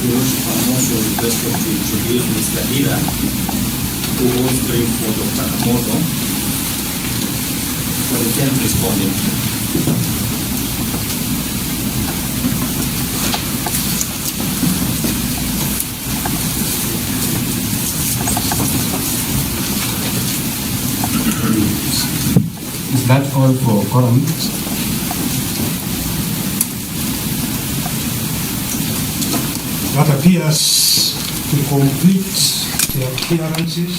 I'm also requested to introduce Mr. Ida, who was going for Dr. Kamoto, for the 10th respondent. Is that all for quorum? That appears to complete the appearances.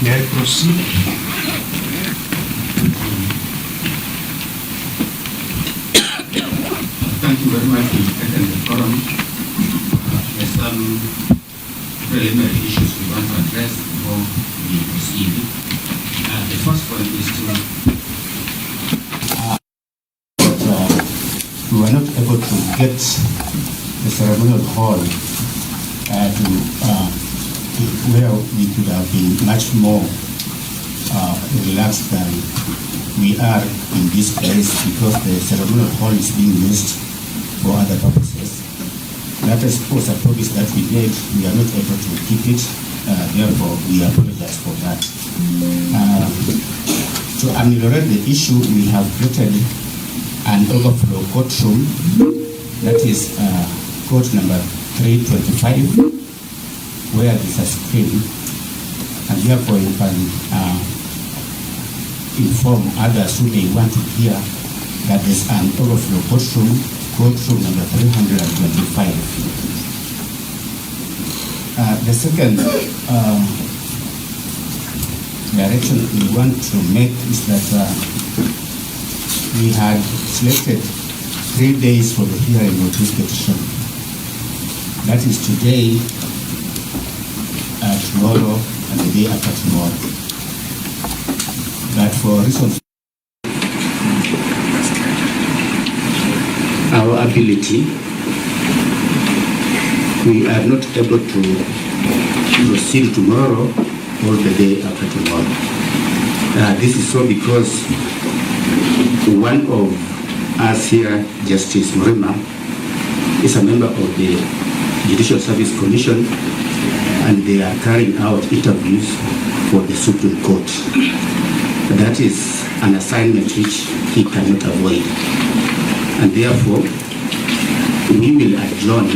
May I proceed? Thank you very much for taking the quorum. There's some preliminary issues we want to address before we proceed. The first one is we were not able to get the ceremonial hall to where we could have been much more relaxed than we are in this place, because the ceremonial hall is being used for other purposes. That was a promise that we made. We are not able to keep it. Therefore, we apologize for that. To ameliorate the issue, we have created an overflow courtroom, that is court number 325, where there's a screen, and therefore you can inform others who may want to hear that there's an overflow courtroom number 325. The second direction we want to make is that we had selected 3 days for the hearing of this petition. That is today, tomorrow, and the day after tomorrow. But for reasons our ability, we are not able to proceed tomorrow or the day after tomorrow. This is so because one of us here, Justice Mrema, is a member of the Judicial Service Commission, and they are carrying out interviews for the Supreme Court. That is an assignment which he cannot avoid. And therefore, we will adjourn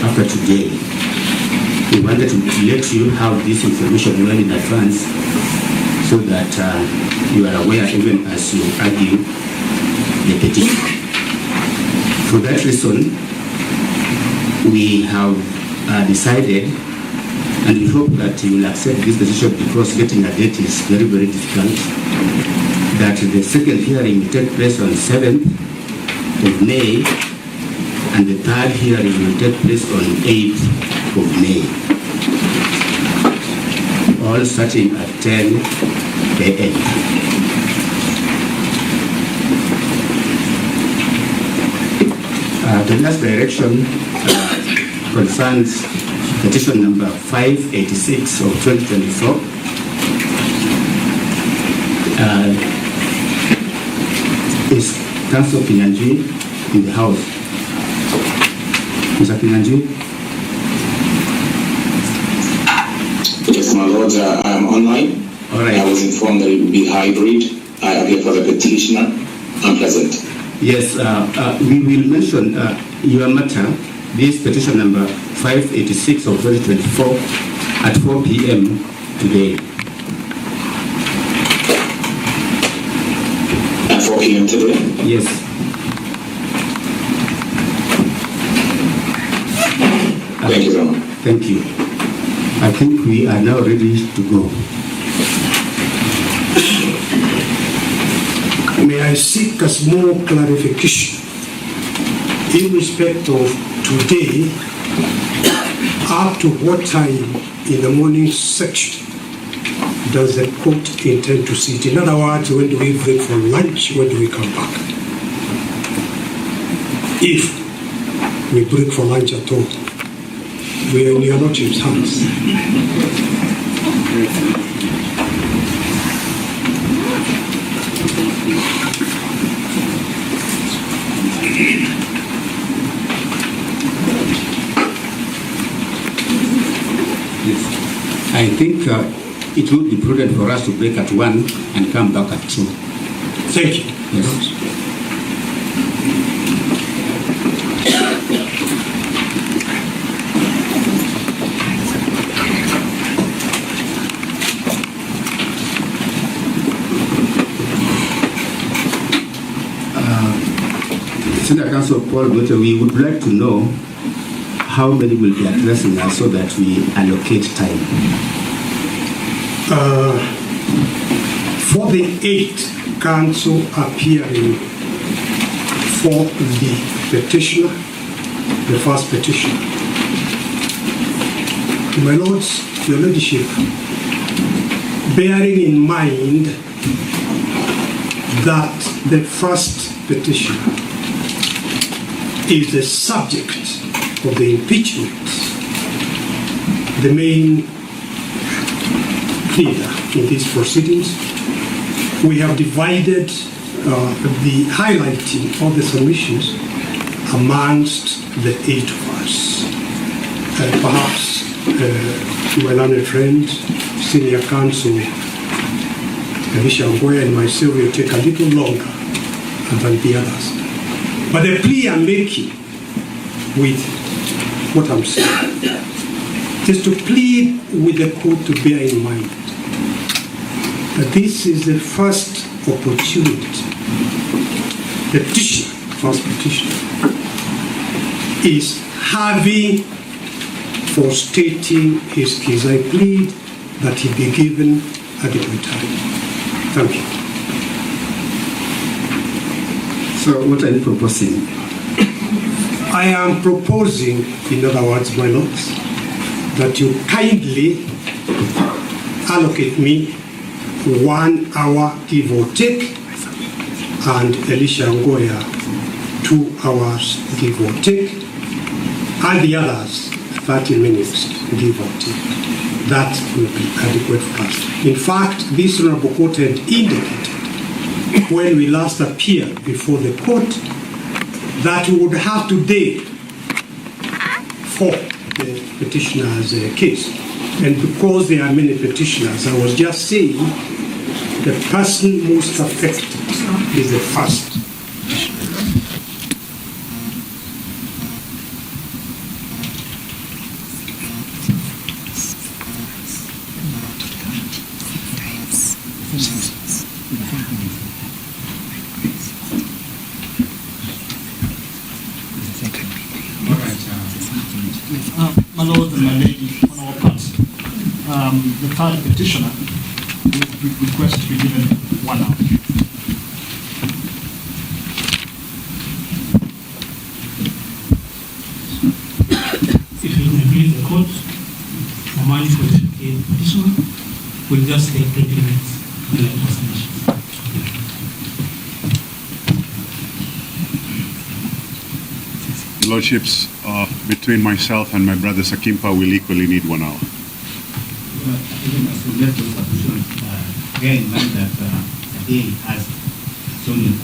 after today. We wanted to let you have this information well in advance, so that you are aware even as you argue the petition. For that reason, we have decided, and we hope that you will accept this decision, because getting a date is very, very difficult, that the second hearing will take place on 7th of May, and the third hearing will take place on 8th of May. All starting at 10 a.m. The last direction concerns petition number 586 of 2024. Is Council Kinyanjui in the house? Mr. Kinyanjui? Yes, my lord, I'm online. All right. I was informed that it would be hybrid. I appear for the petitioner. I'm present. Yes, we will mention your matter, this petition number 586 of 2024 at 4 p.m. today. At 4 p.m. today? Yes. Thank you very much. Thank you. I think we are now ready to go. May I seek a small clarification in respect of today, up to what time in the morning section does the court intend to sit? In other words, when do we break for lunch? When do we come back? If we break for lunch at all, we are in your lordship's hands. I think it would be prudent for us to break at 1 and come back at 2. Thank you. Yes. Senior Counsel Paul Gote, we would like to know how many will be addressing us so that we allocate time. For the 8 counsel appearing for the petitioner, the first petitioner, my lords, your ladyship, bearing in mind that the first petitioner is the subject of the impeachment, the main pleader in these proceedings, we have divided the highlighting of the submissions amongst the 8 of us. Perhaps my learned friend, Senior Counsel Elisha Ngoya and myself will take a little longer than the others. But the plea I'm making with what I'm saying is to plead with the court to bear in mind that this is the first opportunity. The petitioner, first petitioner, is having for stating his case. I plead that he be given adequate time. Thank you. So what are you proposing? I am proposing, in other words, my lords, that you kindly allocate me 1 hour give or take, and Elisha Ngoya 2 hours give or take, and the others 30 minutes give or take. That will be adequate for us. In fact, this Honorable Court had indicated when we last appeared before the court that we would have today for the petitioner's case. And because there are many petitioners, I was just saying the person most affected is the first. My lord and my lady, on our part, the third petitioner would request to be given 1 hour. If you will please the court, my mind for the petitioner will just take 20 minutes to let us finish. Lordships, between myself and my brother Sakimpa, will equally need 1 hour. Even as we left those petitions, bear in mind that the day has so many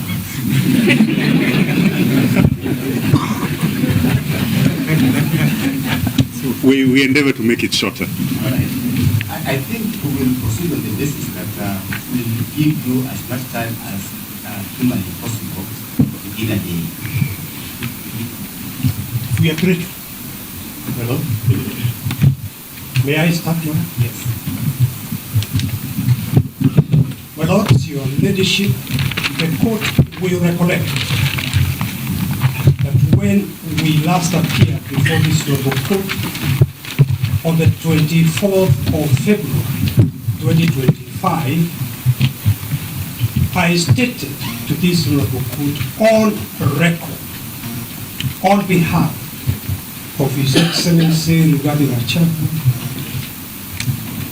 So we endeavor to make it shorter. All right. I think we will proceed on the basis that we'll give you as much time as humanly possible in a day. We agree. Hello? May I start now? Yes. My lords, your ladyship, the court will recollect that when we last appeared before this noble court on the 24th of February 2025, I stated to this noble court on record, on behalf of His Excellency Rigathi Gachagua,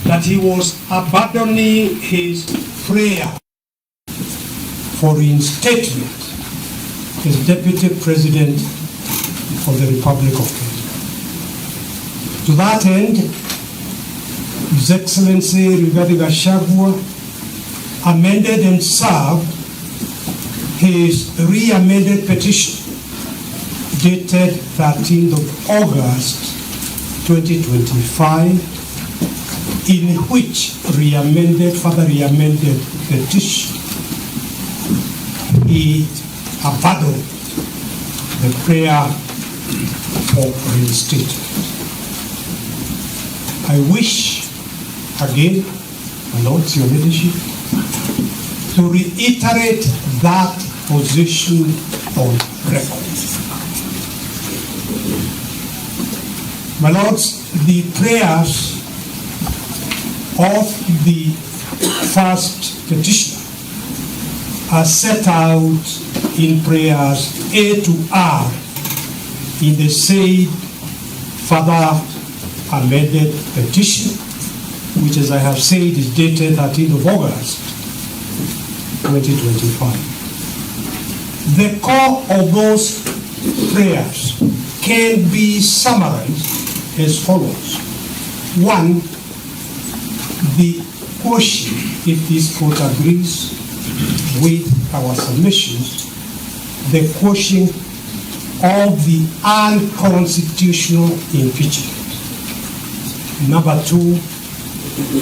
that he was abandoning his prayer for reinstatement as Deputy President of the Republic of Kenya. To that end, His Excellency Rigathi Gachagua amended and served his re-amended petition dated 13th of August 2025, in which further re-amended petition, he abandoned the prayer for reinstatement. I wish, again, my Lords, your leadership, to reiterate that position on record. My Lords, the prayers of the first petitioner are set out in prayers A to R in the said further amended petition, which, as I have said, is dated 13th of August 2025. The core of those prayers can be summarized as follows. One, the question, if this court agrees with our submissions, the question of the unconstitutional impeachment. Number two,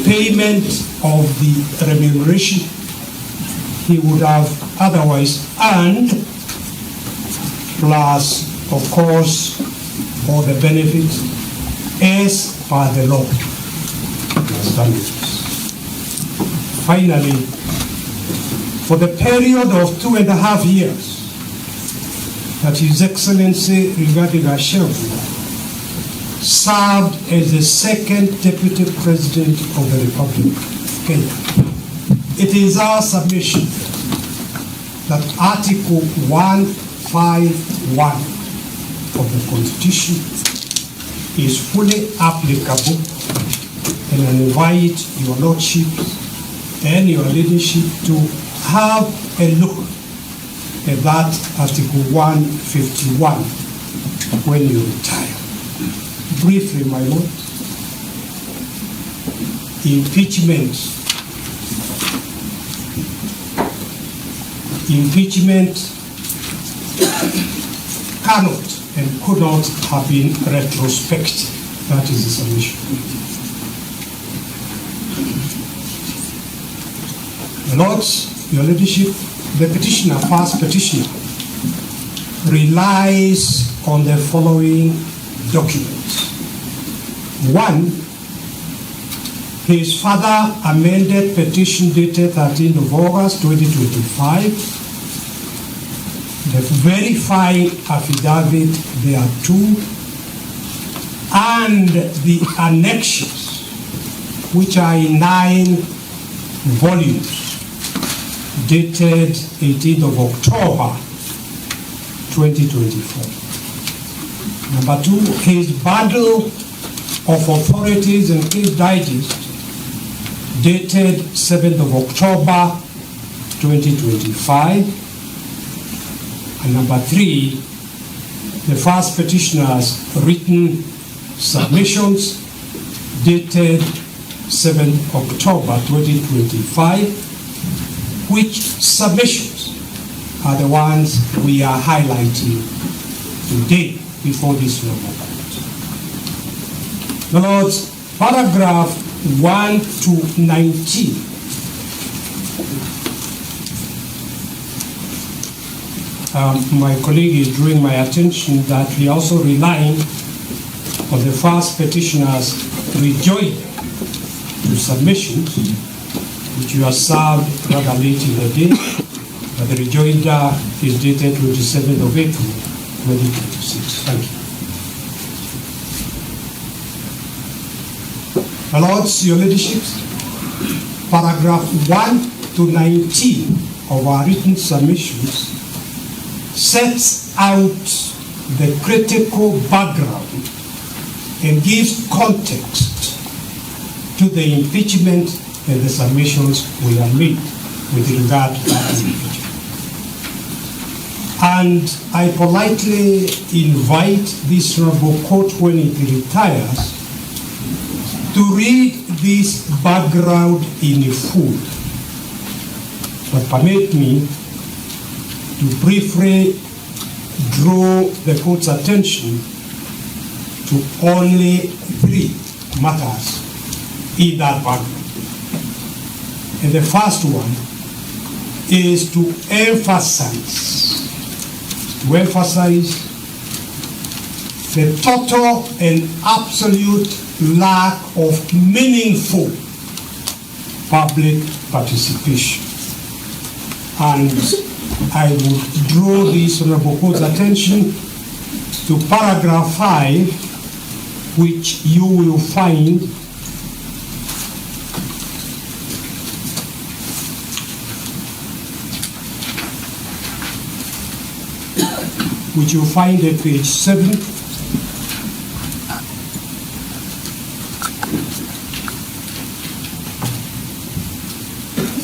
payment of the remuneration he would have otherwise earned, plus, of course, all the benefits as per the law. Finally, for the period of 2.5 years that His Excellency Rigathi Gachagua served as the second Deputy President of the Republic of Kenya, it is our submission that Article 151 of the Constitution is fully applicable, and I invite your Lordship and your leadership to have a look at that Article 151 when you retire. Briefly, my Lord, impeachment cannot and could not have been retrospective. That is the submission. Lords, your leadership, the petitioner, first petitioner, relies on the following documents. One, his further amended petition dated 13th of August 2025, the verifying affidavit thereto, and the annexures, which are in 9 volumes, dated 18th of October 2024. Number two, his bundle of authorities and case digest, dated 7th of October 2025. And number three, the first petitioner's written submissions, dated 7th October 2025, which submissions are the ones we are highlighting today before this noble court. My Lords, paragraph 1 to 19 my colleague is drawing my attention that we also relying on the first petitioner's rejoinder to submissions, which you are served rather late in the day, but the rejoinder is dated 27th of April 2026. Thank you. My Lords, your leaderships, paragraph 1 to 19 of our written submissions sets out the critical background and gives context to the impeachment and the submissions we have made with regard to that impeachment. And I politely invite this honorable court, when it retires, to read this background in full. But permit me to briefly draw the court's attention to only 3 matters in that paragraph. And the first one is to emphasize the total and absolute lack of meaningful public participation. And I would draw this Honorable Court's attention to paragraph 5, which you will find at page 7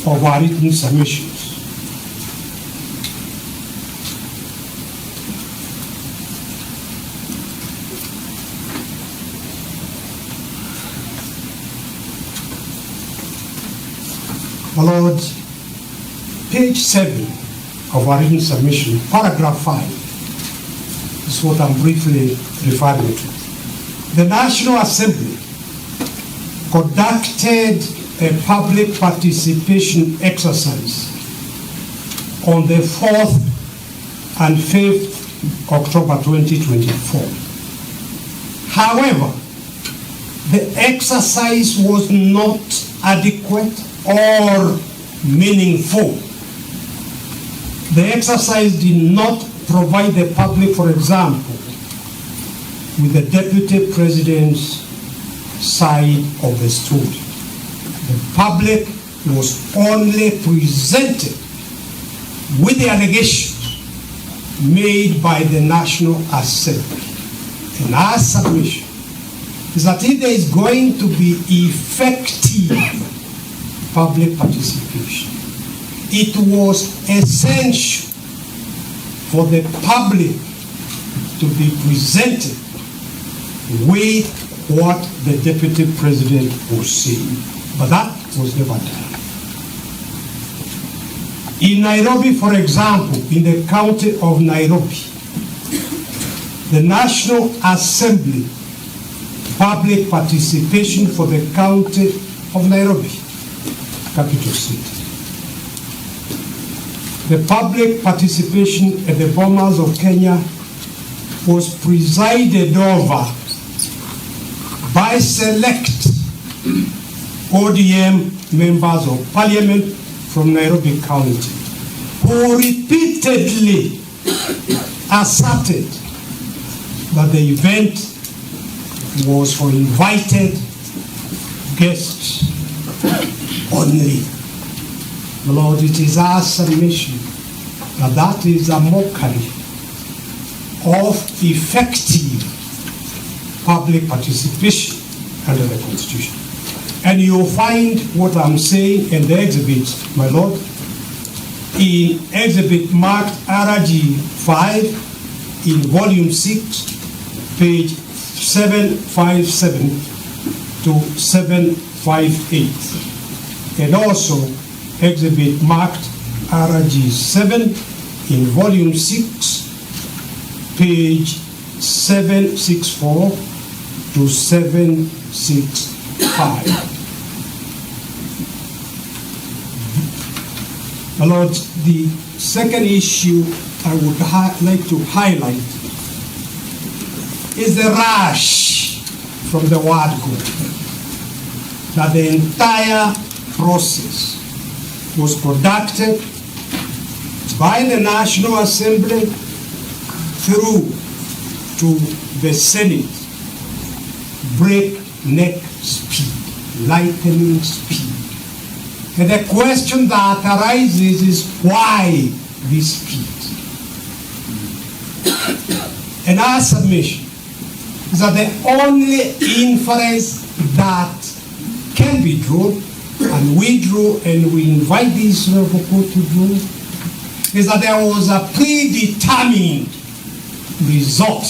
of our written submissions. My Lord, page 7 of our written submission, paragraph 5, is what I'm briefly referring to. The National Assembly conducted a public participation exercise on the 4th and 5th October 2024. However, the exercise was not adequate or meaningful. The exercise did not provide the public, for example, with the Deputy President's side of the story. The public was only presented with the allegations made by the National Assembly. And our submission is that if there is going to be effective public participation, it was essential for the public to be presented with what the Deputy President was saying. But that was never done. In Nairobi, for example, in the county of Nairobi, the National Assembly public participation for the county of Nairobi, capital city. The public participation at the Bomas of Kenya was presided over by select ODM members of parliament from Nairobi County, who repeatedly asserted that the event was for invited guests only. Lord, it is our submission that that is a mockery of effective public participation under the Constitution. And you'll find what I'm saying in the exhibit, my Lord, in exhibit marked RG 5 in volume 6, page 757 to 758. And also exhibit marked RG 7 in volume 6, page 764 to 765. My Lord, the second issue I would like to highlight is the rush from the word go, that the entire process was conducted by the National Assembly through to the Senate, breakneck speed, lightning speed. And the question that arises is why this speed? And our submission is that the only inference that can be drawn, and we drew, and we invite this Honorable Court to draw, is that there was a predetermined result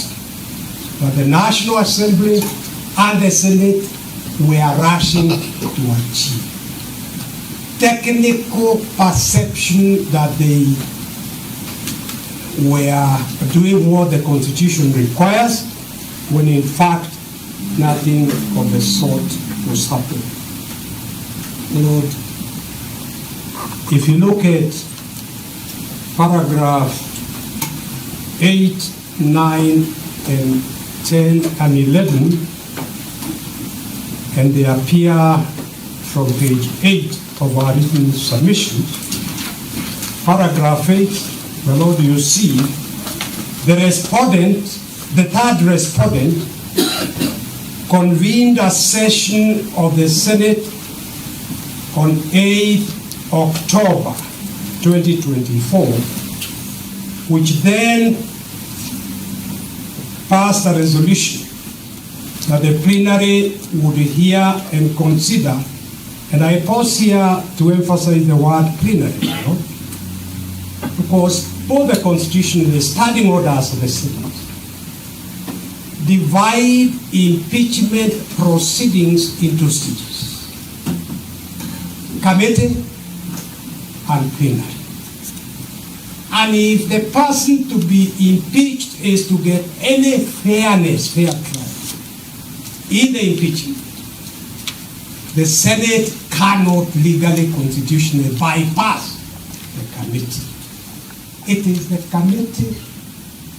that the National Assembly and the Senate were rushing to achieve. Technical perception that they were doing what the Constitution requires, when in fact nothing of the sort was happening. Lord, if you look at paragraph 8, 9, and 10 and 11, and they appear from page 8 of our written submission. Paragraph 8, my Lord, you see, the third respondent, convened a session of the Senate on 8th October 2024, which then passed a resolution that the plenary would hear and consider, and I pause here to emphasize the word plenary, because both the Constitution and the standing orders of the Senate divide impeachment proceedings into stages: committee and plenary. And if the person to be impeached is to get any fair trial in the impeachment, the Senate cannot legally, constitutionally bypass the committee. It is the committee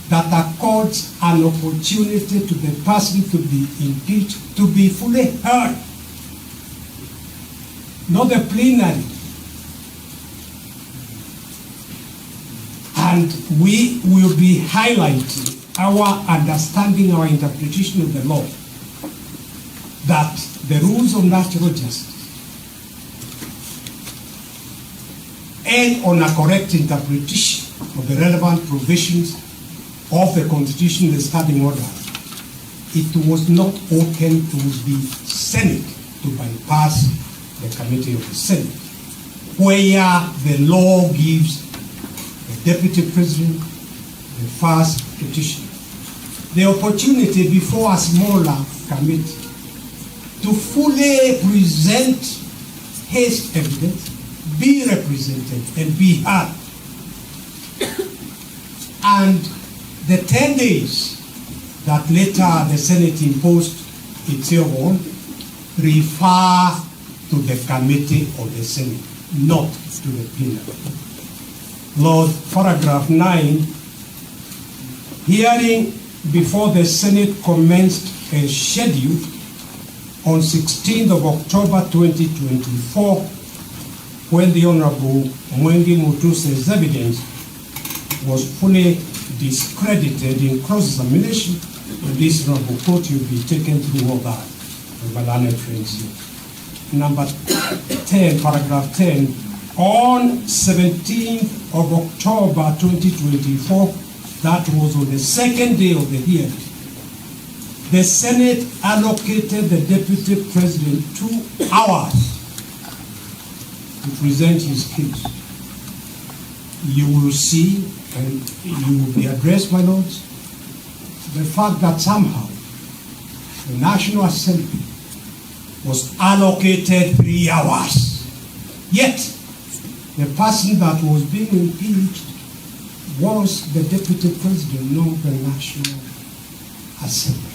that accords an opportunity to the person to be impeached to be fully heard, not the plenary. And we will be highlighting our understanding, our interpretation of the law, that the rules of natural justice and on a correct interpretation of the relevant provisions of the Constitution and the standing order, it was not open to the Senate to bypass the committee of the Senate, where the law gives the Deputy President, the first petitioner, the opportunity before a smaller committee to fully present his evidence, be represented, and be heard. And the 10 days that later the Senate imposed itself on refer to the committee of the Senate, not to the plenary. Lord, paragraph 9, hearing before the Senate commenced as scheduled on 16th of October 2024, when the Honorable Mwengi Mutuse's evidence was fully discredited in cross-examination. In this Honorable Court, you'll be taken through all that. Number 10, paragraph 10, on 17th of October 2024, that was on the second day of the hearing, the Senate allocated the Deputy President 2 hours to present his case. You will see, and you will be addressed, my lords, the fact that somehow the National Assembly was allocated 3 hours. Yet, the person that was being impeached was the Deputy President, not the National Assembly.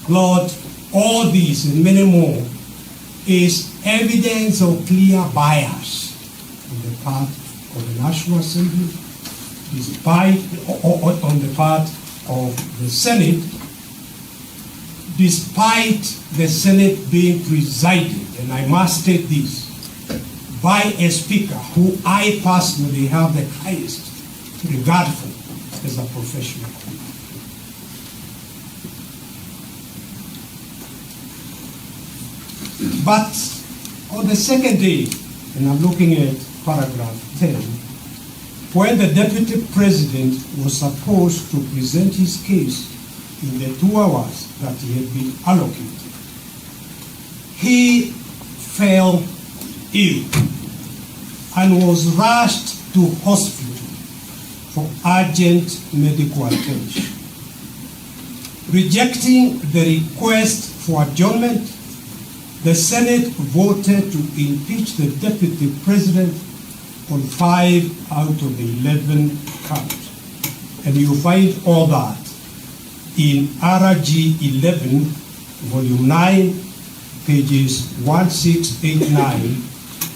Lord, all this and many more is evidence of clear bias on the part of the National Assembly, despite on the part of the Senate, despite the Senate being presided, and I must state this, by a speaker who I personally have the highest regard for as a professional. But on the second day, and I'm looking at paragraph 10, when the Deputy President was supposed to present his case in the 2 hours that he had been allocated, he fell ill and was rushed to hospital for urgent medical attention. Rejecting the request for adjournment, the Senate voted to impeach the Deputy President on 5 out of the 11 counts. And you find all that in RG 11, Volume 9, pages 1689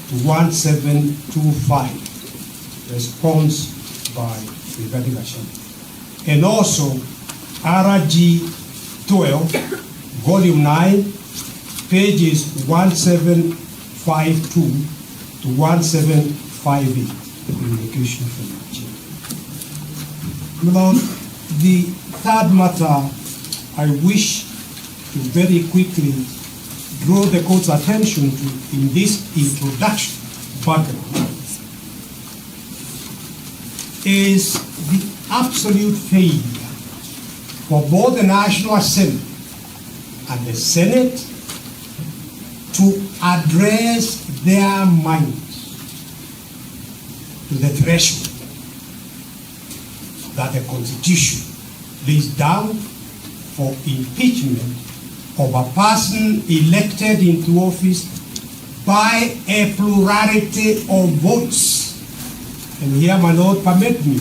to 1725, response by Rigathi Gachagua. And also RG 12, volume 9, pages 1752 to 1758, communication from Nigeria. Now, the third matter I wish to very quickly draw the court's attention to in this introduction background is the absolute failure for both the National Assembly and the Senate to address their minds to the threshold that the Constitution lays down for impeachment of a person elected into office by a plurality of votes. And here, my Lord, permit me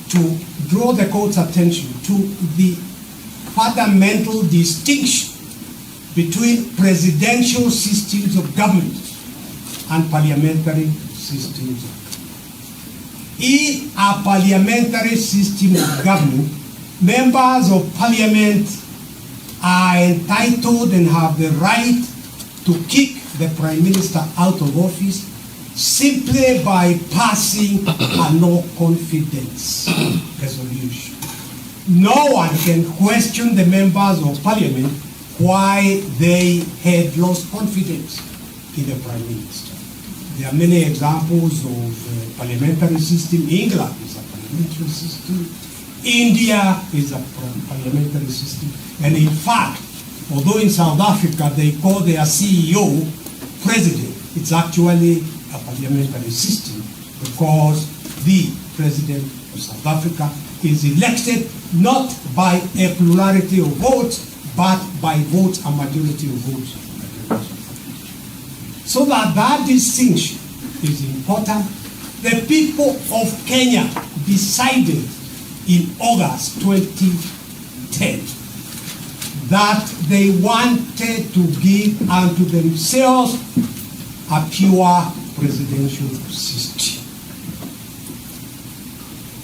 to draw the court's attention to the fundamental distinction between presidential systems of government and parliamentary systems of government. In a parliamentary system of government, members of parliament are entitled and have the right to kick the prime minister out of office simply by passing a no confidence resolution. No one can question the members of parliament why they had lost confidence in the prime minister. There are many examples of parliamentary system. England is a parliamentary system. India is a parliamentary system. And in fact, although in South Africa they call their CEO president, it's actually a parliamentary system because the president of South Africa is elected not by a plurality of votes, but by votes, a majority of votes. So that distinction is important. The people of Kenya decided in August 2010 that they wanted to give unto themselves a pure presidential system.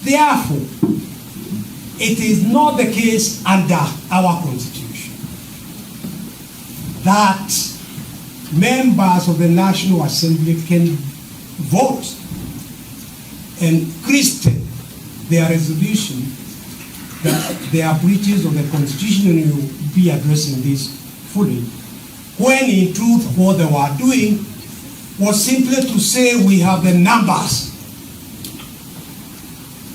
Therefore, it is not the case under our Constitution that members of the National Assembly can vote and christen their resolution that there are breaches of the Constitution, and you will be addressing this fully, when in truth what they were doing was simply to say we have the numbers,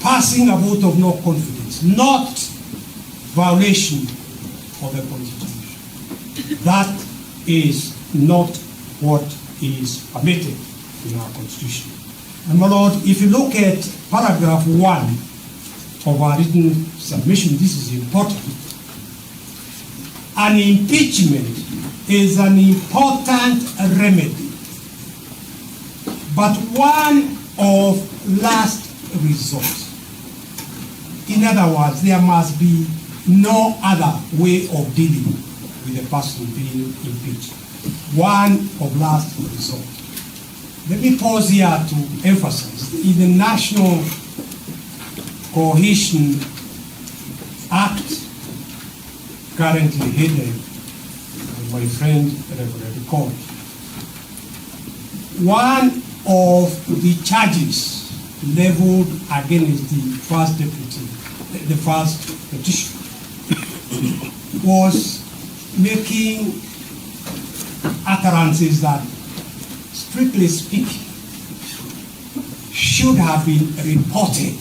passing a vote of no confidence, not violation of the Constitution. That is not what is permitted in our Constitution. And my Lord, if you look at paragraph 1 of our written submission, this is important. An impeachment is an important remedy, but one of last resort. In other words, there must be no other way of dealing with the person being impeached. One of last resort. Let me pause here to emphasize, in the National Cohesion Act, currently headed by my friend Reverend Court, one of the charges leveled against the first deputy, the first petition, was making utterances that, strictly speaking, should have been reported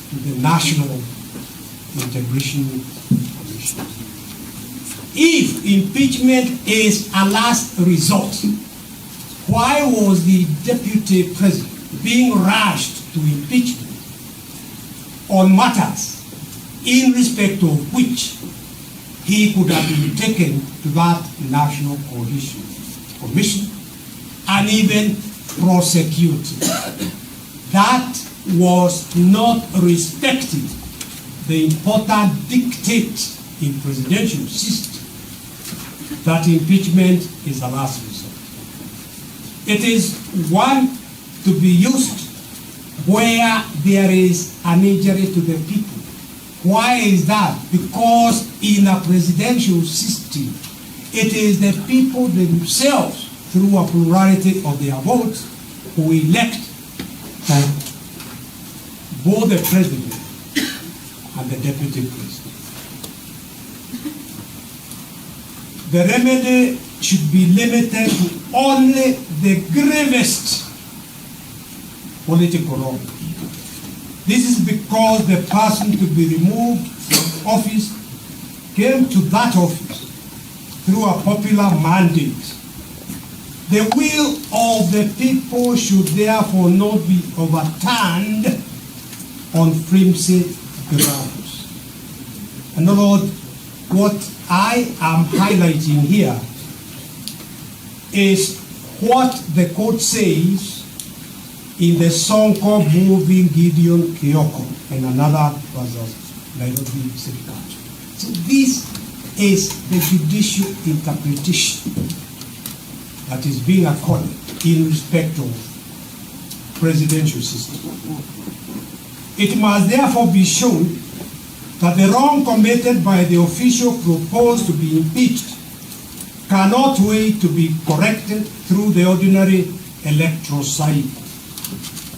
to the National Integration Commission. If impeachment is a last resort, why was the deputy president being rushed to impeachment on matters in respect of which he could have been taken to that National Coalition Commission and even prosecuted? That was not respecting the important dictate in presidential system that impeachment is a last resort. It is one to be used where there is an injury to the people. Why is that? Because in a presidential system, it is the people themselves, through a plurality of their votes, who elect both the president and the deputy president. The remedy should be limited to only the gravest political wrong. This is because the person to be removed from office came to that office through a popular mandate. The will of the people should therefore not be overturned on flimsy grounds. And Lord, what I am highlighting here is what the court says in the song called Moving Gideon Kyoko and another versus Nairobi City Council. So this is the judicial interpretation that is being accorded in respect of presidential system. It must therefore be shown that the wrong committed by the official proposed to be impeached cannot wait to be corrected through the ordinary electoral cycle.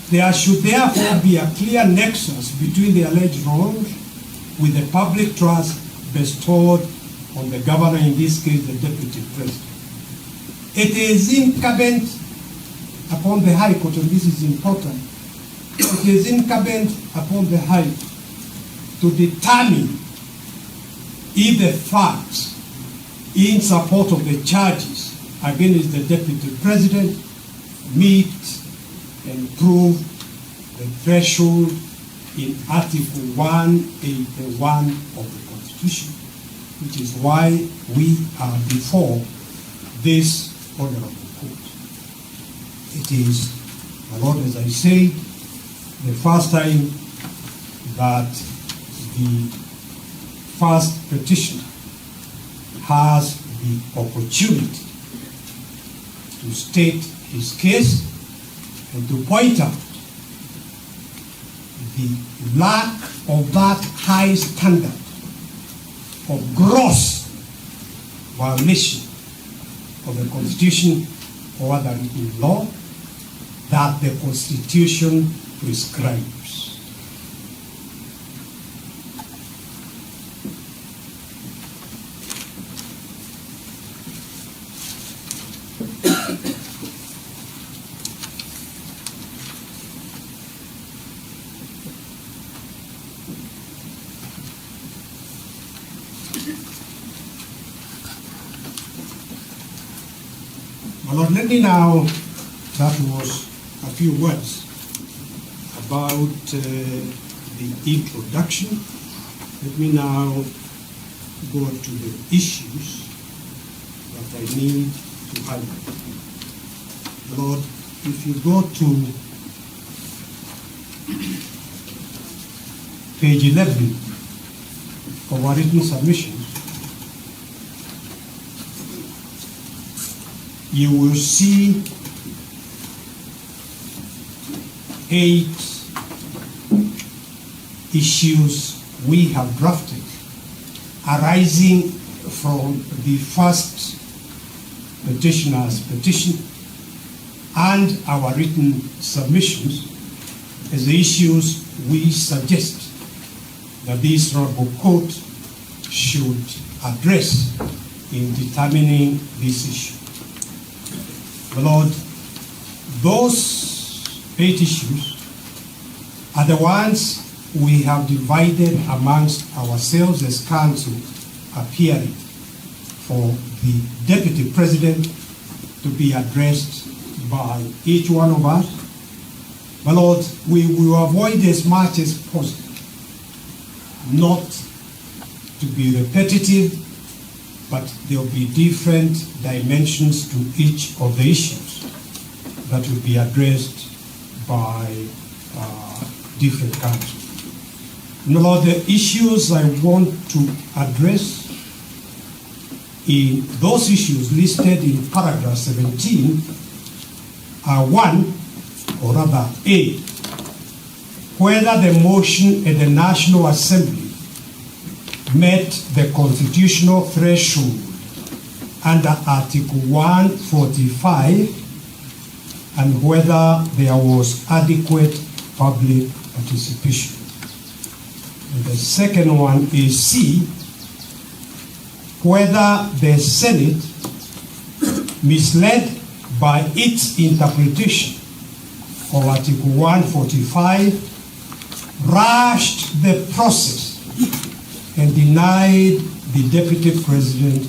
There should therefore be a clear nexus between the alleged wrongs with the public trust bestowed on the governor, in this case the deputy president. It is incumbent upon the High Court, and this is important, it is incumbent upon the High Court to determine if the facts in support of the charges against the deputy president meet and prove the threshold in Article 181 of the Constitution, which is why we are before this honorable court. It is, my Lord, as I said, the first time that the first petitioner has the opportunity to state his case and to point out the lack of that high standard of gross violation of the Constitution or other written law that the Constitution prescribes. Lord, let me now, that was a few words about the introduction. Let me now go to the issues that I need to highlight. Lord, if you go to page 11 of our written submissions, you will see 8 issues we have drafted arising from the first petitioner's petition and our written submissions as the issues we suggest that this honorable court should address in determining this issue. Lord, those 8 issues are the ones we have divided amongst ourselves as council, appearing for the deputy president to be addressed by each one of us. But Lord, we will avoid as much as possible not to be repetitive, but there will be different dimensions to each of the issues that will be addressed by different councils. Now, the issues I want to address in those issues listed in paragraph 17 are one, or rather A, whether the motion at the National Assembly met the constitutional threshold under Article 145 and whether there was adequate public participation. And the second one is C, whether the Senate, misled by its interpretation of Article 145, rushed the process and denied the Deputy President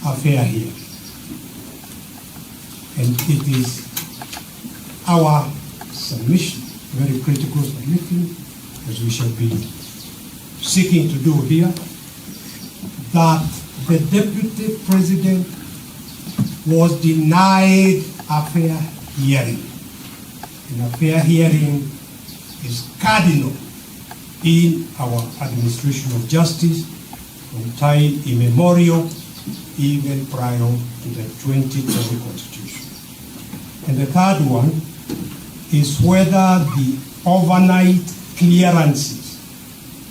a fair hearing. And it is our submission, very critical submission, as we shall be seeking to do here, that the Deputy President was denied a fair hearing. And a fair hearing is cardinal in our administration of justice from time immemorial, even prior to the 2020 Constitution. And the third one is whether the overnight clearances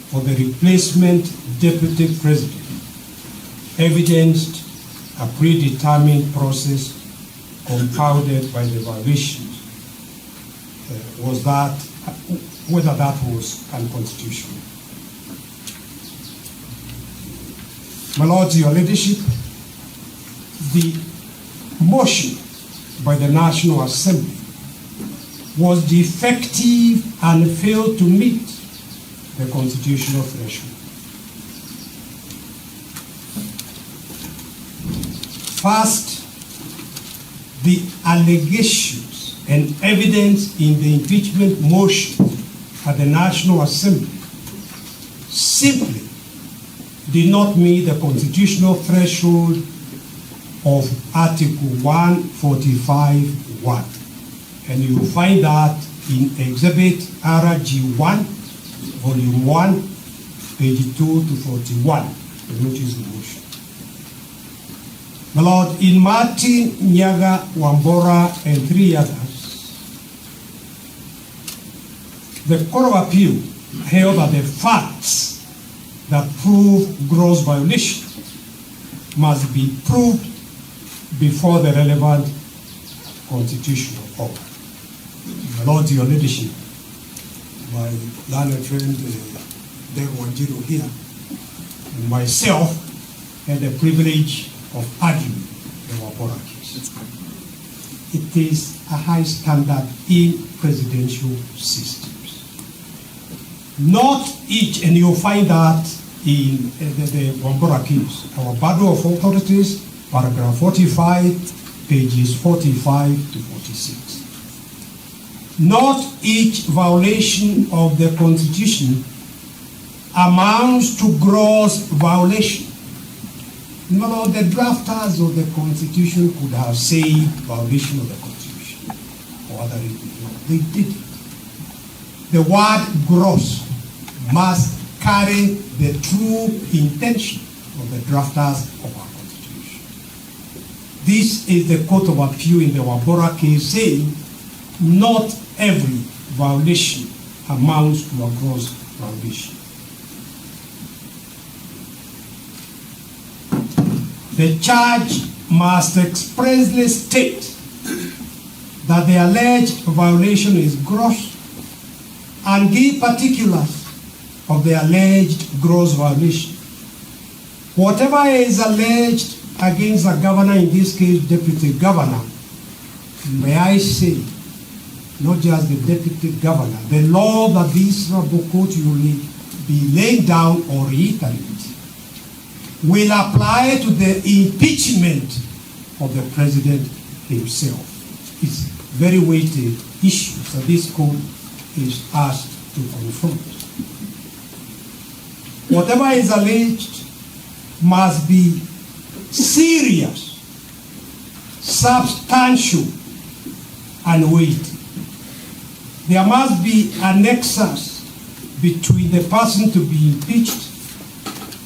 for the replacement Deputy President evidenced a predetermined process compounded by the violations, whether that was unconstitutional. My Lords, Your Leadership, the motion by the National Assembly was defective and failed to meet the constitutional threshold. First, the allegations and evidence in the impeachment motion at the National Assembly simply did not meet the constitutional threshold of Article 145(1). And you will find that in Exhibit RG1, Volume 1, page 2 to 41, the notice of motion. My Lord, in Martin, Nyaga, Wambora, and 3 others, the Court of Appeal held that the facts that prove gross violation must be proved before the relevant constitutional order. My Lord, Your Leadership, my learned friend Dave Wanjiru here, and myself had the privilege of arguing the Wabora case. It is a high standard in presidential systems. Not each, and you'll find that in the Wabora case, our Battle of Authorities, paragraph 45, pages 45 to 46. Not each violation of the Constitution amounts to gross violation. No, the drafters of the Constitution could have said violation of the Constitution, or other they didn't. The word gross must carry the true intention of the drafters of our Constitution. This is the Court of Appeal in the Wabora case saying not every violation amounts to a gross violation. The charge must expressly state that the alleged violation is gross and give particulars of the alleged gross violation. Whatever is alleged against a governor, in this case deputy governor, may I say, not just the deputy governor, the law that this court will be laid down or reiterate will apply to the impeachment of the president himself. It's very weighty issues that this court is asked to confront. Whatever is alleged must be serious, substantial, and weighty. There must be a nexus between the person to be impeached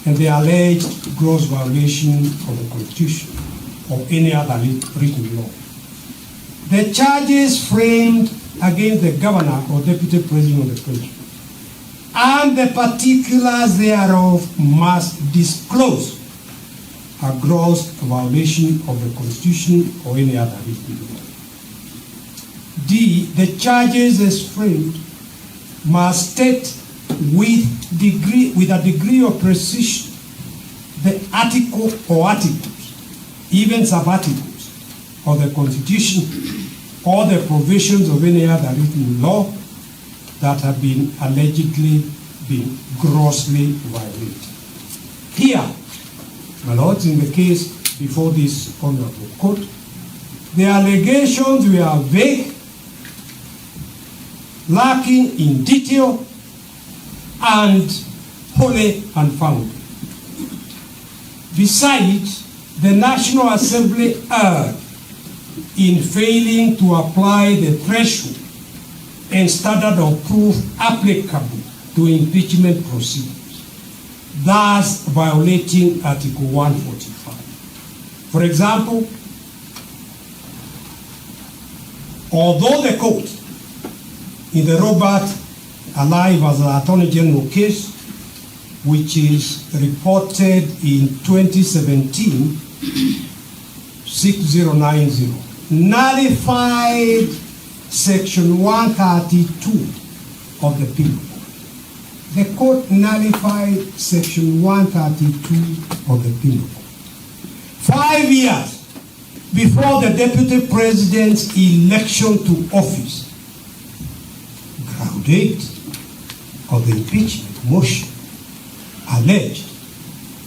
and the alleged gross violation of the Constitution or any other written law. The charges framed against the governor or deputy president of the country and the particulars thereof must disclose a gross violation of the Constitution or any other written law. D, the charges as framed must state with a degree of precision the article or articles, even sub-articles of the Constitution or the provisions of any other written law that have been allegedly been grossly violated. Here, my lords, in the case before this honorable court, the allegations were vague, lacking in detail, and wholly unfounded. Besides, the National Assembly erred in failing to apply the threshold and standard of proof applicable to impeachment proceedings, thus violating Article 145. For example, although the court in the Robert Alive as an Attorney General case, which is reported in 2017, 6090, nullified Section 132 of the Penal Code. The court nullified Section 132 of the Penal Code. 5 years before the Deputy President's election to office, ground 8 of the impeachment motion alleged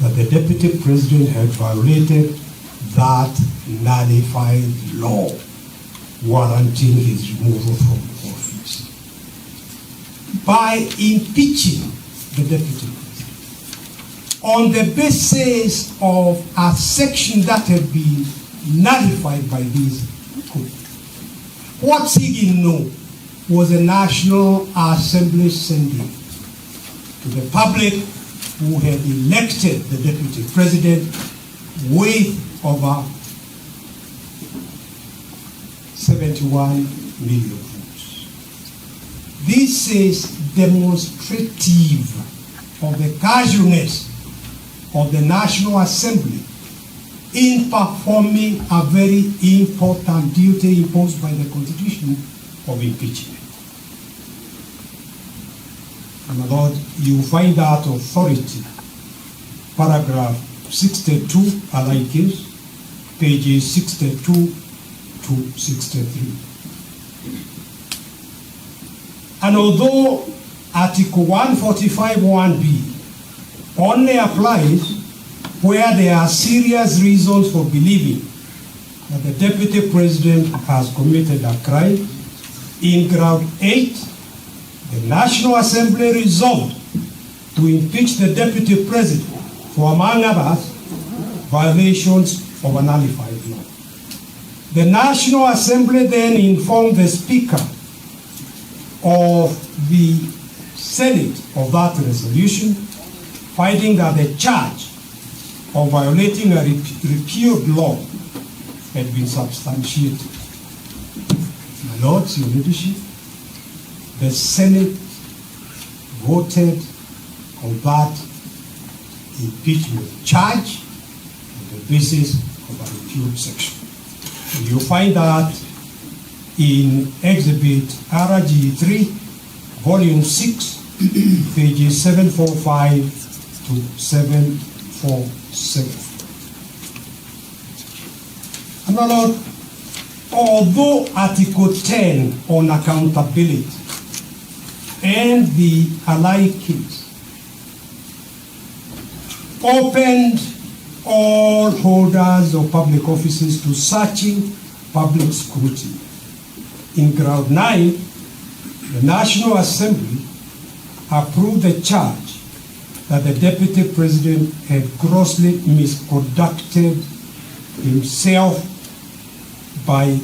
that the Deputy President had violated that nullified law warranting his removal from office by impeaching the Deputy President on the basis of a section that had been nullified by this court. What he didn't know was the National Assembly sending to the public who had elected the Deputy President with over 71 million votes. This is demonstrative of the casualness of the National Assembly in performing a very important duty imposed by the Constitution of impeachment. And my Lord, you find that authority, paragraph 62, alike case, pages 62 to 63. And although Article 145(1)(b) only applies where there are serious reasons for believing that the Deputy President has committed a crime, in ground 8, the National Assembly resolved to impeach the Deputy President for, among others, violations of a nullified law. The National Assembly then informed the Speaker of the Senate of that resolution, finding that the charge of violating a repealed law had been substantiated. My Lords, Your Leadership, the Senate voted on that impeachment charge on the basis of a repealed section. And you find that in Exhibit RG3, Volume 6, pages 745 to 747. And my Lord, although Article 10 on accountability and the allied case opened all holders of public offices to searching public scrutiny, in ground 9, the National Assembly approved the charge that the Deputy President had grossly misconducted himself by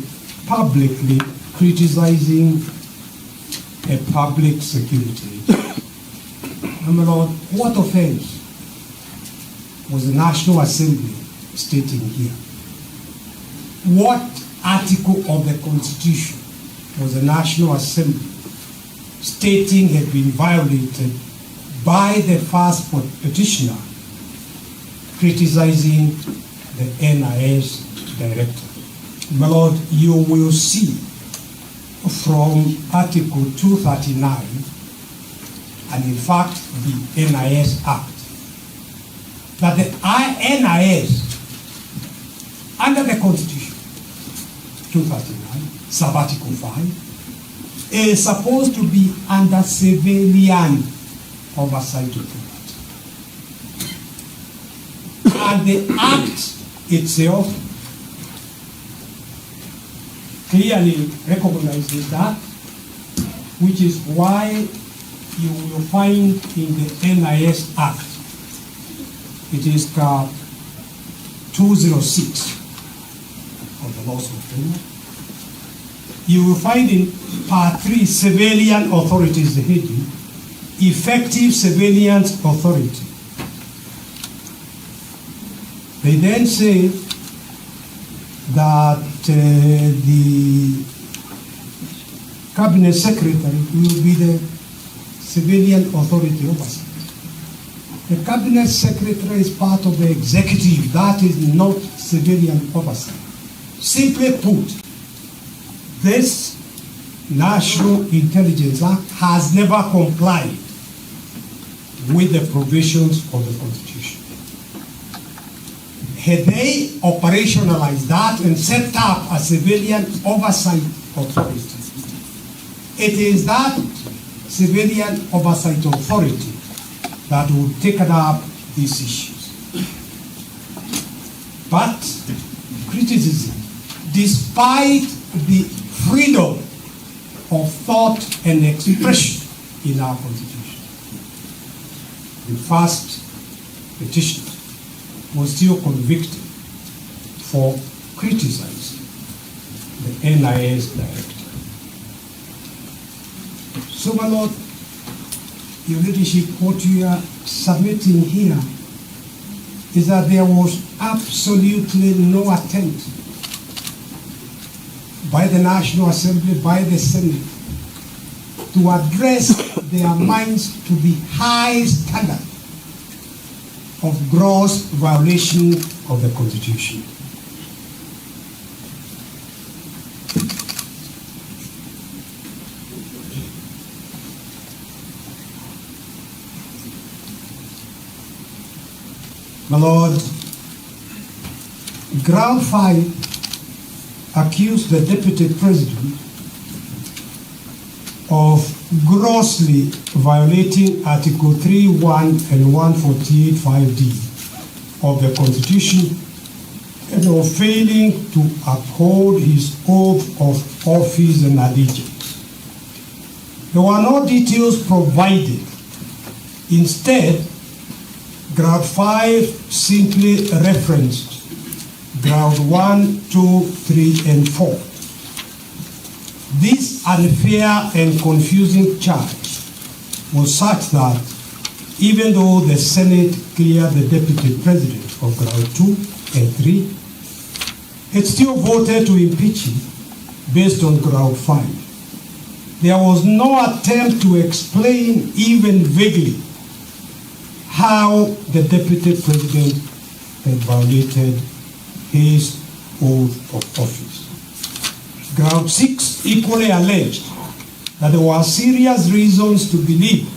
publicly criticizing a public security. And my Lord, what offense was the National Assembly stating here? What article of the Constitution was the National Assembly stating had been violated by the first petitioner criticizing the NIS director? My Lord, you will see from Article 239, and in fact the NIS Act, that the NIS, under the Constitution, 239, sub-article 5, is supposed to be under civilian oversight of the And the Act itself clearly recognizes that, which is why you will find in the NIS Act, it is 206 of the laws of Kenya. You will find in Part 3, Civilian Authorities, the heading, Effective Civilian Authority. They then say that the Cabinet Secretary will be the civilian authority oversight. The Cabinet Secretary is part of the executive. That is not civilian oversight. Simply put, this National Intelligence Act has never complied with the provisions of the Constitution. Had they operationalized that and set up a civilian oversight authority, it is that civilian oversight authority that would take up these issues. But criticism, despite the freedom of thought and expression in our Constitution, the first petitioner was still convicted for criticizing the NIS director. So, my Lord, Your Leadership, what you are submitting here is that there was absolutely no attempt by the National Assembly, by the Senate, to address their minds to the high standard of gross violation of the Constitution. My Lord, Ground 5 accused the Deputy President of grossly violating Article 3.1 and 148.5d of the Constitution and of failing to uphold his oath of office and allegiance. There were no details provided. Instead, Ground 5 simply referenced Ground 1, 2, 3, and 4. This unfair and confusing charge was such that even though the Senate cleared the Deputy President of Ground 2 and 3, it still voted to impeach him based on Ground 5. There was no attempt to explain, even vaguely, how the Deputy President had violated his oath of office. Ground 6 equally alleged that there were serious reasons to believe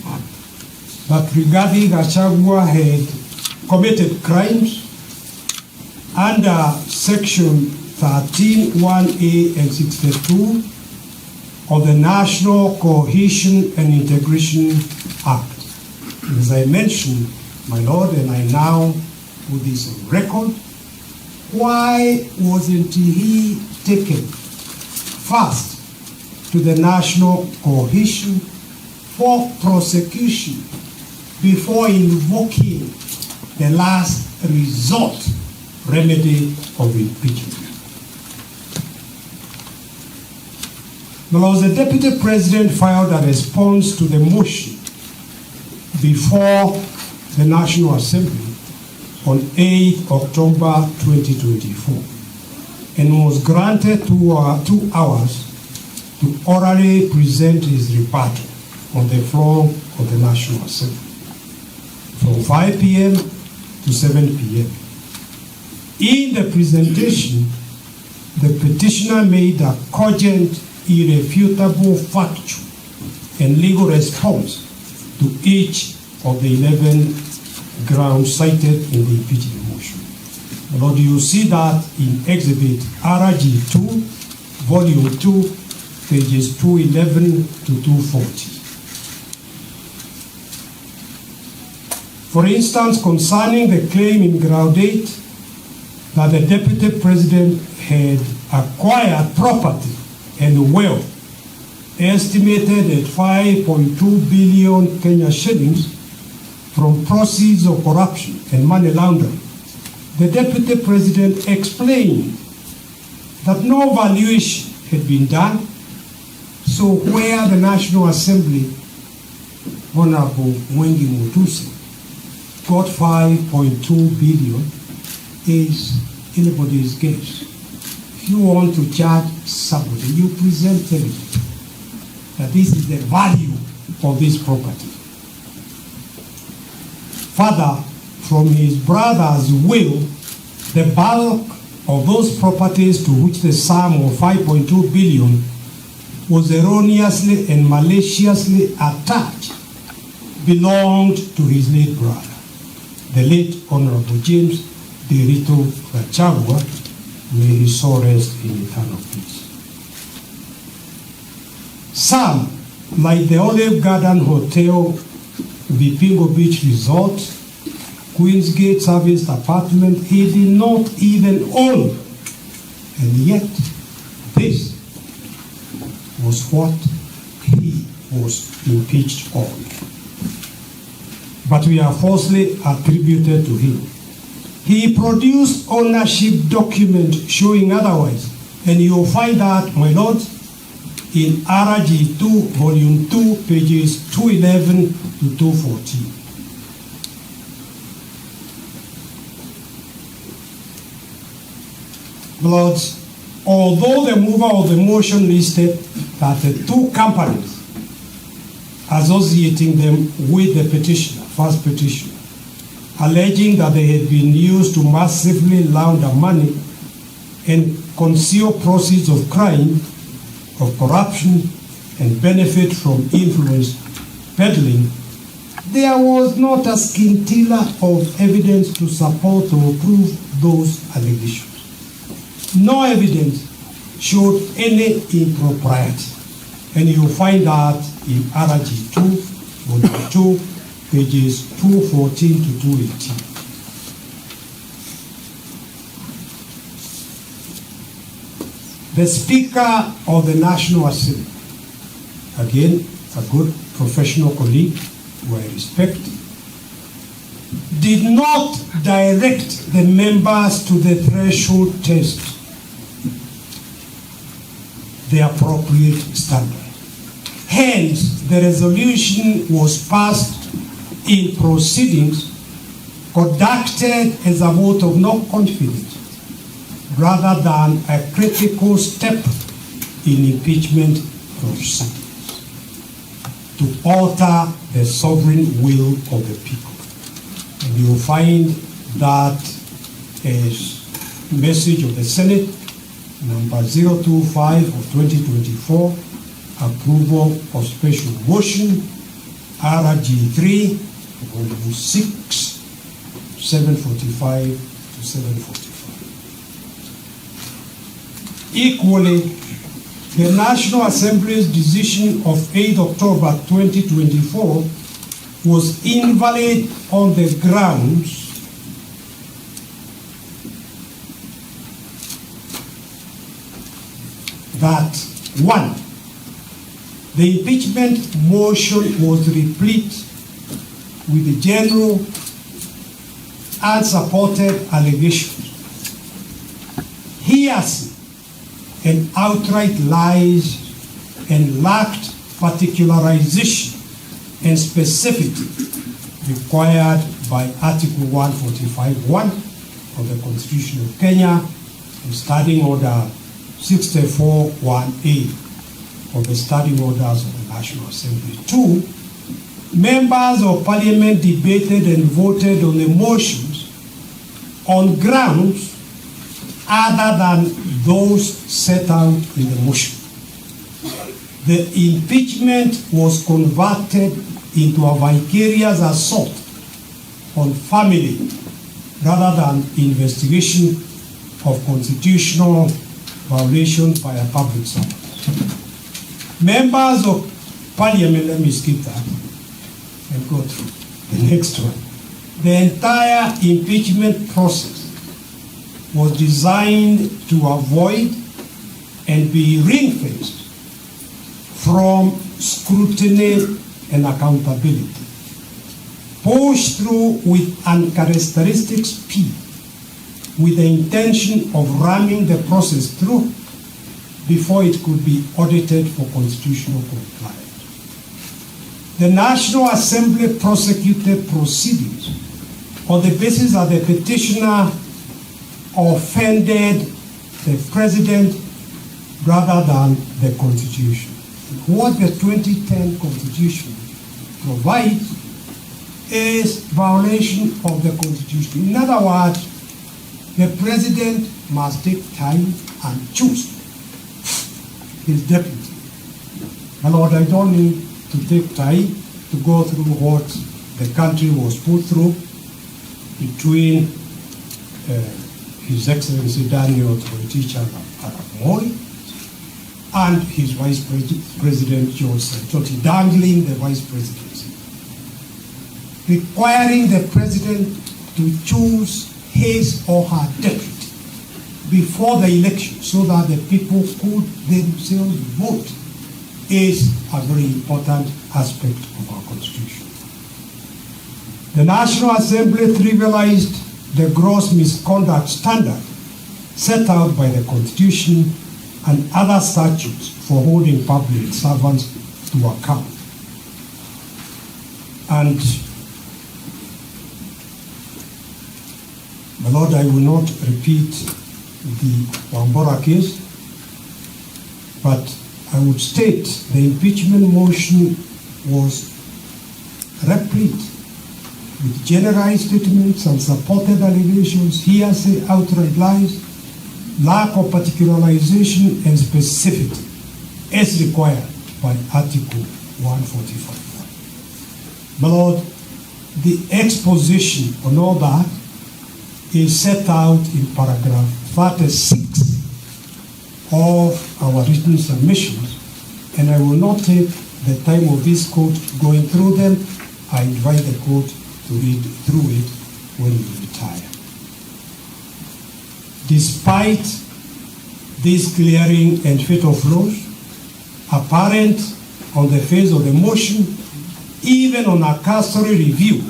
that Rigathi Gachagua had committed crimes under Section 13(1)(a) and 62 of the National Cohesion and Integration Act. As I mentioned, my Lord, and I now put this on record, why wasn't he taken first to the National Cohesion for prosecution before invoking the last resort remedy of impeachment? Because the Deputy President filed a response to the motion before the National Assembly on 8 October 2024 and was granted 2 hours to orally present his rebuttal on the floor of the National Assembly from 5 p.m. to 7 p.m. In the presentation, the petitioner made a cogent, irrefutable, factual, and legal response to each of the 11 grounds cited in the impeachment motion. Lord, you see that in Exhibit RG2, Volume 2, pages 211 to 240. For instance, concerning the claim in Ground 8 that the Deputy President had acquired property and wealth estimated at 5.2 billion Kenya shillings from proceeds of corruption and money laundering, the Deputy President explained that no valuation had been done, so where the National Assembly, Honorable Mwengi Mutuse, got 5.2 billion is anybody's guess. If you want to charge somebody, you present evidence that this is the value of this property. Further, from his brother's will, the bulk of those properties to which the sum of 5.2 billion was erroneously and maliciously attached belonged to his late brother, the late Honorable James Derito Gachagua. May his soul rest in eternal peace. Some, like the Olive Garden Hotel, Vipingo Beach Resort, Queensgate Serviced Apartment, he did not even own. And yet, this was what he was impeached on. But we are falsely attributed to him. He produced ownership document showing otherwise, and you'll find that, my lord, in RG2, Volume 2, pages 211 to 214. Lords, although the mover of the motion listed that the 2 companies associating them with the petitioner, first petitioner, alleging that they had been used to massively launder money and conceal proceeds of crime, of corruption, and benefit from influence peddling, there was not a scintilla of evidence to support or prove those allegations. No evidence showed any impropriety, and you'll find that in RG2, Volume 2, pages 214 to 218. The Speaker of the National Assembly, again, a good professional colleague who I respect, did not direct the members to the threshold test, the appropriate standard. Hence, the resolution was passed in proceedings conducted as a vote of no confidence rather than a critical step in impeachment proceedings to alter the sovereign will of the people. And you will find that as message of the Senate, number 025 of 2024, approval of special motion, RG3, Volume 6, 745 to 745. Equally, the National Assembly's decision of 8 October 2024 was invalid on the grounds that, 1, the impeachment motion was replete with the general unsupported allegations, hearsay and outright lies, and lacked particularization and specificity required by Article 145(1) of the Constitution of Kenya and Standing Order 64(1)A of the Standing Orders of the National Assembly. 2, members of Parliament debated and voted on the motions on grounds other than those set out in the motion. The impeachment was converted into a vicarious assault on family rather than investigation of constitutional violations by a public servant. Members of Parliament, let me skip that and go through the next one. The entire impeachment process was designed to avoid and be ring-fenced from scrutiny and accountability, pushed through with uncharacteristic speed with the intention of ramming the process through before it could be audited for constitutional compliance. The National Assembly prosecuted proceedings on the basis that the petitioner offended the president rather than the Constitution. What the 2010 Constitution provides is violation of the Constitution. In other words, the president must take time and choose his deputy. My Lord, I don't need to take time to go through what the country was put through between His Excellency Daniel Toroitich Arap Moi and his Vice President George Saitoti dangling the Vice Presidency, requiring the President to choose his or her deputy before the election so that the people could themselves vote is a very important aspect of our Constitution. The National Assembly trivialized the gross misconduct standard set out by the Constitution and other statutes for holding public servants to account. And, my Lord, I will not repeat the Wambora case, but I would state the impeachment motion was replete with generalized statements, unsupported allegations, hearsay, outright lies, lack of particularization and specificity as required by Article 145. My Lord, the exposition on all that is set out in paragraph 36 of our written submissions, and I will not take the time of this court going through them. I invite the court to read through it when we retire. Despite this clearing and fatal flaws apparent on the face of the motion, even on a cursory review,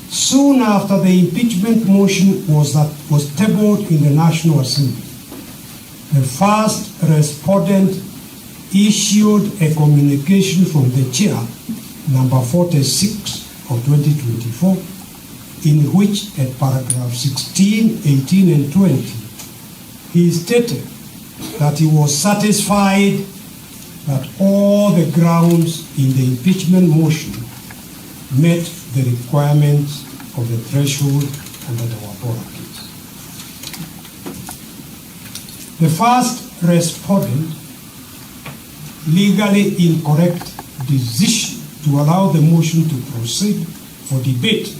soon after the impeachment motion was tabled in the National Assembly, the first respondent issued a communication from the chair, number 46 of 2024, in which at paragraph 16, 18, and 20, he stated that he was satisfied that all the grounds in the impeachment motion met the requirements of the threshold under the Wambora case. The first respondent legally incorrect decision to allow the motion to proceed for debate,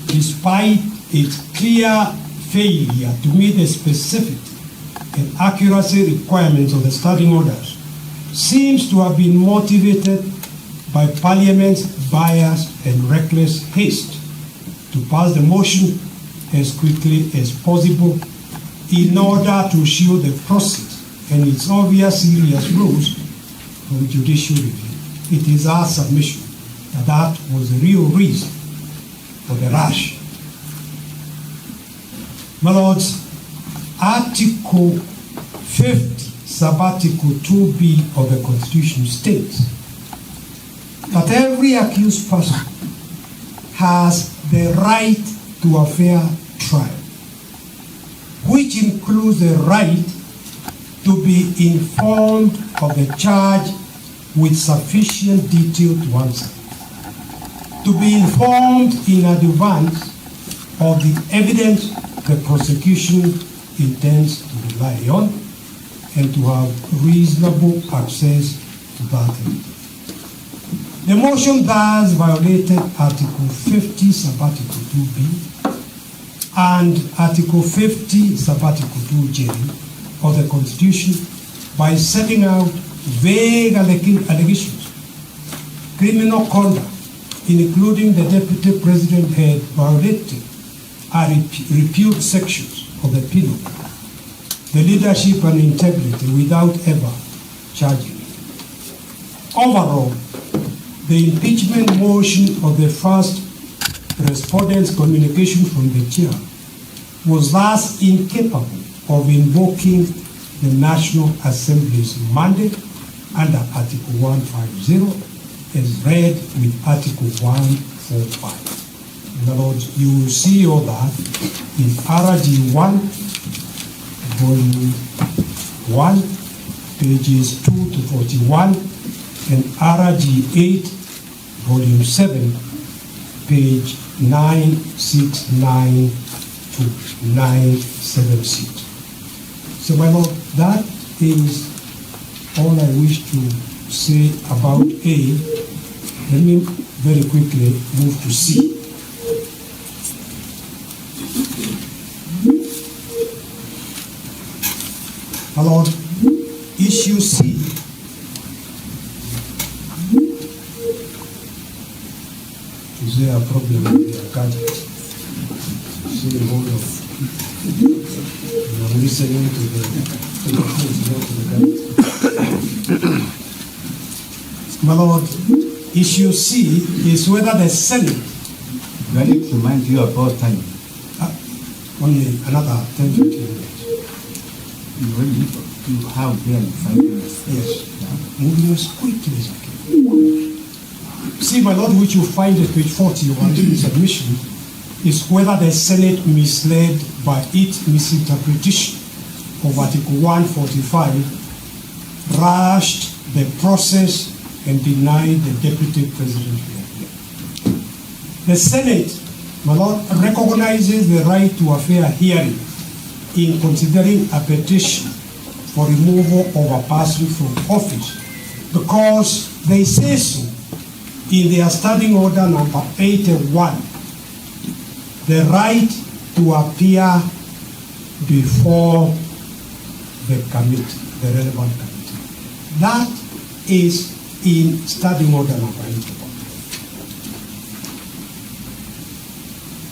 despite its clear failure to meet the specificity and accuracy requirements of the standing orders, seems to have been motivated by Parliament's biased and reckless haste to pass the motion as quickly as possible in order to shield the process and its obvious serious rules from judicial review. It is our submission that that was the real reason for the rush. My Lords, Article 50, Sub-Article 2B of the Constitution states that every accused person has the right to a fair trial, which includes the right to be informed of the charge with sufficient detail to answer, to be informed in advance of the evidence the prosecution intends to rely on, and to have reasonable access to that evidence. The motion thus violated Article 50, Subarticle 2B, and Article 50, Subarticle 2J of the Constitution by setting out vague allegations, criminal conduct, including the Deputy President had violated and repealed sections of the penal code, the leadership and integrity without ever charging it. Overall, the impeachment motion of the first respondent's communication from the chair was thus incapable of invoking the National Assembly's mandate under Article 150 as read with Article 145. In other words, you will see all that in RG 1, Volume 1, pages 2 to 41, and RG 8, Volume 7, page 969 to 976. So, my Lord, that is all I wish to say about A. Let me very quickly move to C. My Lord, issue C is there a problem with the gadget? See the whole of I'm listening to the My Lord, issue C is whether the Senate. Do I need to remind you about time? Only another 10 to 15 minutes. You have barely 5 minutes. Yes. Moving as quickly as I can. See, my Lord, which you find at page 40 of our submission is whether the Senate misled by its misinterpretation of Article 145, rushed the process and denied the Deputy President the appeal. The Senate, my Lord, recognizes the right to a fair hearing in considering a petition for removal of a person from office because they say so in their standing order number 81, the right to appear before the committee, the relevant committee. That is in standing order number 81.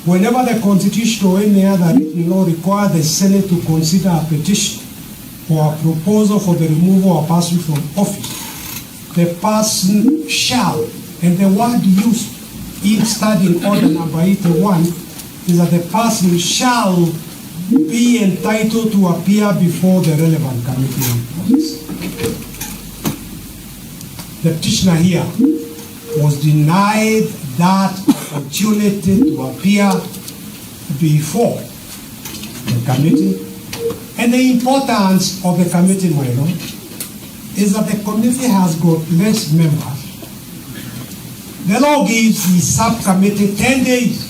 Whenever the Constitution or any other written law require the Senate to consider a petition or a proposal for the removal of a person from office, the person shall, and the word used in standing order number 81 is that the person shall be entitled to appear before the relevant committee in office. The petitioner here was denied that opportunity to appear before the committee. And the importance of the committee, my Lord, is that the committee has got less members. The law gives the subcommittee 10 days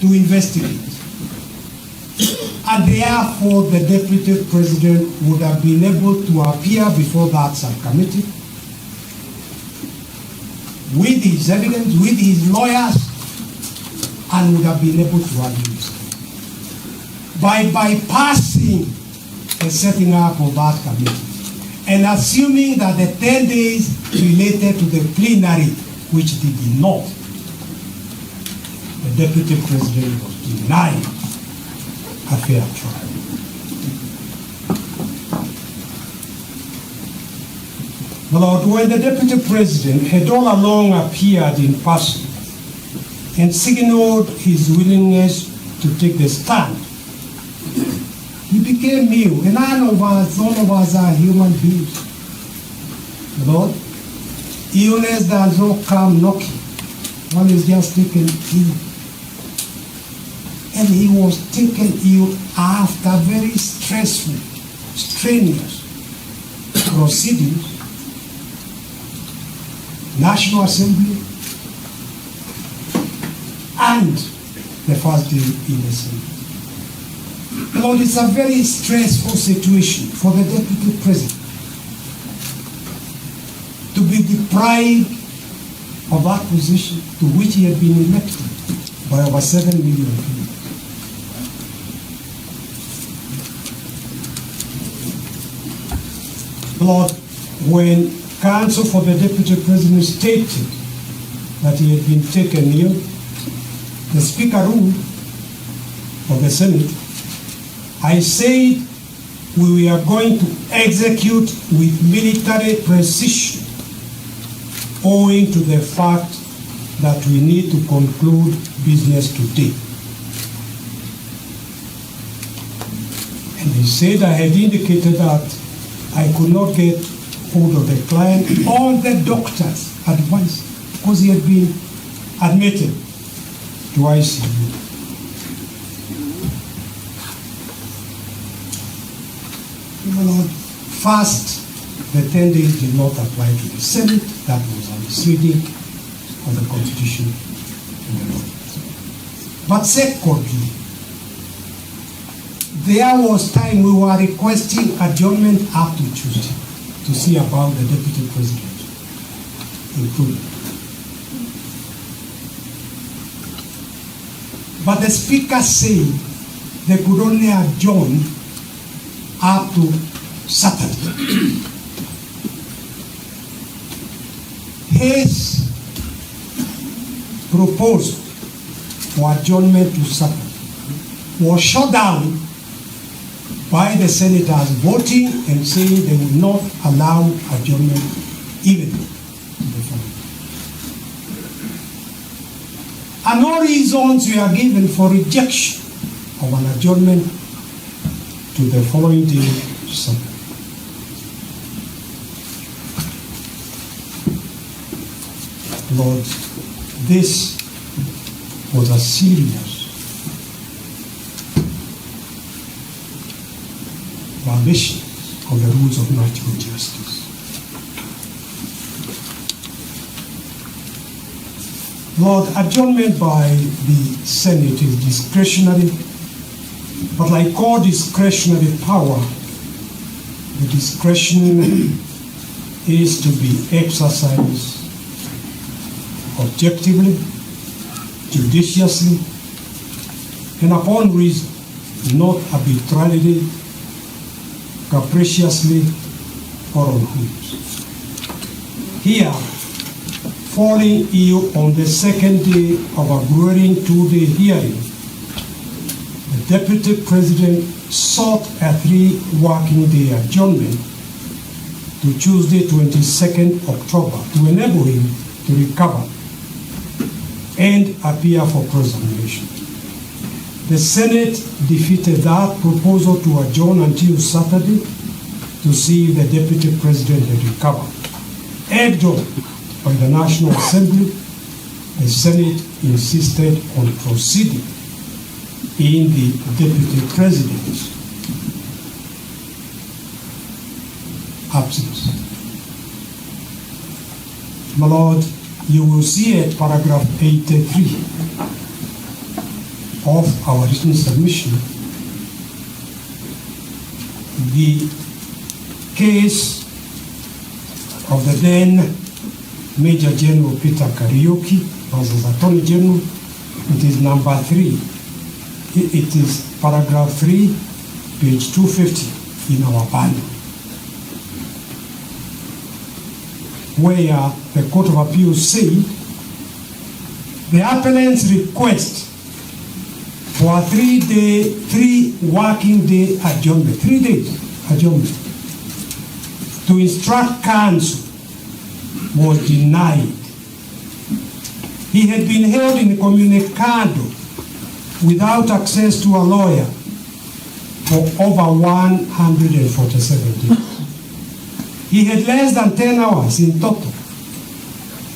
to investigate. And therefore, the Deputy President would have been able to appear before that subcommittee with his evidence, with his lawyers, and would have been able to argue his case. By bypassing the setting up of that committee and assuming that the 10 days related to the plenary, which they did not, the Deputy President was denied a fair trial. My Lord, when the Deputy President had all along appeared in person and signaled his willingness to take the stand, he became mute. And all of us are human beings. My Lord, illness does not come knocking. One is just taken ill. and he was taken ill after very stressful, strenuous proceedings, National Assembly, and the first day in the Senate. Lord, it's a very stressful situation for the Deputy President to be deprived of that position to which he had been elected by over 7 million people. Lord, when counsel for the Deputy President stated that he had been taken ill, the Speaker ruled of the Senate, I said we are going to execute with military precision owing to the fact that we need to conclude business today. And he said I had indicated that I could not get hold of the client. All the doctors advised, because he had been admitted to ICU. Lord, first, the 10 days did not apply to the Senate. That was a misreading of the Constitution in the law. But secondly, there was time we were requesting adjournment up to Tuesday to see about the Deputy President included. But the Speaker said they could only adjourn up to Saturday. His proposal for adjournment to Saturday was shut down by the senators voting and saying they would not allow adjournment even to the following. And no reasons were given for rejection of an adjournment to the following day, Sunday. Lord, this was a serious violation of the rules of natural justice. Lord, adjournment by the Senate is discretionary, but like all discretionary power, the discretion is to be exercised objectively, judiciously, and upon reason, not arbitrarily, capriciously, or on whims. Here, falling ill on the second day of a grueling two-day hearing, the Deputy President sought a 3-working-day adjournment to Tuesday, 22nd October, to enable him to recover and appear for cross-examination. The Senate defeated that proposal to adjourn until Saturday to see if the Deputy President had recovered. Egged on by the National Assembly, the Senate insisted on proceeding in the Deputy President's absence. My Lord, you will see at paragraph 83 of our written submission the case of the then Major General Peter Kariuki versus Attorney General. It is number 3. It is paragraph 3, page 250 in our bundle, where the Court of Appeals said the appellant's request for a 3-working-day adjournment, 3 days adjournment, to instruct counsel was denied. He had been held incommunicado without access to a lawyer for over 147 days. He had less than 10 hours in total,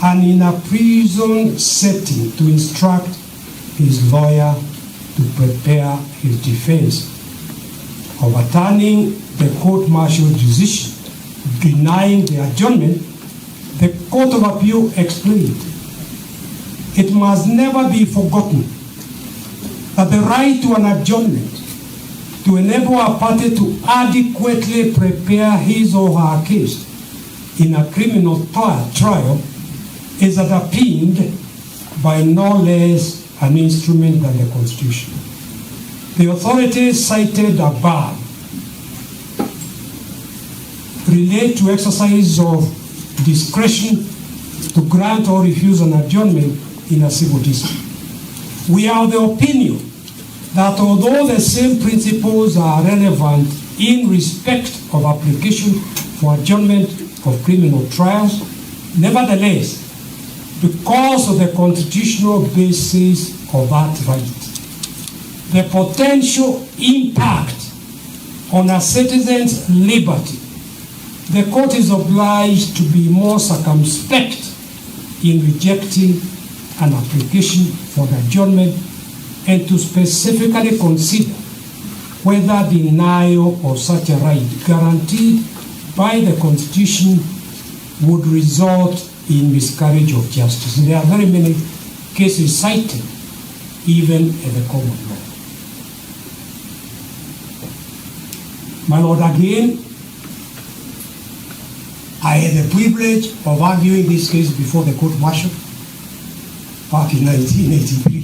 and in a prison setting to instruct his lawyer to prepare his defense. Overturning the court-martial decision denying the adjournment, the Court of Appeal explained, it must never be forgotten that the right to an adjournment to enable a party to adequately prepare his or her case in a criminal trial is underpinned by no less an instrument than the Constitution. The authorities cited above relate to exercise of discretion to grant or refuse an adjournment in a civil dispute. We are of the opinion that although the same principles are relevant in respect of application for adjournment of criminal trials, nevertheless, because of the constitutional basis of that right, the potential impact on a citizen's liberty, the court is obliged to be more circumspect in rejecting an application for the adjournment and to specifically consider whether denial of such a right guaranteed by the Constitution would result in miscarriage of justice. And there are very many cases cited, even in the common law. My Lord, again, I had the privilege of arguing this case before the court martial back in 1983,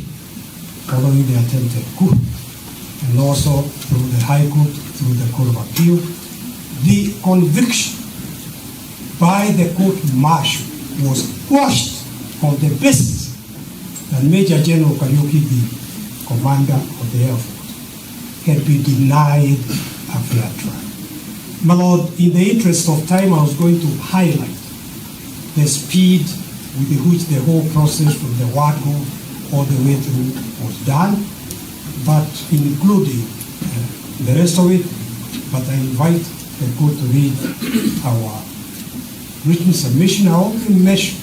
following the attempted coup, and also through the High Court, through the Court of Appeal. The conviction by the court martial was quashed on the basis that Major General Kariuki, the commander of the Air Force, had been denied a fair trial. My Lord, in the interest of time, I was going to highlight the speed with which the whole process from the word-go all the way through was done, but including the rest of it. But I invite the court to read our written submission. I only mention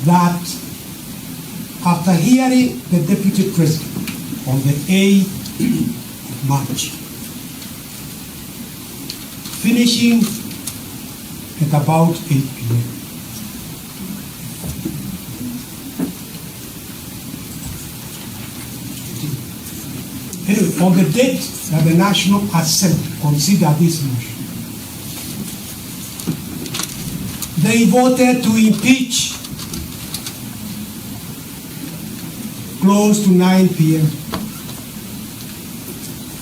that after hearing the Deputy President on the 8th of March, finishing at about 8 p.m. Anyway, on the date that the National Assembly considered this motion, they voted to impeach close to 9 p.m.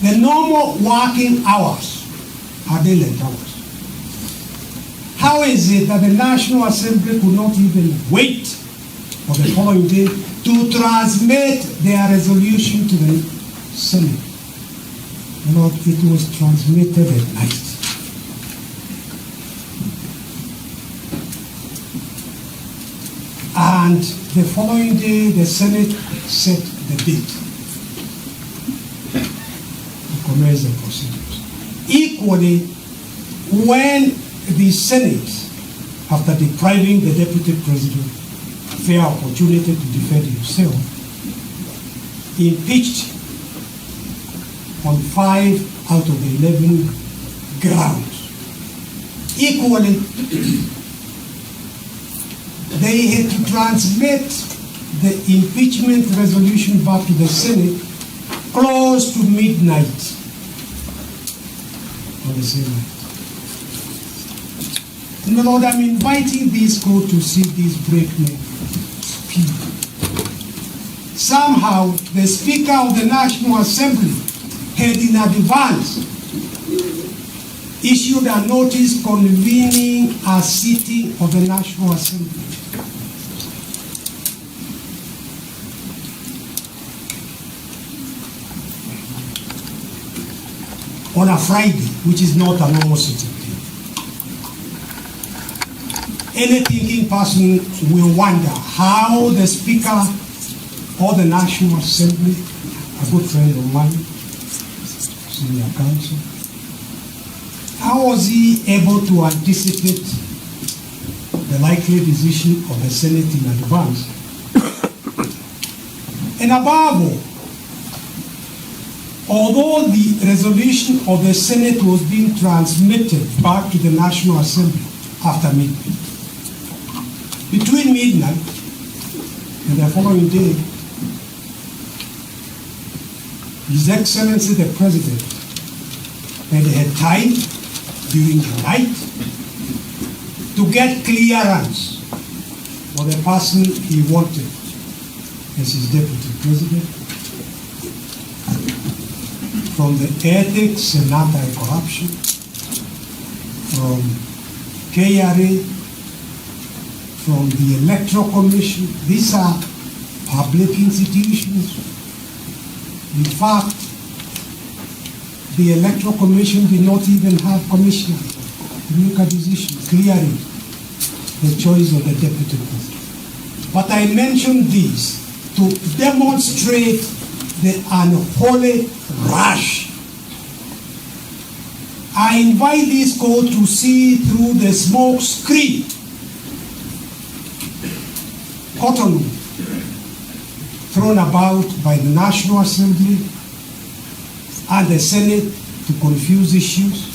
The normal working hours are daylight hours. How is it that the National Assembly could not even wait for the following day to transmit their resolution to the Senate? Lord, it was transmitted at night. And the following day, the Senate set the date to commence the procedures. Equally, when the Senate, after depriving the Deputy President a fair opportunity to defend himself, impeached on 5 out of the 11 grounds. Equally, they had to transmit the impeachment resolution back to the Senate close to midnight on the same night. And my Lord, I'm inviting this court to see this breakneck speed. Somehow, the Speaker of the National Assembly had in advance issued a notice convening a sitting of the National Assembly. On a Friday, which is not a normal sitting day. Any thinking person will wonder how the Speaker of the National Assembly, a good friend of mine, senior counsel, how was he able to anticipate the likely decision of the Senate in advance? And above all, Although the resolution of the Senate was being transmitted back to the National Assembly after midnight, between midnight and the following day, His Excellency the President had time during the night to get clearance for the person he wanted as his Deputy President from the Ethics and Anti-Corruption, from KRA, from the Electoral Commission. These are public institutions. In fact, the Electoral Commission did not even have commissioners to make a decision clearing the choice of the Deputy President. But I mention this to demonstrate the unholy rush. I invite this court to see through the smoke screen cotton thrown about by the National Assembly and the Senate to confuse issues.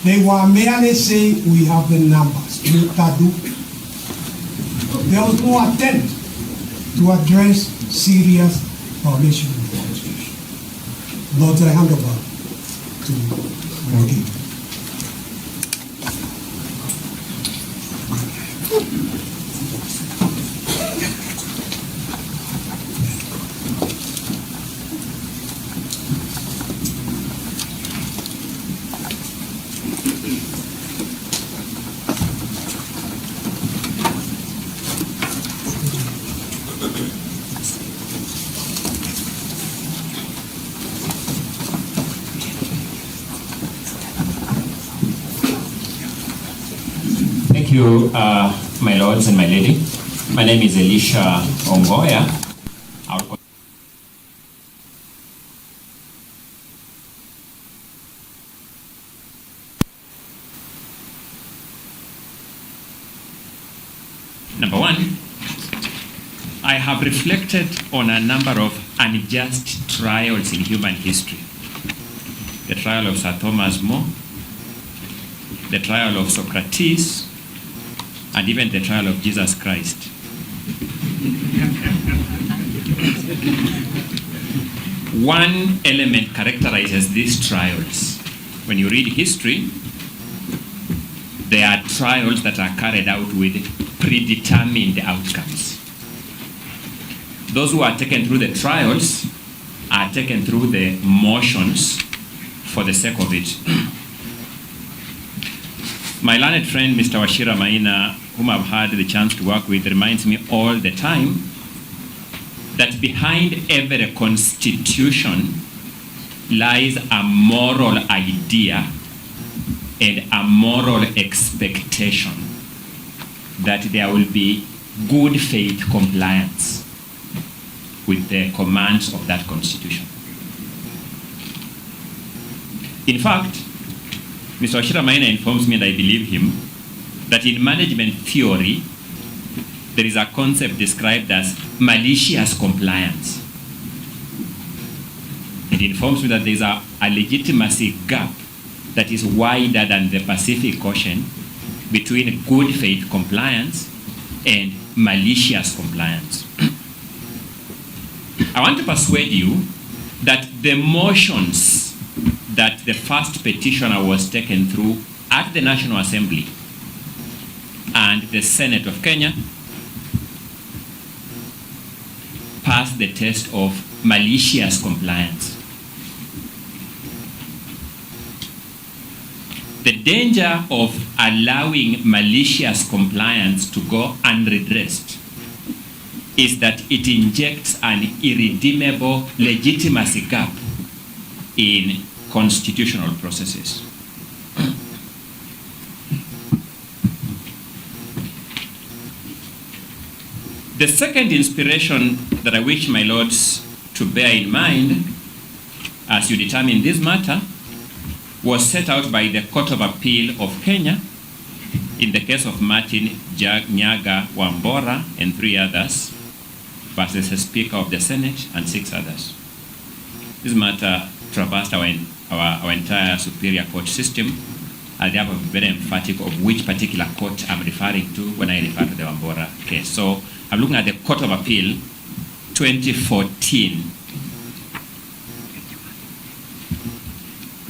They were merely saying we have the numbers. There was no attempt to address serious violation of the Constitution. Lord, I hand over to Morgan. Thank you, my lords and my lady. My name is Elisha Ongoya. Number one, I have reflected on a number of unjust trials in human history. The trial of Sir Thomas More, the trial of Socrates, and even the trial of Jesus Christ. One element characterizes these trials. When you read history, there are trials that are carried out with predetermined outcomes. Those who are taken through the trials are taken through the motions for the sake of it. My learned friend, Mr. Wachira Maina, whom I've had the chance to work with, reminds me all the time that behind every constitution lies a moral idea and a moral expectation that there will be good faith compliance with the commands of that constitution. In fact, Mr. Wachira Maina informs me, and I believe him, that in management theory, there is a concept described as malicious compliance. It informs me that there is a legitimacy gap that is wider than the Pacific Ocean between good faith compliance and malicious compliance. I want to persuade you that the motions that the first petitioner was taken through at the National Assembly and the Senate of Kenya passed the test of malicious compliance. The danger of allowing malicious compliance to go unredressed is that it injects an irredeemable legitimacy gap in constitutional processes. The second inspiration that I wish my lords to bear in mind as you determine this matter was set out by the Court of Appeal of Kenya in the case of Martin Nyaga Wambora and 3 others versus the Speaker of the Senate and 6 others. this matter traversed our entire superior court system. I'll have a very emphatic of which particular court I'm referring to when I refer to the Wambora case. So I'm looking at the Court of Appeal 2014.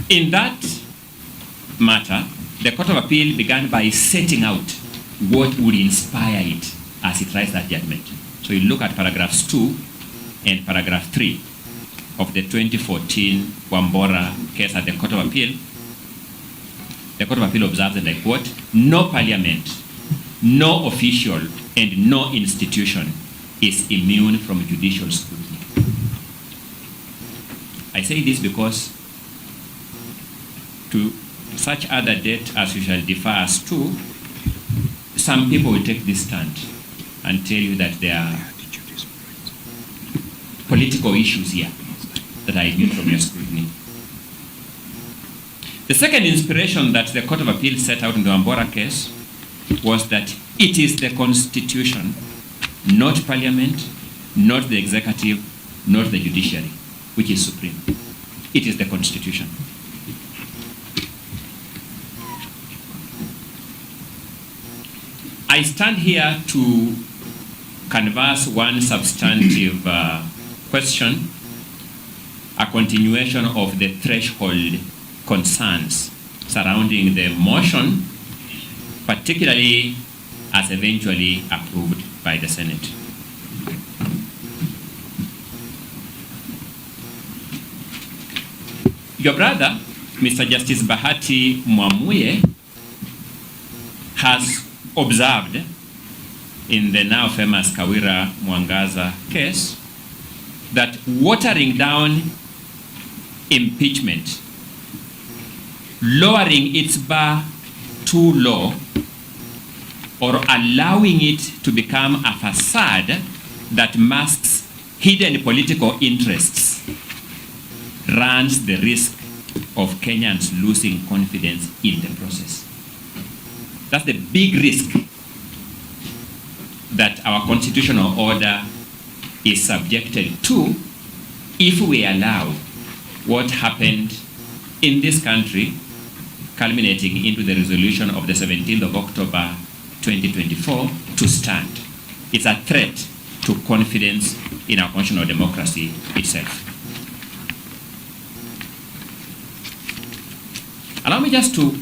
In that matter, the Court of Appeal began by setting out what would inspire it as it writes that judgment. So you look at paragraphs 2 and paragraph 3 of the 2014 Wambora case at the Court of Appeal. The Court of Appeal observes, and I quote, "No parliament, no official, and no institution is immune from judicial scrutiny." I say this because to such other debt as you shall defer us to, some people will take this stand and tell you that there are political issues here that are immune from your scrutiny. The second inspiration that the Court of Appeal set out in the Wambora case was that it is the Constitution, not Parliament, not the executive, not the judiciary, which is supreme. It is the Constitution. I stand here to canvass one substantive question, a continuation of the threshold concerns surrounding the motion, particularly as eventually approved by the Senate. Your brother, Mr. Justice Bahati Mwamuye, has observed in the now famous Kawira Mwangaza case that watering down impeachment, lowering its bar too low, or allowing it to become a facade that masks hidden political interests runs the risk of Kenyans losing confidence in the process. That's the big risk that our constitutional order is subjected to if we allow what happened in this country, culminating into the resolution of the 17th of October 2024, to stand. It's a threat to confidence in our constitutional democracy itself. Allow me just to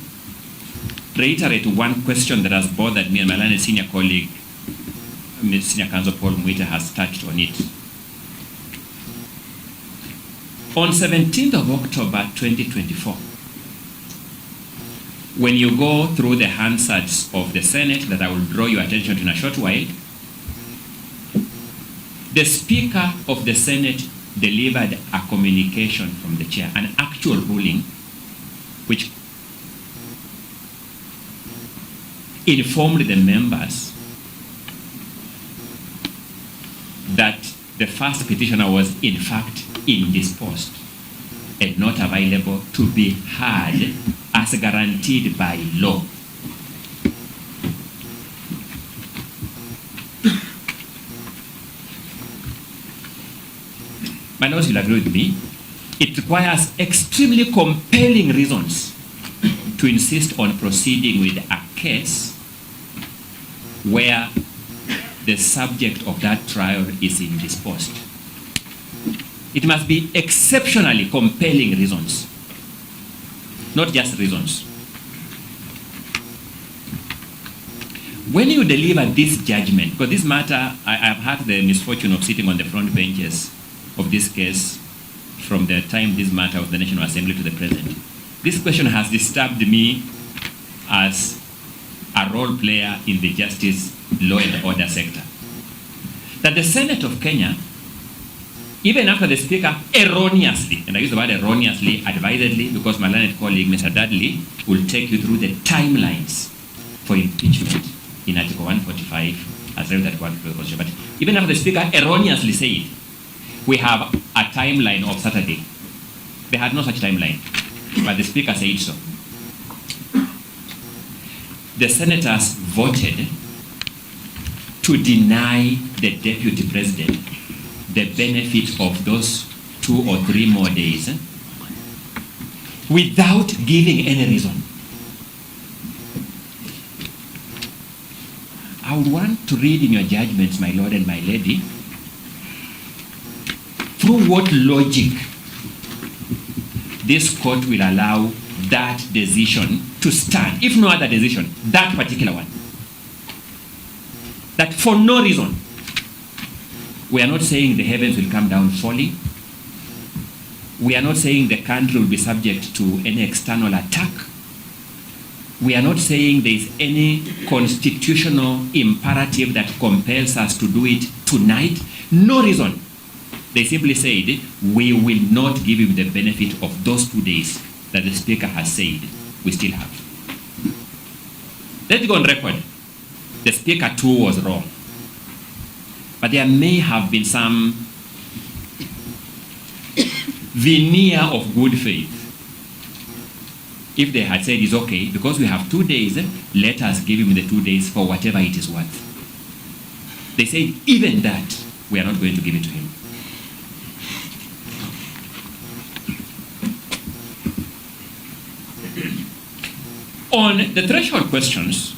reiterate one question that has bothered me, and my learned senior colleague, Senior Counsel Paul Mwita, has touched on it. On 17th of October 2024, when you go through the Hansards of the Senate that I will draw your attention to in a short while, the Speaker of the Senate delivered a communication from the chair, an actual ruling, which informed the members that the first petitioner was in fact indisposed and not available to be heard as guaranteed by law. My nose will agree with me. It requires extremely compelling reasons to insist on proceeding with a case where the subject of that trial is indisposed. It must be exceptionally compelling reasons, not just reasons. When you deliver this judgment, because this matter, I've had the misfortune of sitting on the front benches of this case from the time this matter of the National Assembly to the present. This question has disturbed me as a role player in the justice, law and order sector. That the Senate of Kenya, even after the Speaker erroneously, and I use the word erroneously, advisedly, because my learned colleague, Mr. Dudley, will take you through the timelines for impeachment in Article 145, as read that one for the Constitution. But even after the Speaker erroneously said, we have a timeline of Saturday. They had no such timeline, but the Speaker said so. The senators voted to deny the Deputy President the benefit of those 2 or 3 more days without giving any reason. I would want to read in your judgments, my lord and my lady, through what logic this court will allow that decision to stand, if no other decision, that particular one. That for no reason, we are not saying the heavens will come down falling. We are not saying the country will be subject to any external attack. We are not saying there is any constitutional imperative that compels us to do it tonight. No reason. They simply said, we will not give him the benefit of those 2 days that the Speaker has said we still have. Let's go on record. The Speaker too was wrong. But there may have been some veneer of good faith. If they had said it's okay, because we have 2 days, let us give him the 2 days for whatever it is worth. They said, even that, we are not going to give it to him. On the threshold questions,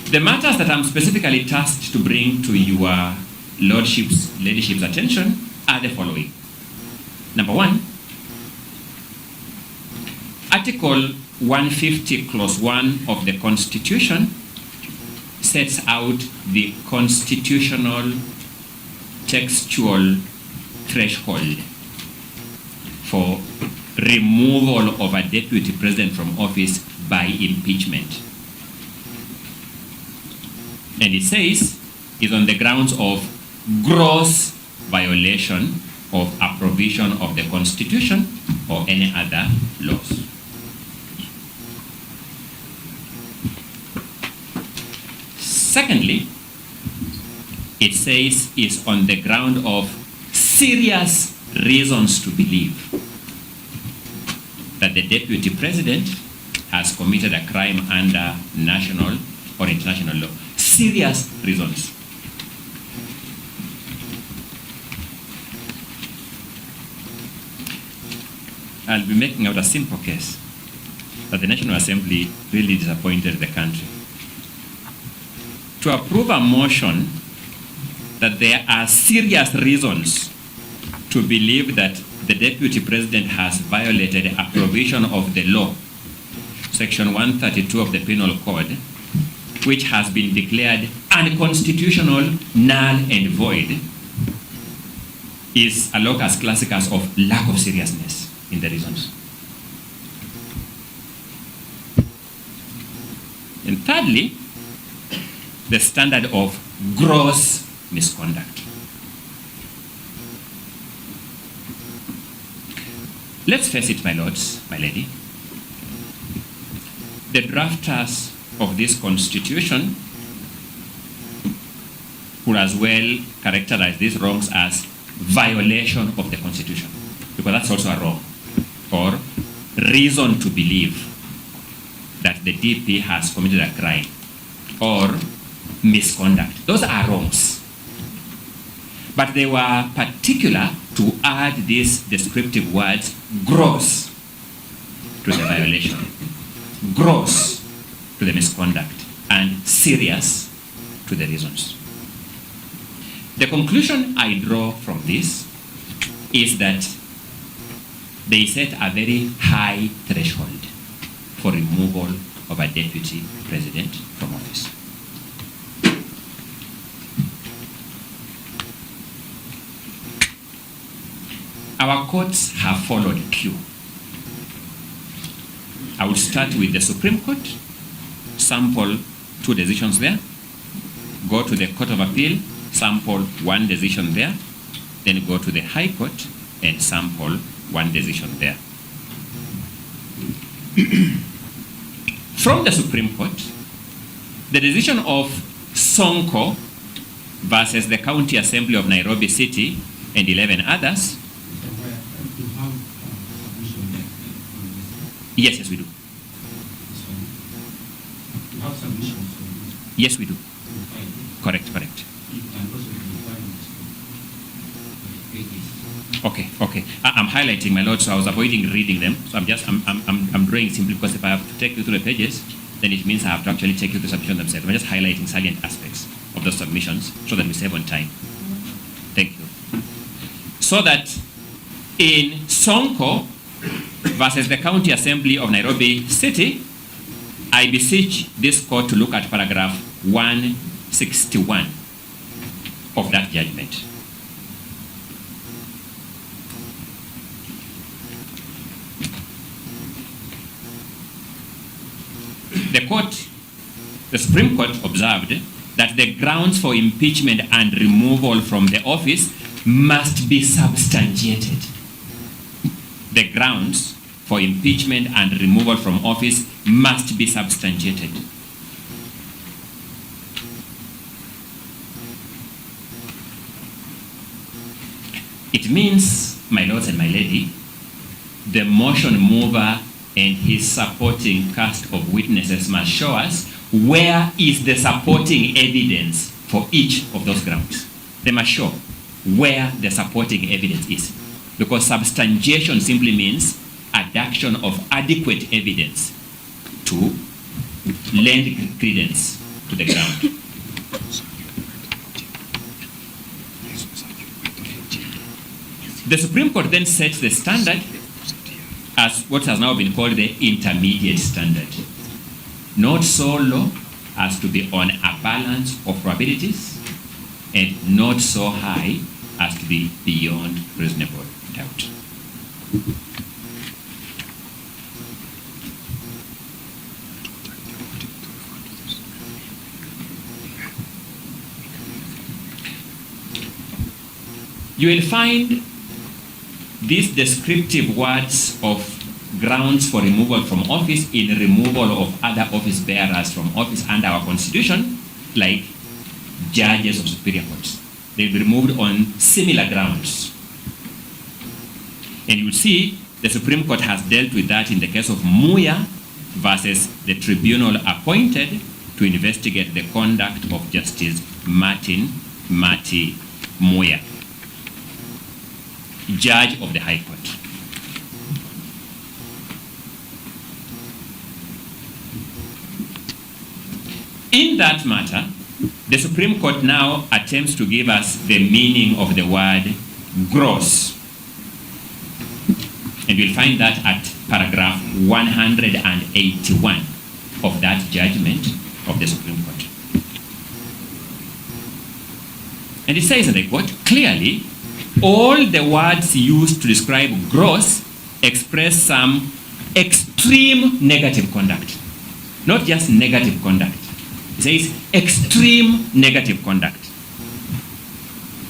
the matters that I'm specifically tasked to bring to your lordship's, ladyship's attention are the following. Number 1, Article 150, Clause 1 of the Constitution sets out the constitutional textual threshold for removal of a deputy president from office by impeachment. And it says is on the grounds of gross violation of a provision of the Constitution or any other laws. Secondly, it says is on the ground of serious reasons to believe that the deputy president has committed a crime under national or international law. Serious reasons. I'll be making out a simple case that the National Assembly really disappointed the country. To approve a motion that there are serious reasons to believe that the deputy president has violated a provision of the law, Section 132 of the Penal Code, which has been declared unconstitutional, null and void, is a locus classicus of lack of seriousness in the reasons. And thirdly, the standard of gross misconduct. Let's face it, my lords, my lady. The drafters of this constitution would as well characterize these wrongs as violation of the Constitution, because that's also a wrong, or reason to believe that the DP has committed a crime, or misconduct. Those are wrongs. But they were particular to add these descriptive words, gross, to the violation, gross to the misconduct, and serious to the reasons. The conclusion I draw from this is that they set a very high threshold for removal of a deputy president from office. Our courts have followed cue. I will start with the Supreme Court, sample 2 decisions there, go to the Court of Appeal, sample 1 decision there, then go to the High Court and sample 1 decision there. From the Supreme Court, the decision of Sonko versus the County Assembly of Nairobi City and 11 others. Yes, we do. Yes, we do. Correct. Okay. I'm highlighting, my lord, so I was avoiding reading them. So I'm drawing simply because if I have to take you through the pages, then it means I have to actually take you through the submission themselves. I'm just highlighting salient aspects of those submissions so that we save on time. Thank you. So that in Sonko versus the County Assembly of Nairobi City, I beseech this court to look at paragraph 161 of that judgment. The Supreme Court observed that the grounds for impeachment and removal from the office must be substantiated. The grounds for impeachment and removal from office must be substantiated. It means, my lords and my lady, the motion mover and his supporting cast of witnesses must show us where is the supporting evidence for each of those grounds. They must show where the supporting evidence is. Because substantiation simply means adduction of adequate evidence to lend credence to the ground. The Supreme Court then sets the standard as what has now been called the intermediate standard. Not so low as to be on a balance of probabilities, and not so high as to be beyond reasonable doubt. You will find these descriptive words of grounds for removal from office in removal of other office bearers from office under our constitution, like judges of superior courts. They'll be removed on similar grounds. And you see the Supreme Court has dealt with that in the case of Muya versus the tribunal appointed to investigate the conduct of Justice Martin Mati Muya, Judge of the High Court. In that matter, the Supreme Court now attempts to give us the meaning of the word gross. And you'll find that at paragraph 181 of that judgment of the Supreme Court. And it says, and I quote, clearly, all the words used to describe gross express some extreme negative conduct. Not just negative conduct. It says extreme negative conduct.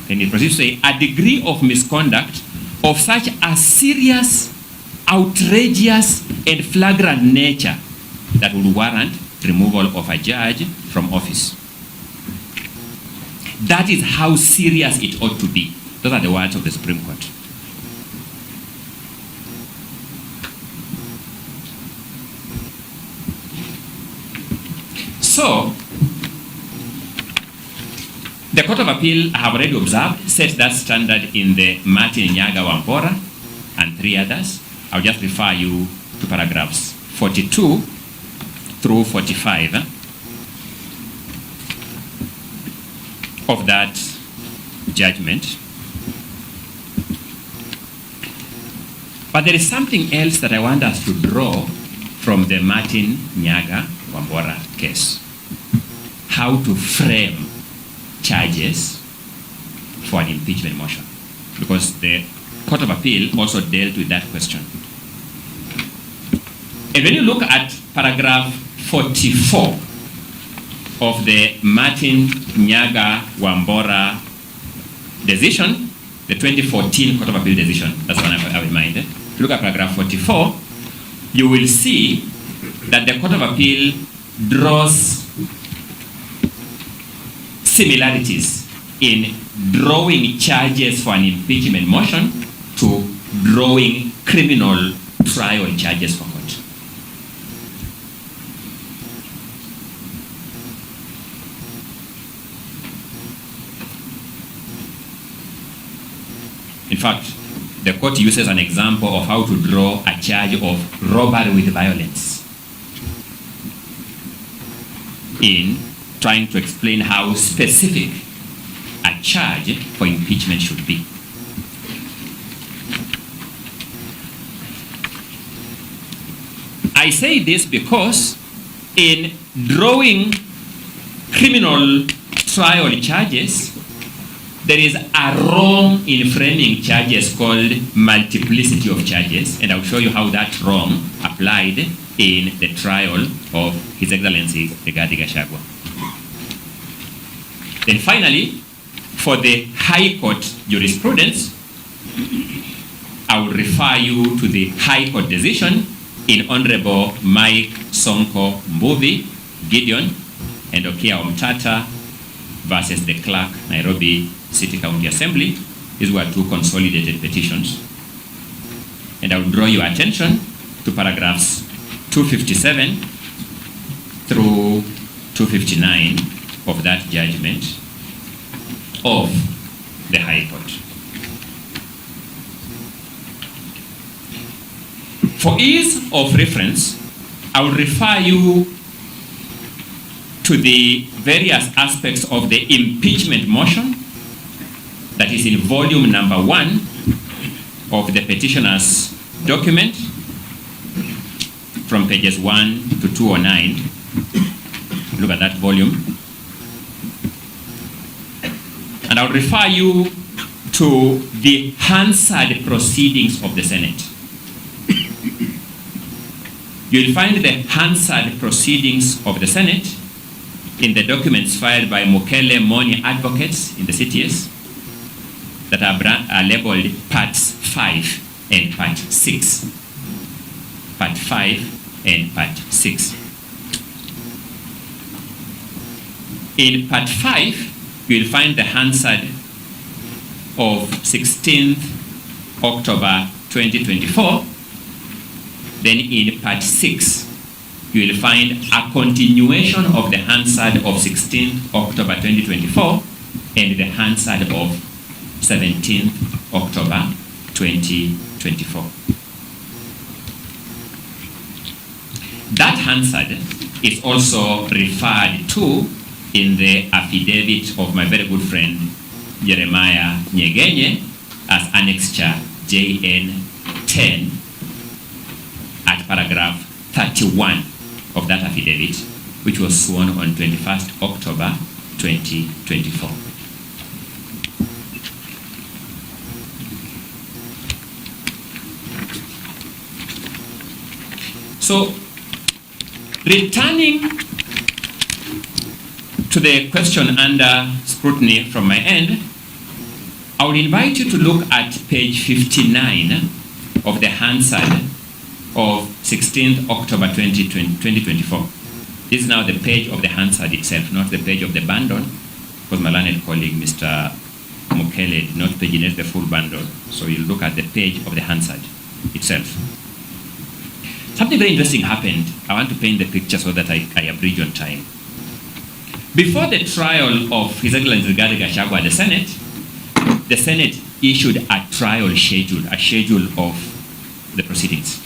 And it proceeds to say a degree of misconduct of such a serious, outrageous, and flagrant nature that would warrant removal of a judge from office. That is how serious it ought to be. Those are the words of the Supreme Court. So, the Court of Appeal, I have already observed, set that standard in the Martin Nyaga Wambora and 3 others. I'll just refer you to paragraphs 42 through 45 of that judgment. But there is something else that I want us to draw from the Martin Nyaga Wambora case. How to frame charges for an impeachment motion. Because the Court of Appeal also dealt with that question. And when you look at paragraph 44 of the Martin Nyaga Wambora decision, the 2014 Court of Appeal decision, that's one I have in mind. If you look at paragraph 44, you will see that the Court of Appeal draws similarities in drawing charges for an impeachment motion to drawing criminal trial charges for court. In fact, the court uses an example of how to draw a charge of robbery with violence in trying to explain how specific a charge for impeachment should be. I say this because in drawing criminal trial charges, there is a wrong in framing charges called multiplicity of charges, and I'll show you how that wrong applied in the trial of His Excellency Rigathi Gachagua. Then finally, for the High Court jurisprudence, I will refer you to the High Court decision in Honorable Mike Sonko Mbuvi, Gideon, and Okia Omtata versus the Clerk, Nairobi City County Assembly. These were two consolidated petitions. And I will draw your attention to paragraphs 257 through 259 of that judgment of the High Court. For ease of reference, I will refer you to the various aspects of the impeachment motion that is in volume number 1 of the petitioner's document from pages 1 to 209. Look at that volume. And I'll refer you to the Hansard proceedings of the Senate. You'll find the Hansard proceedings of the Senate in the documents filed by Mukele Moni advocates in the CTS that are labeled Parts 5 and Part 6. Part 5 and Part 6. In Part 5, you'll find the Hansard of 16th October 2024. Then in Part 6, you will find a continuation of the Hansard of 16th October 2024 and the Hansard of 17th October 2024. That Hansard is also referred to in the affidavit of my very good friend Jeremiah Nyegenye as Annexure JN 10 at paragraph 31 of that affidavit, which was sworn on 21st October 2024. So, returning to the question under scrutiny from my end, I would invite you to look at page 59 of the Hansard of 16th October 2024. This is now the page of the Hansard itself, not the page of the bundle, because my learned colleague, Mr. Mukele, did not paginate the full bundle. So you look at the page of the Hansard itself. Something very interesting happened. I want to paint the picture so that I abridge on time. Before the trial of His Excellency Rigathi Gachagua at the Senate issued a trial schedule, a schedule of the proceedings.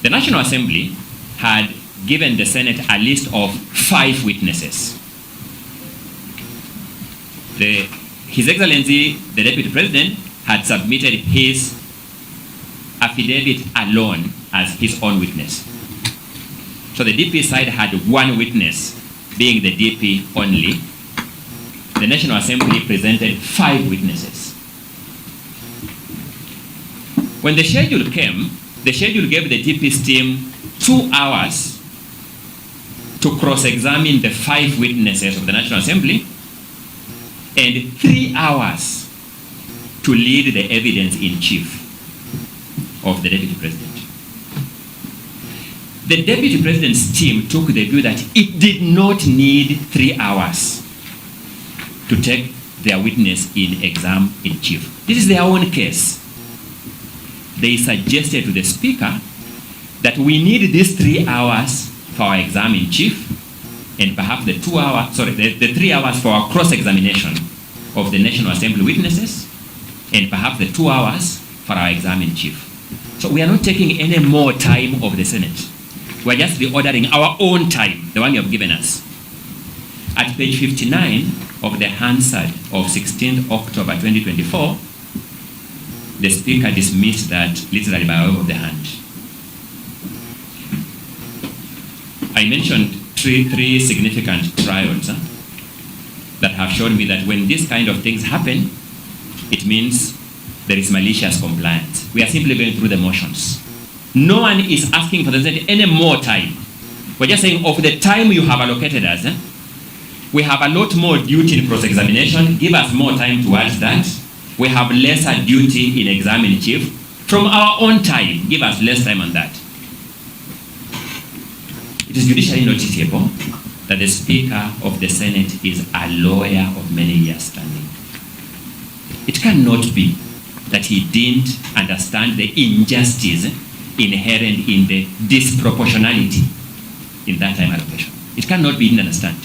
The National Assembly had given the Senate a list of 5 witnesses. His Excellency, the Deputy President, had submitted his affidavit alone as his own witness. So the DP side had 1 witness, being the DP only. The National Assembly presented 5 witnesses. When the schedule came, the schedule gave the DP's team 2 hours to cross-examine the 5 witnesses of the National Assembly and 3 hours to lead the evidence in chief of the Deputy President. The Deputy President's team took the view that it did not need 3 hours to take their witness in exam in chief. This is their own case. They suggested to the Speaker that we need these 3 hours for our exam in chief and perhaps the 3 hours for our cross-examination of the National Assembly witnesses and perhaps the 2 hours for our exam in chief. So we are not taking any more time of the Senate. We are just reordering our own time, the one you have given us. At page 59 of the Hansard of 16th October 2024, the Speaker dismissed that literally by way of the hand. I mentioned three significant trials that have shown me that when these kind of things happen, it means there is malicious compliance. We are simply going through the motions. No one is asking for the Senate any more time. We're just saying of the time you have allocated us, we have a lot more duty in cross-examination. Give us more time towards that. We have lesser duty in exam in chief. From our own time, give us less time on that. It is judicially noticeable that the Speaker of the Senate is a lawyer of many years standing. It cannot be that he didn't understand the injustice inherent in the disproportionality in that time allocation. It cannot be he didn't understand.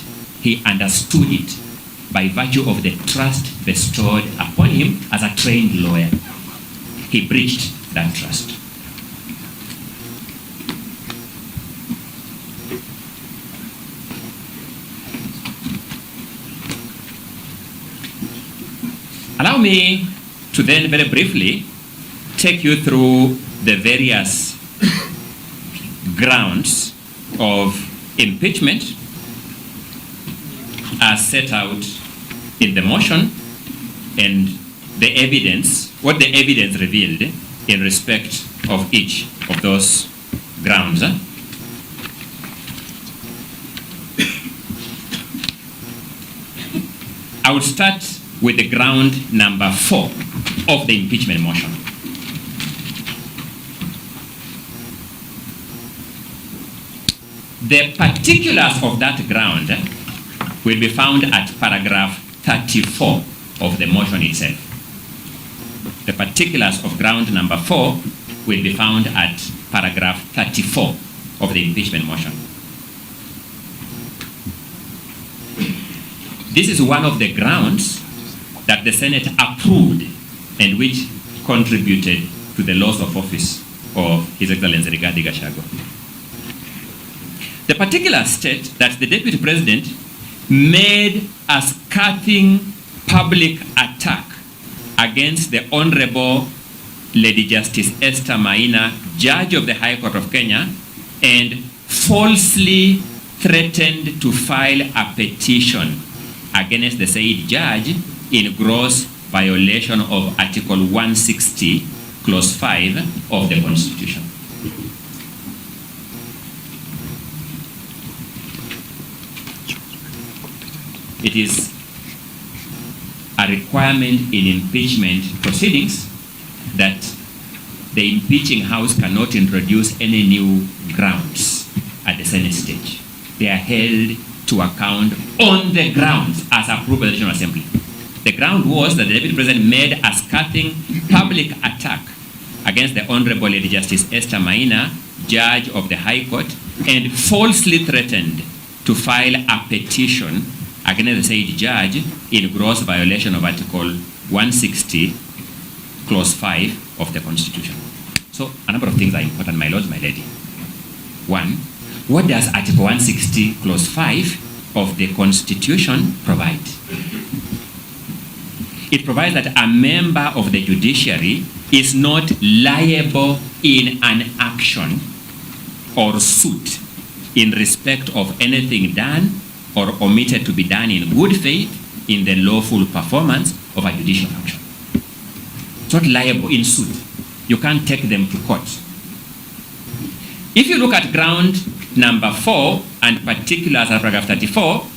He understood it by virtue of the trust bestowed upon him as a trained lawyer. He breached that trust. Allow me to then very briefly take you through the various grounds of impeachment as set out in the motion and the evidence, what the evidence revealed in respect of each of those grounds. I will start with the ground number 4 of the impeachment motion. The particulars of that ground will be found at paragraph 34 of the motion itself. The particulars of ground number 4 will be found at paragraph 34 of the impeachment motion. This is one of the grounds that the Senate approved and which contributed to the loss of office of His Excellency Rigathi Gachagua. The particulars state that the Deputy President made a scathing public attack against the Honorable Lady Justice Esther Maina, Judge of the High Court of Kenya, and falsely threatened to file a petition against the said judge in gross violation of Article 160, Clause 5 of the Constitution. It is a requirement in impeachment proceedings that the impeaching house cannot introduce any new grounds at the Senate stage. They are held to account on the grounds as approved by the National Assembly. The ground was that the Deputy President made a scathing public attack against the Honorable Lady Justice Esther Maina, Judge of the High Court, and falsely threatened to file a petition against the said judge in gross violation of Article 160, Clause 5 of the Constitution. So a number of things are important, my lords, my lady. One, what does Article 160, Clause 5 of the Constitution provide? It provides that a member of the judiciary is not liable in an action or suit in respect of anything done or omitted to be done in good faith in the lawful performance of a judicial function. It's not liable in suit. You can't take them to court. If you look at ground number 4 and particulars of paragraph 34,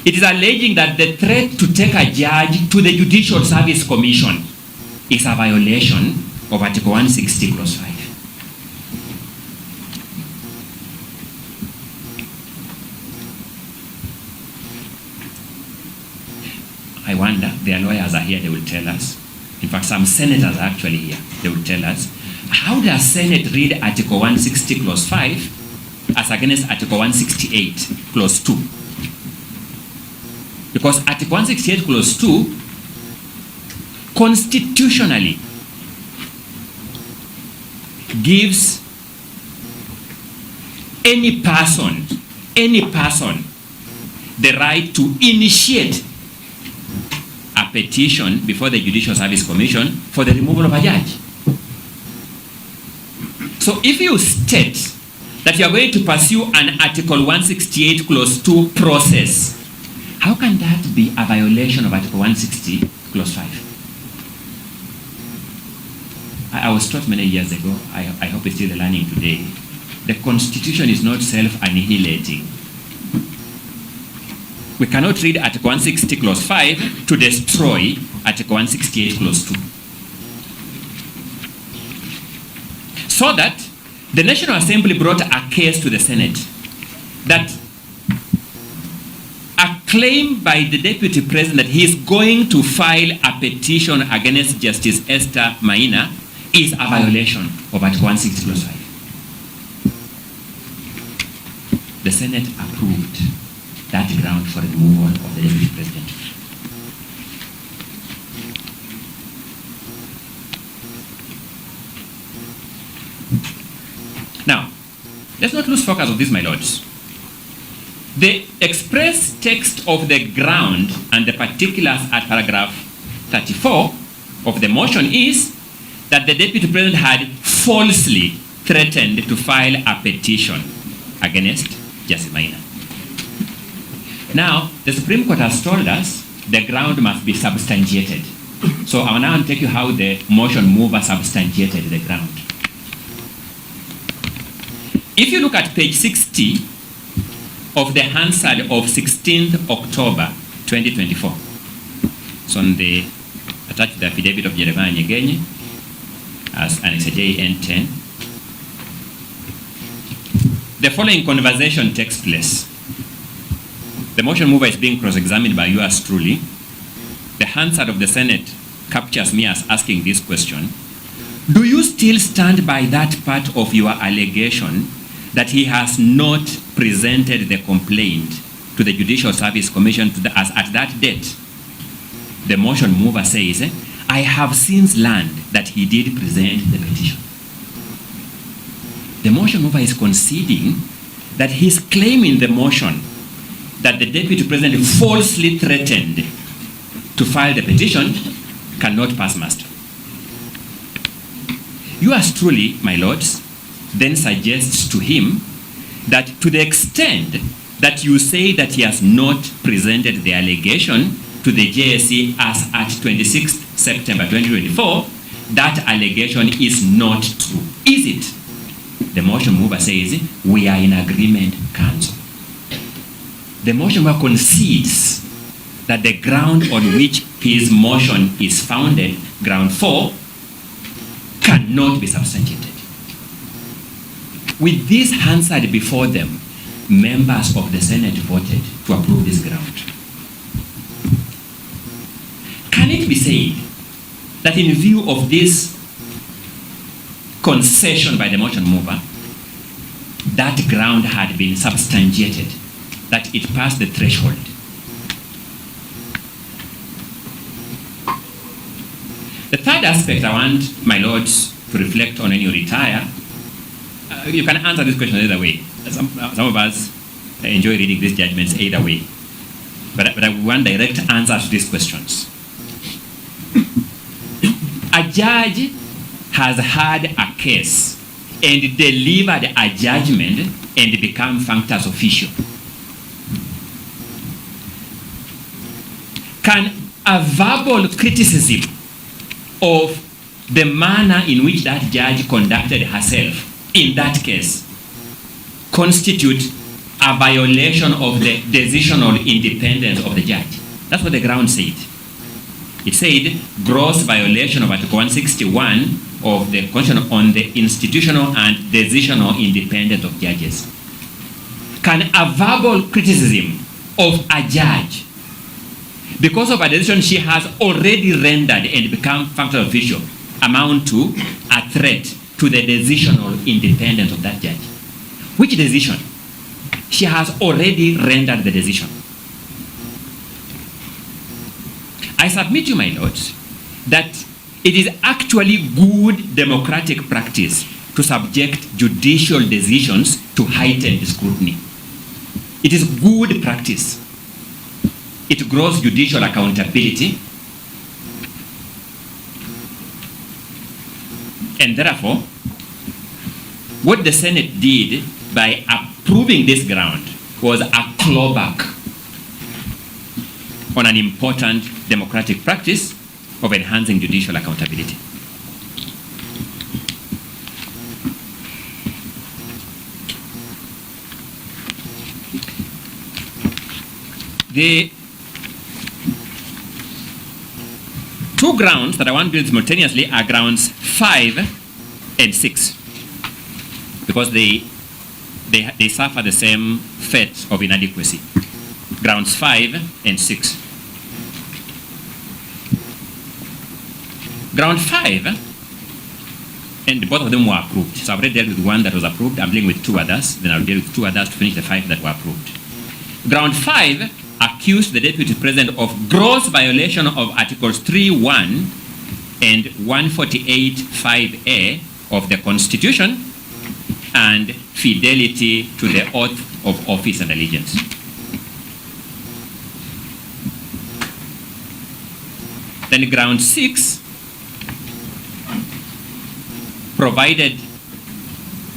it is alleging that the threat to take a judge to the Judicial Service Commission is a violation of Article 160, Clause 5. I wonder, their lawyers are here, they will tell us. In fact, some senators are actually here, they will tell us. How does Senate read Article 160, Clause 5 as against Article 168, Clause 2? Because Article 168, Clause 2 constitutionally gives any person the right to initiate a petition before the Judicial Service Commission for the removal of a judge. So if you state that you are going to pursue an Article 168 Clause 2 process, how can that be a violation of Article 160 Clause 5? I was taught many years ago, I hope it's still learning today, the Constitution is not self-annihilating. We cannot read Article 160 Clause 5 to destroy Article 168 Clause 2. So that the National Assembly brought a case to the Senate that a claim by the Deputy President that he is going to file a petition against Justice Esther Maina is a violation of Article 160 Clause 5. The Senate approved that ground for removal of the Deputy President. Now, let's not lose focus of this, my lords. The express text of the ground and the particulars at paragraph 34 of the motion is that the Deputy President had falsely threatened to file a petition against Justice Maina. Now, the Supreme Court has told us the ground must be substantiated. So I will now take you how the motion mover substantiated the ground. If you look at page 60 of the Hansard of 16th October 2024, so on the attached the affidavit of Jeremiah Nyegenye as Annex JN10, the following conversation takes place. The motion mover is being cross-examined by yours truly. The Hansard of the Senate captures me as asking this question: do you still stand by that part of your allegation that he has not presented the complaint to the Judicial Service Commission as at that date? The motion mover says, I have since learned that he did present the petition. The motion mover is conceding that his claim in the motion that the Deputy President falsely threatened to file the petition cannot pass muster. Yours truly, my lords, then suggests to him that to the extent that you say that he has not presented the allegation to the JSC as at 26th September 2024, that allegation is not true. Is it? The motion mover says, we are in agreement, counsel. The motion mover concedes that the ground on which his motion is founded, ground 4, cannot be substantiated. With this Hansard before them, members of the Senate voted to approve this ground. Can it be said that in view of this concession by the motion mover, that ground had been substantiated, that it passed the threshold? The third aspect I want my lords to reflect on when you retire, you can answer this question either way. Some of us enjoy reading these judgments either way. But I want direct answers to these questions. A judge has had a case and delivered a judgment and become functus officio. Can a verbal criticism of the manner in which that judge conducted herself in that case constitute a violation of the decisional independence of the judge? That's what the ground said. It said gross violation of Article 161 of the Constitution on the institutional and decisional independence of judges. Can a verbal criticism of a judge, because of a decision she has already rendered and become functional official, amount to a threat to the decisional independence of that judge? Which decision? She has already rendered the decision. I submit to my lords that it is actually good democratic practice to subject judicial decisions to heightened scrutiny. It is good practice. It grows judicial accountability. And therefore, what the Senate did by approving this ground was a clawback on an important democratic practice of enhancing judicial accountability. The two grounds that I want to build simultaneously are grounds 5 and 6, because they suffer the same fate of inadequacy. Grounds 5 and 6. Ground 5, and both of them were approved. So I've already dealt with one that was approved. I'm dealing with two others. Then I'll deal with two others to finish the 5 that were approved. Ground 5 accused the Deputy President of gross violation of Articles 3.1 and 148.5a of the Constitution and fidelity to the oath of office and allegiance. Then ground 6 provided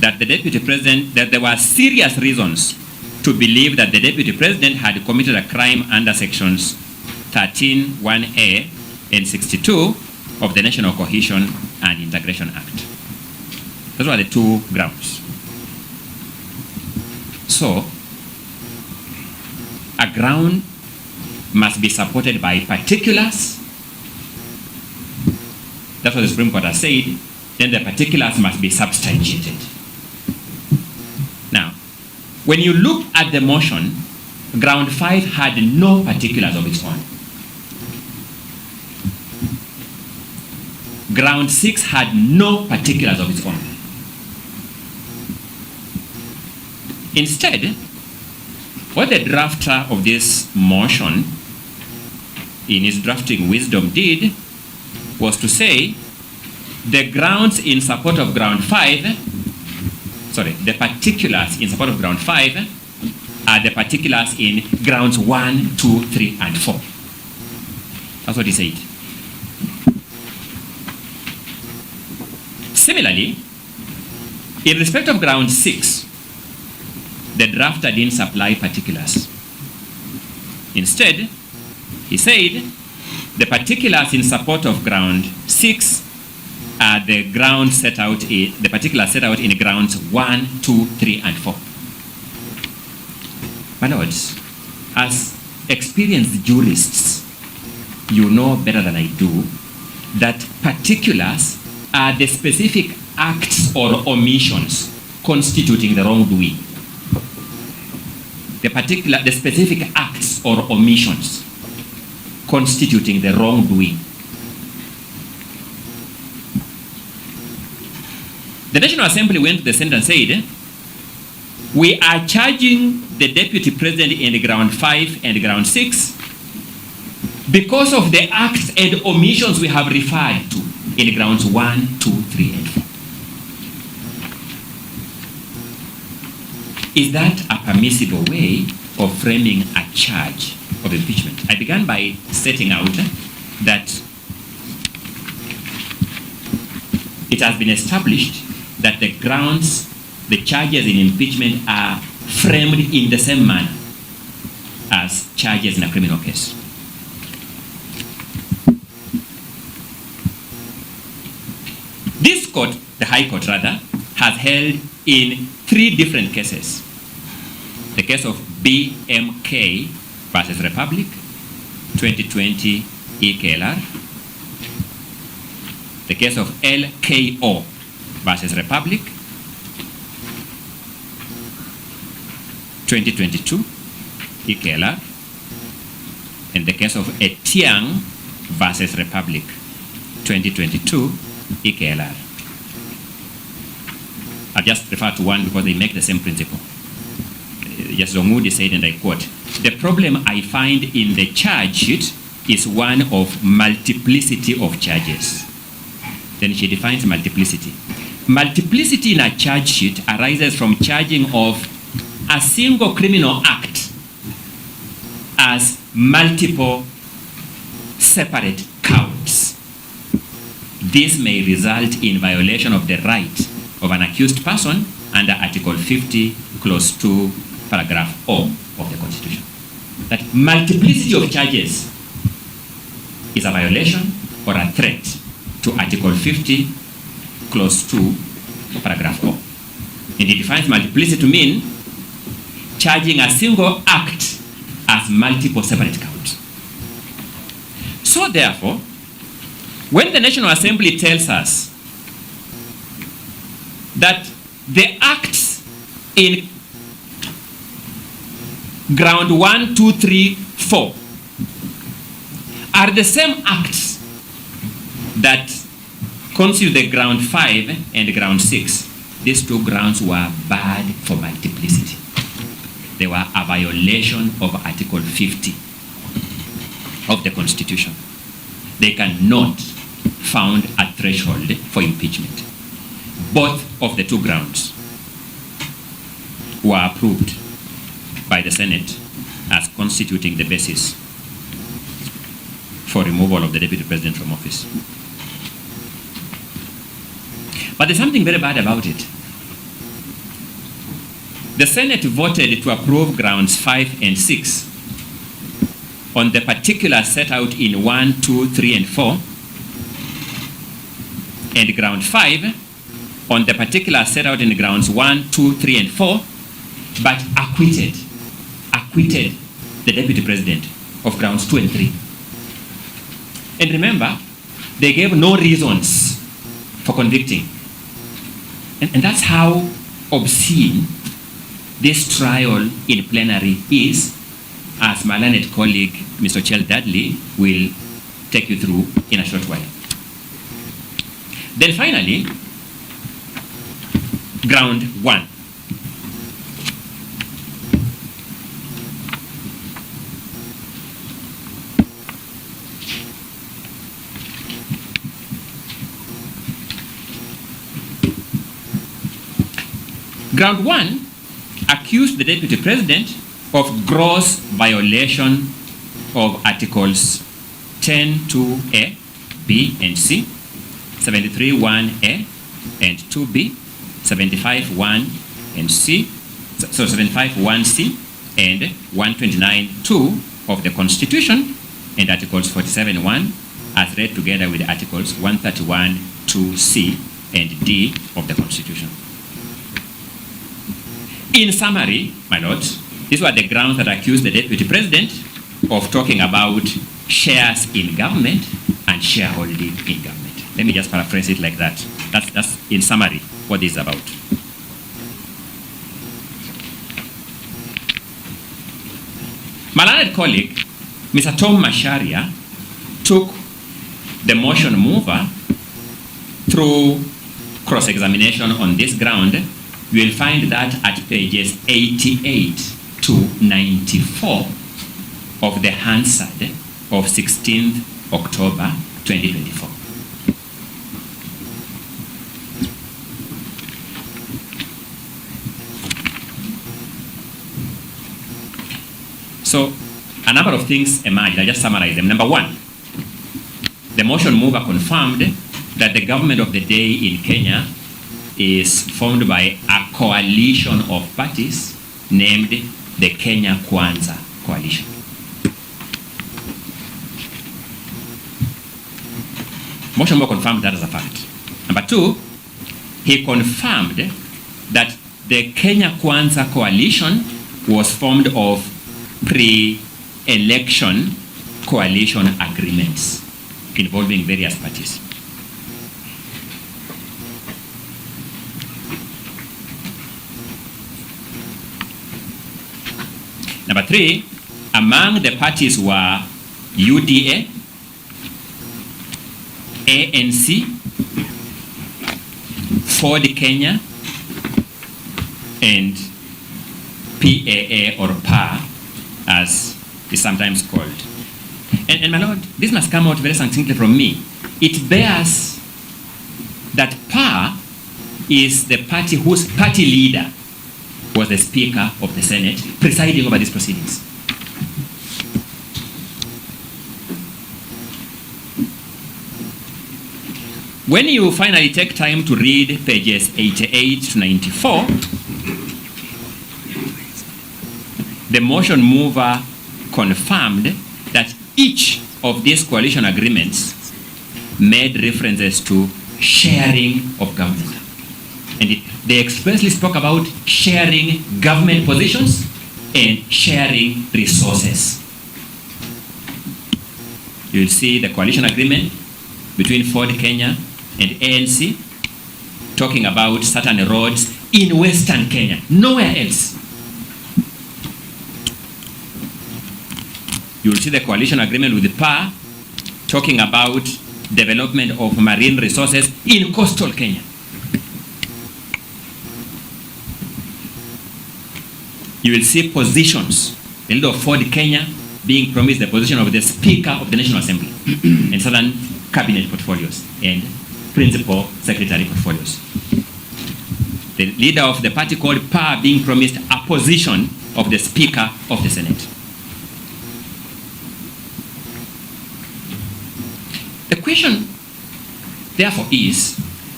that the Deputy President, that there were serious reasons to believe that the Deputy President had committed a crime under sections 13(1)(a) and 62 of the National Cohesion and Integration Act. Those were the two grounds. So, a ground must be supported by particulars. That's what the Supreme Court has said. Then the particulars must be substantiated. Now, when you look at the motion, ground 5 had no particulars of its own. Ground 6 had no particulars of its own. Instead, what the drafter of this motion, in his drafting wisdom, did was to say the grounds in support of ground 5, the particulars in support of ground 5 are the particulars in grounds 1, 2, 3, and 4. That's what he said. Similarly, in respect of ground 6, the drafter didn't supply particulars. Instead, he said the particulars in support of ground 6 are the grounds set out in the particulars set out in grounds 1, 2, 3, and 4. My lords, as experienced jurists, you know better than I do that particulars are the specific acts or omissions constituting the wrongdoing. The specific acts or omissions constituting the wrongdoing. The National Assembly went to the Senate and said, we are charging the Deputy President in ground 5 and ground 6 because of the acts and omissions we have referred to in grounds 1, 2, 3, and 4. Is that a permissible way of framing a charge of impeachment? I began by setting out that it has been established that the grounds, the charges in impeachment are framed in the same manner as charges in a criminal case. This court, the High Court rather, has held in 3 different cases. The case of BMK versus Republic, 2020 EKLR. The case of LKO versus Republic, 2022 EKLR. And the case of Etiang versus Republic, 2022 EKLR. I'll just refer to one because they make the same principle. Yes, Zongudi said, and I quote, the problem I find in the charge sheet is one of multiplicity of charges. Then she defines multiplicity. Multiplicity in a charge sheet arises from charging of a single criminal act as multiple separate counts. This may result in violation of the right of an accused person under Article 50, Clause 2, Paragraph O of the Constitution. That multiplicity of charges is a violation or a threat to Article 50, Clause 2, Paragraph O. And it defines multiplicity to mean charging a single act as multiple separate counts. So therefore, when the National Assembly tells us that the acts in ground 1, 2, 3, 4 are the same acts that constitute the ground 5 and ground 6, these two grounds were bad for multiplicity. They were a violation of Article 50 of the Constitution. They cannot found a threshold for impeachment. Both of the two grounds were approved by the Senate as constituting the basis for removal of the Deputy President from office. But there's something very bad about it. The Senate voted to approve grounds 5 and 6 on the particulars set out in 1, 2, 3, and 4, and ground 5 on the particulars set out in grounds 1, 2, 3, and 4, but acquitted the Deputy President of grounds 2 and 3. And remember, they gave no reasons for convicting. And that's how obscene this trial in plenary is, as my learned colleague, Mr. Chell Dudley, will take you through in a short while. Then finally, ground 1. Ground 1 accused the Deputy President of gross violation of Articles 10(2)(a), B, and C, 73(1)(a) and 2B, 75(1) and C, so 75(1)(c) and 129(2) of the Constitution, and Articles 47(1) as read together with Articles 131(2)(c) and D of the Constitution. In summary, my lords, these were the grounds that accused the Deputy President of talking about shares in government and shareholding in government. Let me just paraphrase it like that. That's in summary what this is about. My learned colleague, Mr. Tom Masharia, took the motion mover through cross-examination on this ground. You will find that at pages 88 to 94 of the Hansard of 16th October 2024. So a number of things emerged. I just summarize them. Number one, the motion mover confirmed that the government of the day in Kenya is formed by a coalition of parties named the Kenya Kwanza Coalition. Motion mover confirmed that as a fact. Number two, he confirmed that the Kenya Kwanza Coalition was formed of pre-election coalition agreements involving various parties. Number three, among the parties were UDA, ANC, Ford Kenya, and PAA or PA, as is sometimes called. And my lord, this must come out very succinctly from me. It bears that PAR is the party whose party leader was the Speaker of the Senate presiding over these proceedings. When you finally take time to read pages 88 to 94, the motion mover confirmed that each of these coalition agreements made references to sharing of government. And they expressly spoke about sharing government positions and sharing resources. You'll see the coalition agreement between Ford Kenya and ANC talking about certain roads in Western Kenya, nowhere else. You'll see the coalition agreement with the PAR talking about development of marine resources in coastal Kenya. You will see positions, the leader of Ford Kenya being promised the position of the Speaker of the National Assembly and certain cabinet portfolios and principal secretary portfolios. The leader of the party called PAR being promised a position of the Speaker of the Senate. The question, therefore, is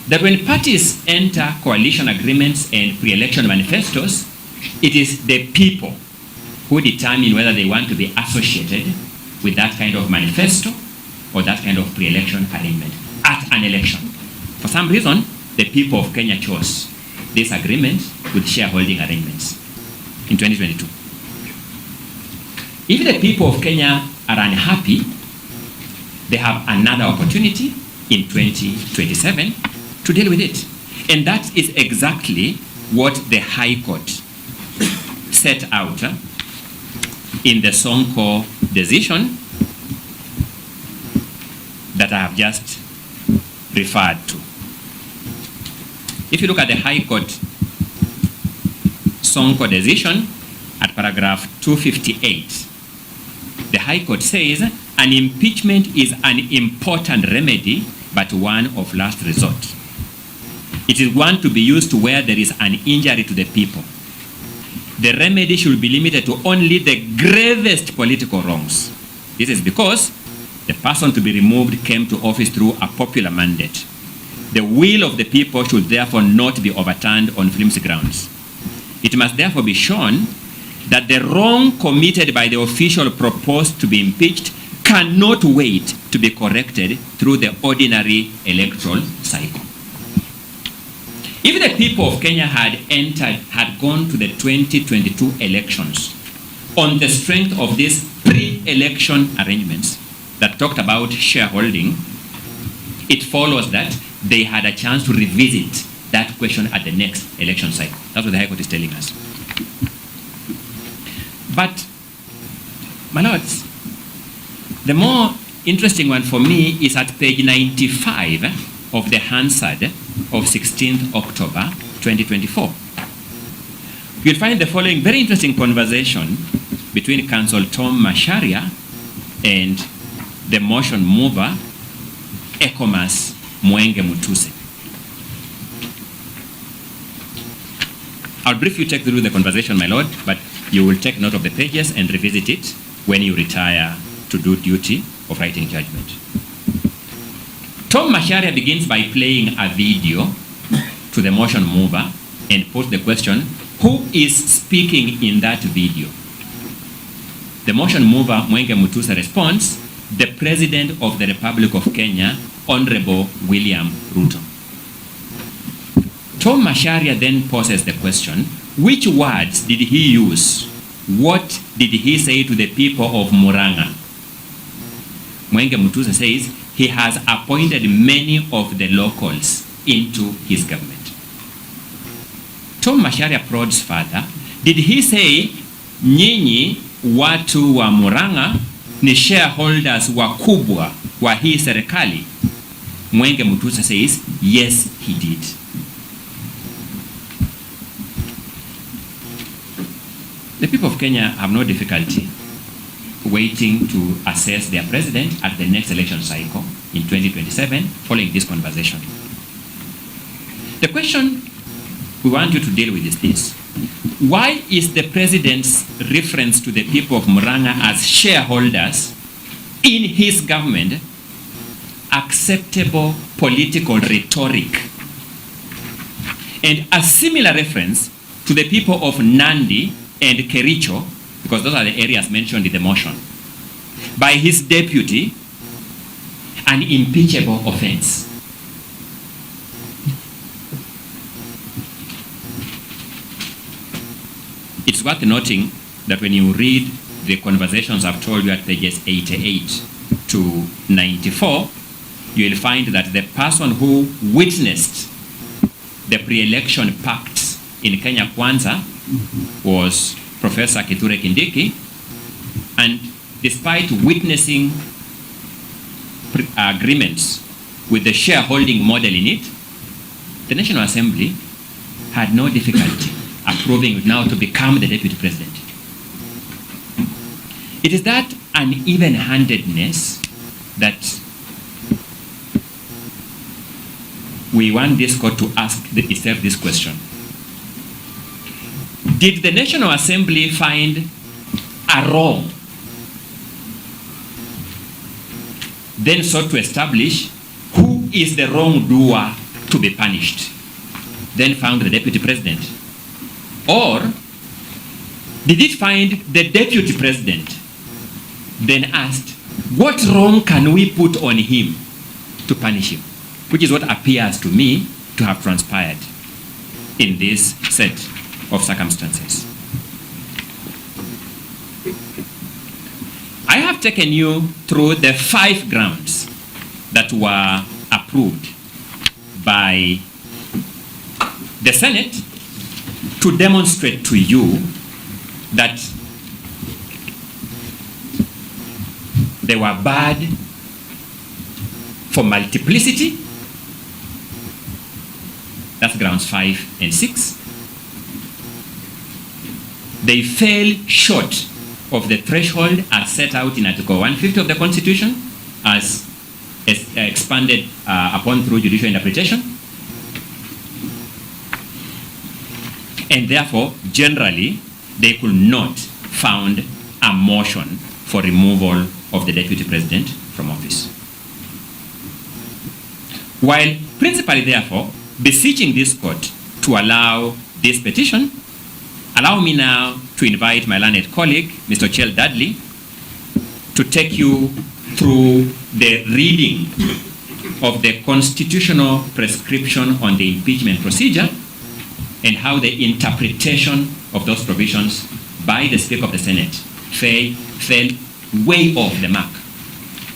that when parties enter coalition agreements and pre-election manifestos, it is the people who determine whether they want to be associated with that kind of manifesto or that kind of pre-election arrangement at an election. For some reason, the people of Kenya chose this agreement with shareholding arrangements in 2022. If the people of Kenya are unhappy, they have another opportunity in 2027 to deal with it. And that is exactly what the High Court set out in the Sonko decision that I have just referred to. If you look at the High Court Sonko decision at paragraph 258, the High Court says an impeachment is an important remedy but one of last resort. It is one to be used where there is an injury to the people. The remedy should be limited to only the gravest political wrongs. This is because the person to be removed came to office through a popular mandate. The will of the people should therefore not be overturned on flimsy grounds. It must therefore be shown that the wrong committed by the official proposed to be impeached cannot wait to be corrected through the ordinary electoral cycle. If the people of Kenya had gone to the 2022 elections on the strength of these pre-election arrangements that talked about shareholding, it follows that they had a chance to revisit that question at the next election cycle. That's what the High Court is telling us. But, my lords, the more interesting one for me is at page 95 of the Hansard of 16th October 2024. You'll find the following very interesting conversation between Counsel Tom Macharia and the motion mover, Ecomas Mwenge Mutuse. I'll briefly take through the conversation, my lord, but you will take note of the pages and revisit it when you retire to do duty of writing judgment. Tom Macharia begins by playing a video to the motion mover and puts the question, who is speaking in that video? The motion mover, Mwenge Mutuse, responds, the President of the Republic of Kenya, Honorable William Ruto. Tom Macharia then poses the question, which words did he use? What did he say to the people of Murang'a? Mwenge Mutuse says he has appointed many of the locals into his government. Tom Macharia prods further, did he say, nyinyi watu wa Murang'a ni shareholders wakubwa wa hii serikali? Mwenge Mutuse says, yes, he did. The people of Kenya have no difficulty waiting to assess their president at the next election cycle in 2027 following this conversation. The question we want you to deal with is this. Why is the president's reference to the people of Murang'a as shareholders in his government acceptable political rhetoric? And a similar reference to the people of Nandi and Kericho, because those are the areas mentioned in the motion, by his deputy, an impeachable offense. It's worth noting that when you read the conversations I've told you at pages 88 to 94, you will find that the person who witnessed the pre-election pact in Kenya Kwanza was Professor Kithure Kindiki, and despite witnessing agreements with the shareholding model in it, the National Assembly had no difficulty approving now to become the deputy president. It is that uneven-handedness that we want this court to ask itself this question. Did the National Assembly find a wrong, then sought to establish who is the wrongdoer to be punished, then found the deputy president? Or did it find the deputy president, then asked, what wrong can we put on him to punish him? Which is what appears to me to have transpired in this set of circumstances. I have taken you through the 5 grounds that were approved by the Senate to demonstrate to you that they were bad for multiplicity. That's grounds 5 and 6. They fell short of the threshold as set out in Article 150 of the Constitution, as expanded upon through judicial interpretation. And therefore, generally, they could not found a motion for removal of the deputy president from office. While principally, therefore, beseeching this court to allow this petition, allow me now to invite my learned colleague, Mr. Chell Dudley, to take you through the reading of the constitutional prescription on the impeachment procedure and how the interpretation of those provisions by the Speaker of the Senate fell way off the mark.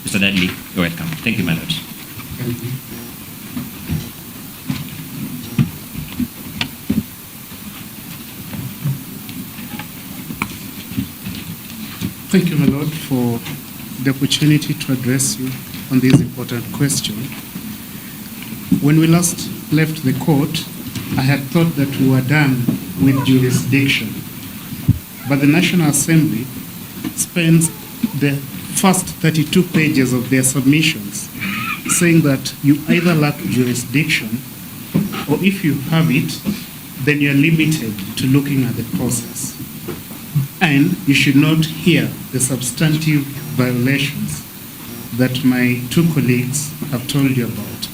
Mr. Dudley, you're welcome. Thank you, my lord. Thank you. Thank you, my lord, for the opportunity to address you on this important question. When we last left the court, I had thought that we were done with jurisdiction, but the National Assembly spends the first 32 pages of their submissions saying that you either lack jurisdiction, or if you have it, then you're limited to looking at the process. And you should not hear the substantive violations that my 2 colleagues have told you about.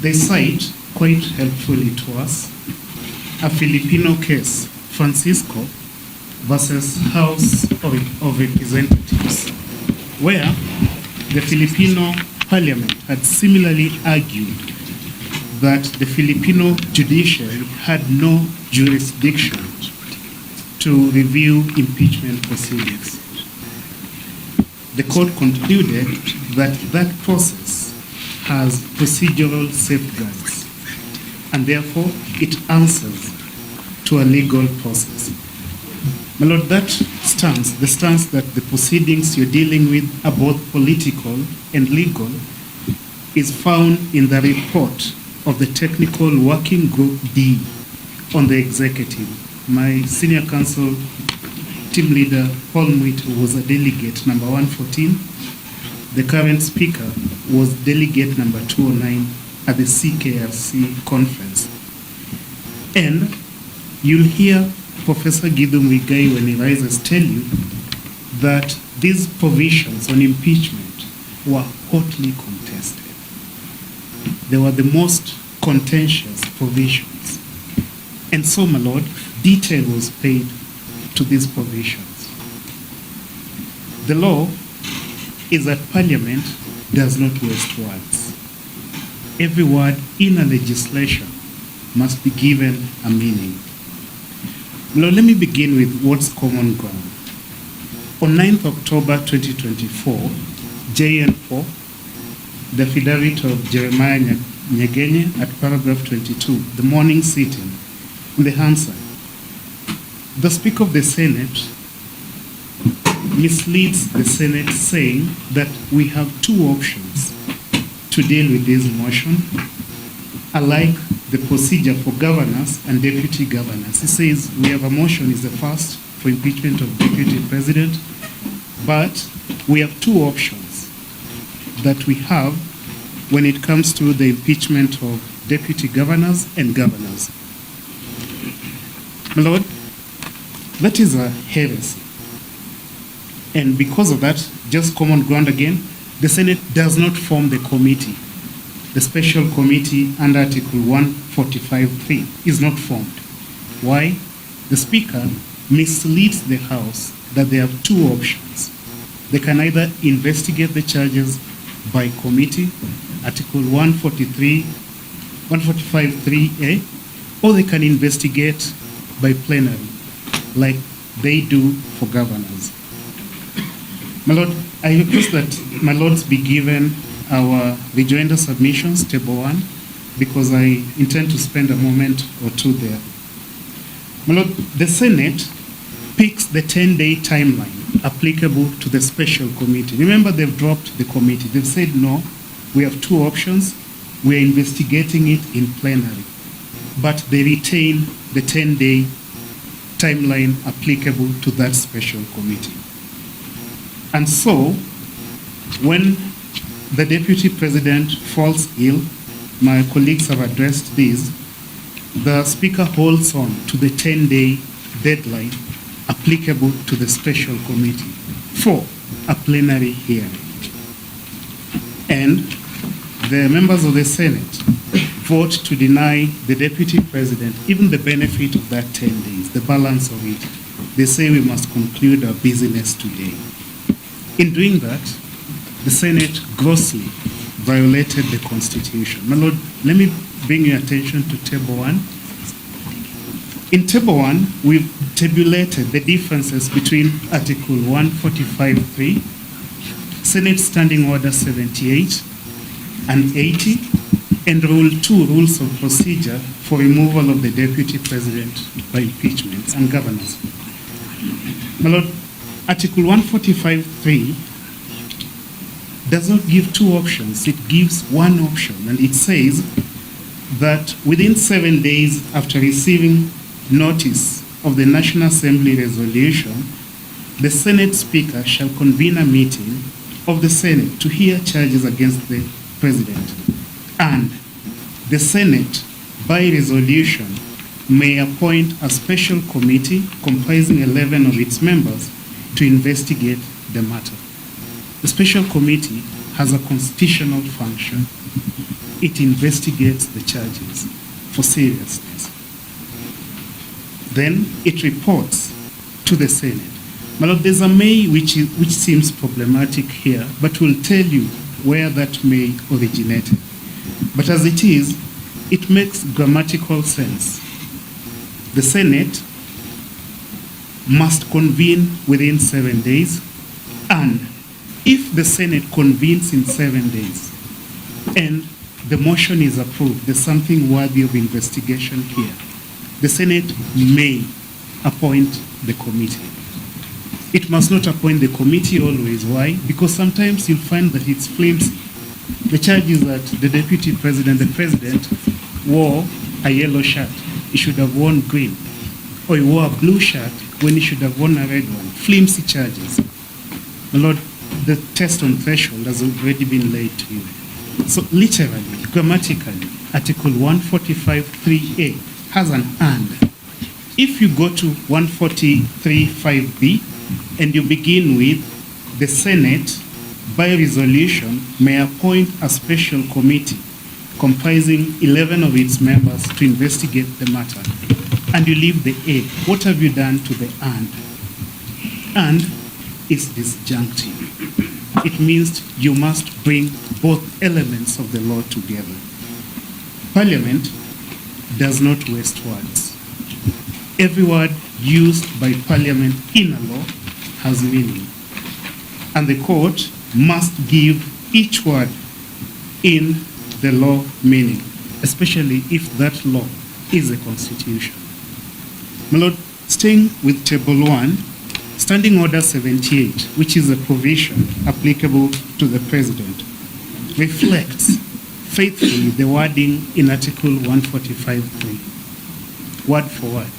They cite, quite helpfully to us, a Filipino case, Francisco versus House of Representatives, where the Filipino Parliament had similarly argued that the Filipino judiciary had no jurisdiction to review impeachment proceedings. The court concluded that that process has procedural safeguards, and therefore it answers to a legal process. My lord, that stance, the stance that the proceedings you're dealing with are both political and legal, is found in the report of the Technical Working Group D on the executive. My senior counsel team leader Paul Mwito was a delegate number 114. The current speaker was delegate number 209 at the CKRC conference. And you'll hear Professor Githu Muigai, when he rises, tell you that these provisions on impeachment were hotly contested. They were the most contentious provisions. And so, my lord, detail was paid to these provisions. The law is that Parliament does not waste words. Every word in a legislation must be given a meaning. Now, let me begin with what's common ground. On 9th October 2024, JN4, the affidavit of Jeremiah Nyegenye at paragraph 22, the morning sitting, in the Hansard, the Speaker of the Senate misleads the Senate, saying that we have two options to deal with this motion, alike the procedure for governors and deputy governors. He says we have a motion is the first for impeachment of deputy president, but we have two options that we have when it comes to the impeachment of deputy governors and governors. My lord, that is a heresy. And because of that, just common ground again, the Senate does not form the committee. The special committee under Article 145(3) is not formed. Why? The Speaker misleads the House that they have two options. They can either investigate the charges by committee, Article 145(3)(a), or they can investigate by plenary, like they do for governors. My lord, I request that my lords be given our rejoinder submissions, table 1, because I intend to spend a moment or two there. My lord, the Senate picks the 10-day timeline applicable to the special committee. Remember, they've dropped the committee. They've said, no, we have two options. We are investigating it in plenary. But they retain the 10-day timeline applicable to that special committee. And so, when the deputy president falls ill, my colleagues have addressed this, the Speaker holds on to the 10-day deadline applicable to the special committee for a plenary hearing. And the members of the Senate vote to deny the deputy president even the benefit of that 10 days, the balance of it. They say we must conclude our business today. In doing that, the Senate grossly violated the Constitution. My lord, let me bring your attention to Table 1. In Table 1, we've tabulated the differences between Article 145(3), Senate Standing Order 78 and 80, and Rule 2, Rules of Procedure for removal of the Deputy President by impeachment and governors. My lord, Article 145(3) does not give two options, it gives one option, and it says that within 7 days after receiving notice of the National Assembly resolution, the Senate Speaker shall convene a meeting of the Senate to hear charges against the President. And the Senate, by resolution, may appoint a special committee comprising 11 of its members to investigate the matter. The special committee has a constitutional function. It investigates the charges for seriousness. Then it reports to the Senate. My lord, there's a may which seems problematic here, but we'll tell you where that may originated. But as it is, it makes grammatical sense. The Senate must convene within 7 days, and if the Senate convenes in 7 days and the motion is approved, there's something worthy of investigation here, the Senate may appoint the committee. It must not appoint the committee always. Why? Because sometimes you'll find that it's flimsy. The charge is that the deputy president, the president, wore a yellow shirt. He should have worn green. Or he wore a blue shirt. when he should have won a red one. Flimsy charges. My Lord, the test on threshold has already been laid to you. So literally, grammatically, Article 145.3a has an and. If you go to 143.5b and you begin with the Senate, by resolution, may appoint a special committee comprising 11 of its members to investigate the matter, and you leave the A, what have you done to the and? And is disjunctive. It means you must bring both elements of the law together. Parliament does not waste words. Every word used by Parliament in a law has meaning, and the court must give each word in the law meaning, especially if that law is a constitution. My Lord, staying with Table 1, Standing Order 78, which is a provision applicable to the President, reflects faithfully the wording in Article 145.3, word for word.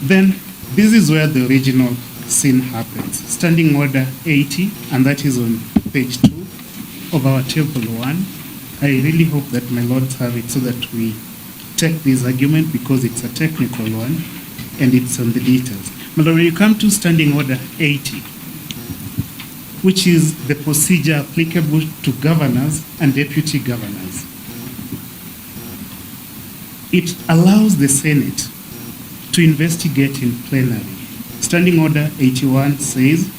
Then, this is where the original sin happens. Standing Order 80, and that is on page 2 of our Table 1. I really hope that my lords have it so that we take this argument, because it's a technical one and it's on the details. But when you come to Standing Order 80, which is the procedure applicable to governors and deputy governors, it allows the Senate to investigate in plenary. Standing Order 81 says,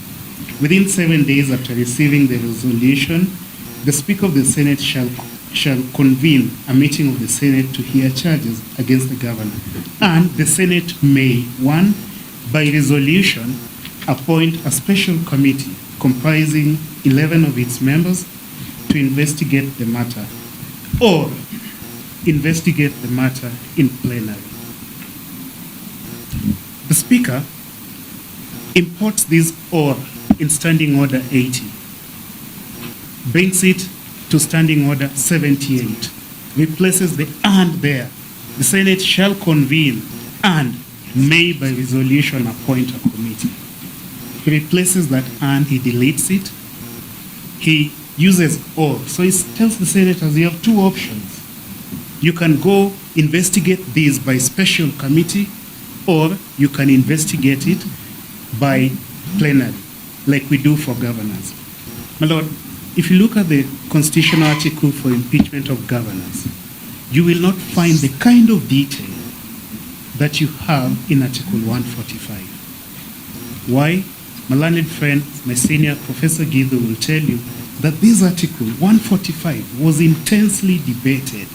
within 7 days after receiving the resolution, the Speaker of the Senate shall convene a meeting of the Senate to hear charges against the governor. And the Senate may, 1, by resolution, appoint a special committee comprising 11 of its members to investigate the matter, or investigate the matter in plenary. The Speaker imports this or in Standing Order 80, brings it to Standing Order 78, replaces the and there. The Senate shall convene and may by resolution appoint a committee. He replaces that and, he deletes it. He uses or. So he tells the senators you have two options. You can go investigate this by special committee, or you can investigate it by plenary, like we do for governors. My Lord, if you look at the constitutional article for impeachment of governors, you will not find the kind of detail that you have in Article 145. Why? My learned friend, my senior Professor Githu, will tell you that this Article 145 was intensely debated.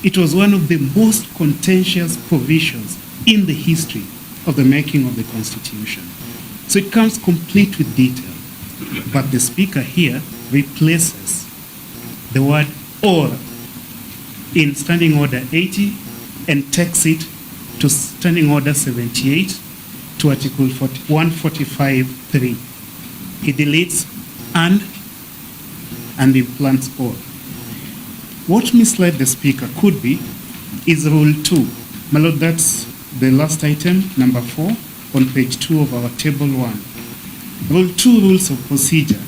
It was one of the most contentious provisions in the history of the making of the Constitution. So it comes complete with detail. But the Speaker here replaces the word or in Standing Order 80 and takes it to Standing Order 78 to Article 145.3. He deletes and implants or. What misled the Speaker could be is Rule 2. My Lord, that's the last item, number 4, on page 2 of our Table 1. Rule 2, Rules of Procedure,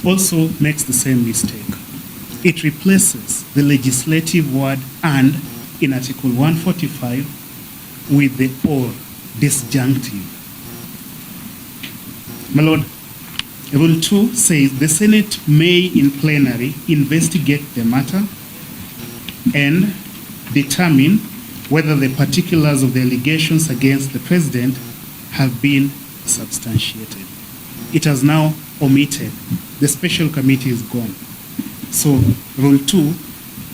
also makes the same mistake. It replaces the legislative word and in Article 145 with the or, disjunctive. My Lord, Rule 2 says the Senate may in plenary investigate the matter and determine whether the particulars of the allegations against the President have been substantiated. It has now omitted. The special committee is gone. So Rule 2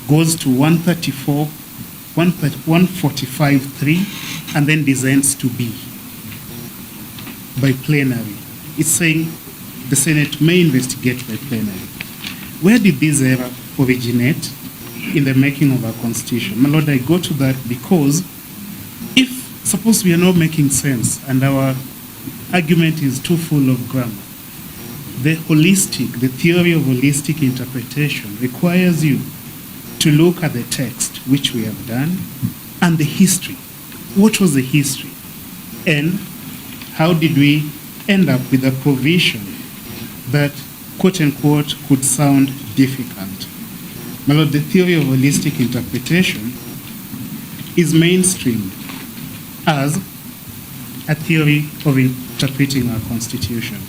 goes to 145.3 and then descends to B by plenary. It's saying the Senate may investigate by plenary. Where did this error originate? In the making of our Constitution. My Lord, I go to that because if, suppose we are not making sense and our argument is too full of grammar, the theory of holistic interpretation requires you to look at the text, which we have done, and the history. What was the history? And how did we end up with a provision that, quote unquote, could sound difficult? My Lord, the theory of holistic interpretation is mainstreamed as a theory of interpreting our Constitution.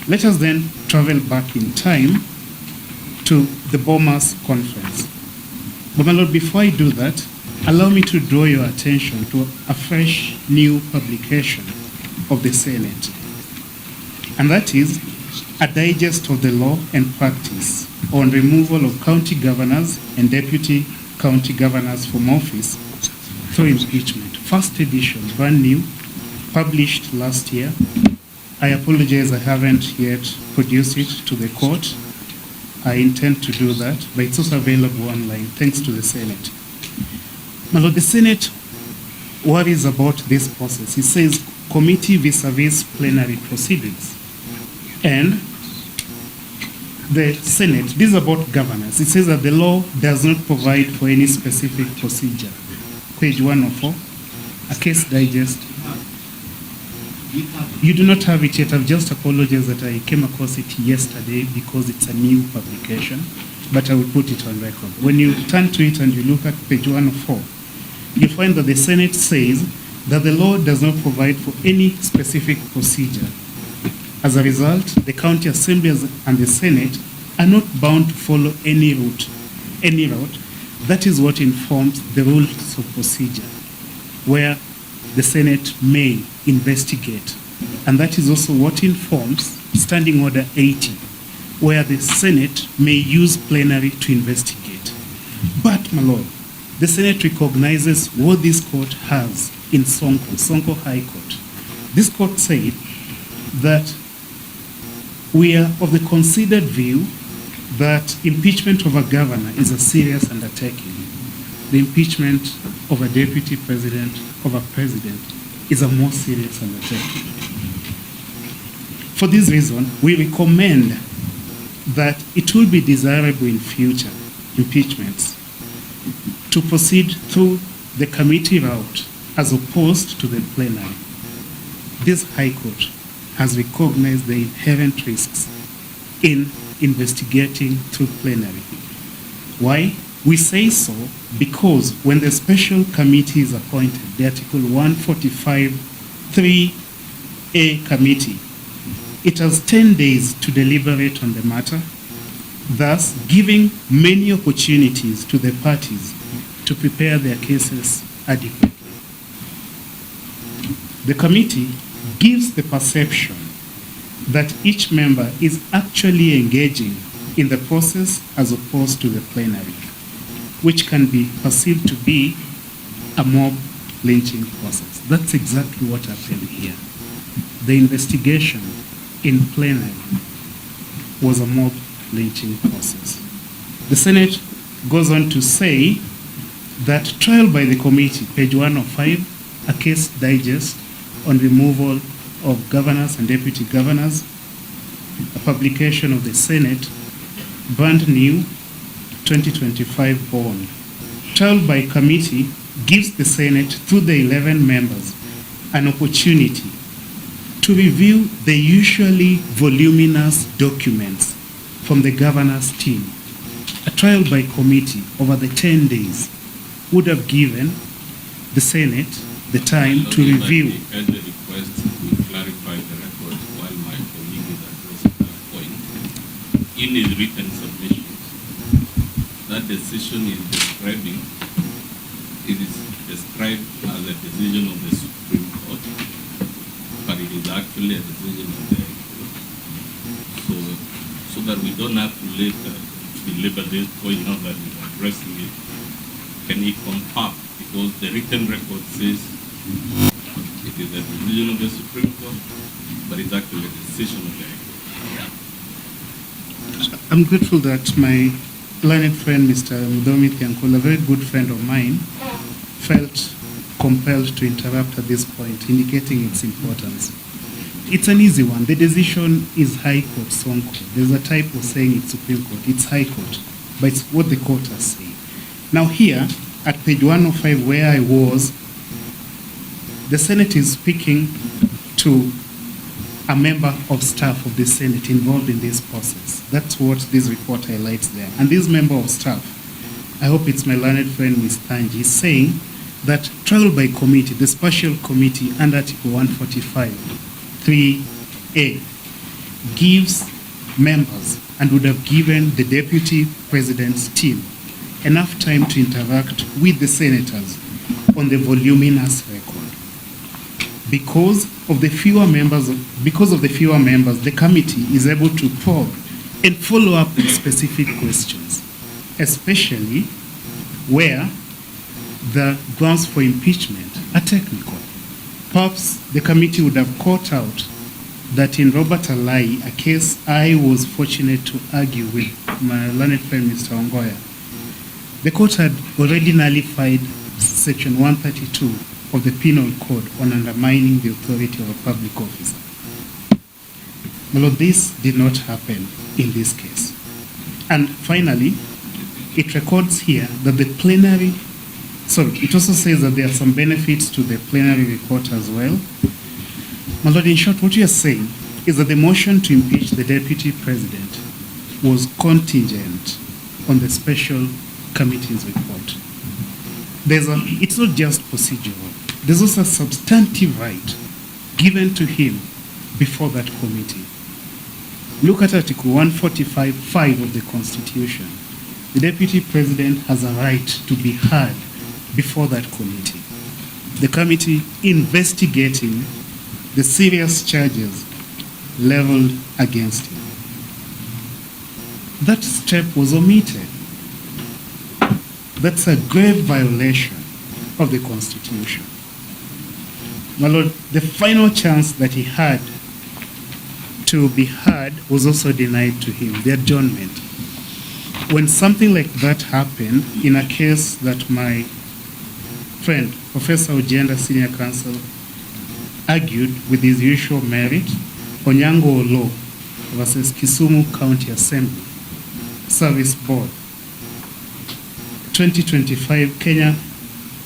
Let us then travel back in time to the Bomas Conference. But my Lord, before I do that, allow me to draw your attention to a fresh new publication of the Senate. And that is a digest of the law and practice on removal of county governors and deputy county governors from office through impeachment. First edition, brand new, published last year. I apologize, I haven't yet produced it to the court. I intend to do that, but it's also available online, thanks to the Senate. My Lord, the Senate worries about this process. It says committee vis-a-vis plenary proceedings. And the Senate, this is about governance. It says that the law does not provide for any specific procedure. Page 104, a case digest. You do not have it yet. I've just apologized that I came across it yesterday because it's a new publication, but I will put it on record. When you turn to it and you look at page 104, you find that the Senate says that the law does not provide for any specific procedure. As a result, the county assemblies and the Senate are not bound to follow any route. That is what informs the rules of procedure, where the Senate may investigate. And that is also what informs Standing Order 80, where the Senate may use plenary to investigate. But, my Lord, the Senate recognizes what this court has in Sonko High Court. This court said that we are of the considered view that impeachment of a governor is a serious undertaking. The impeachment of a deputy president, of a president, is a more serious undertaking. For this reason, we recommend that it will be desirable in future impeachments to proceed through the committee route as opposed to the plenary. This High Court has recognized the inherent risks in investigating through plenary. Why? We say so because when the special committee is appointed, the Article 145(3)(a) committee, it has 10 days to deliberate on the matter, thus giving many opportunities to the parties to prepare their cases adequately. The committee gives the perception that each member is actually engaging in the process as opposed to the plenary, which can be perceived to be a mob lynching process. That's exactly what happened here. The investigation in plenary was a mob lynching process. The Senate goes on to say that trial by the committee, page 105, a case digest on removal of governors and deputy governors, a publication of the Senate, brand new 2025 bond. Trial by committee gives the Senate, through the 11 members, an opportunity to review the usually voluminous documents from the governor's team. A trial by committee over the 10 days would have given the Senate the time to review. As a request to clarify the record while my colleague is addressing that point, in his written submissions, that decision is describing, it is described as a decision of the Supreme Court, but it is actually a decision of the High Court. So that we don't have to later belabor this point now that we're addressing it, can he confirm? Because the written record says it is a decision of the Supreme Court, but it's actually a decision of the High Court. I'm grateful that my learned friend, Mr. Mudomi Thiankula, a very good friend of mine, felt compelled to interrupt at this point, indicating its importance. It's an easy one. The decision is High Court, Sonko. There's a typo saying it's Supreme Court. It's High Court, but it's what the court has said. Now here, at page 105, where I was the Senate is speaking to a member of staff of the Senate involved in this process. That's what this report highlights there. And this member of staff, I hope it's my learned friend, Ms. Tanji, is saying that trial by committee, the special committee under Article 145, 3A, gives members and would have given the deputy president's team enough time to interact with the senators on the voluminous record. Because of the fewer members, the committee is able to probe and follow up with specific questions, especially where the grounds for impeachment are technical. Perhaps the committee would have caught out that in Robert Alai, a case I was fortunate to argue with my learned friend Mr. Ongoya, the court had already nullified Section 132 of the Penal Code on undermining the authority of a public officer. Well, this did not happen in this case. And finally, it records here that the plenary, it also says that there are some benefits to the plenary report as well. My Lord, in short, what you are saying is that the motion to impeach the deputy president was contingent on the special committee's report. It's not just procedural. There's also a substantive right given to him before that committee. Look at Article 145(5) of the Constitution. The deputy president has a right to be heard before that committee. The committee investigating the serious charges leveled against him. That step was omitted. That's a grave violation of the Constitution. My Lord, the final chance that he had to be heard was also denied to him, the adjournment. When something like that happened in a case that my friend, Professor Ojenda, Senior Counsel, argued with his usual merit, Onyango Law versus Kisumu County Assembly, Service Board, 2025 Kenya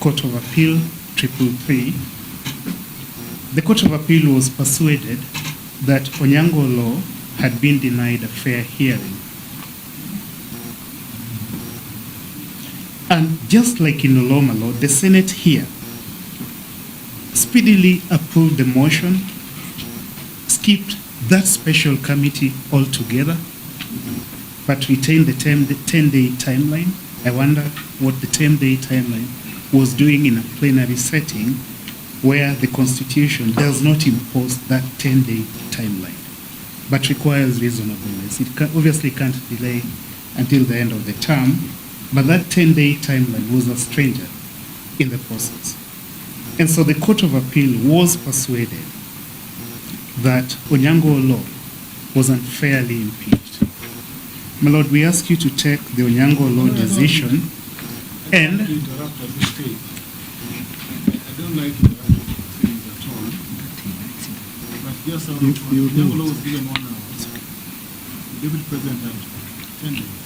Court of Appeal, 333, the Court of Appeal was persuaded that Onyango Law had been denied a fair hearing. And just like in Oloma Law, the Senate here speedily approved the motion, skipped that special committee altogether, but retained the 10-day timeline. I wonder what the 10-day timeline was doing in a plenary setting where the Constitution does not impose that 10-day timeline, but requires reasonableness. It obviously can't delay until the end of the term, but that 10-day timeline was a stranger in the process. And so the Court of Appeal was persuaded that Onyango Law was unfairly impeached. My Lord, we ask you to take the Onyango Law decision and... I don't like interrupting things at all. But just Onyango Law was given 1 hour. The Deputy President had 10 days.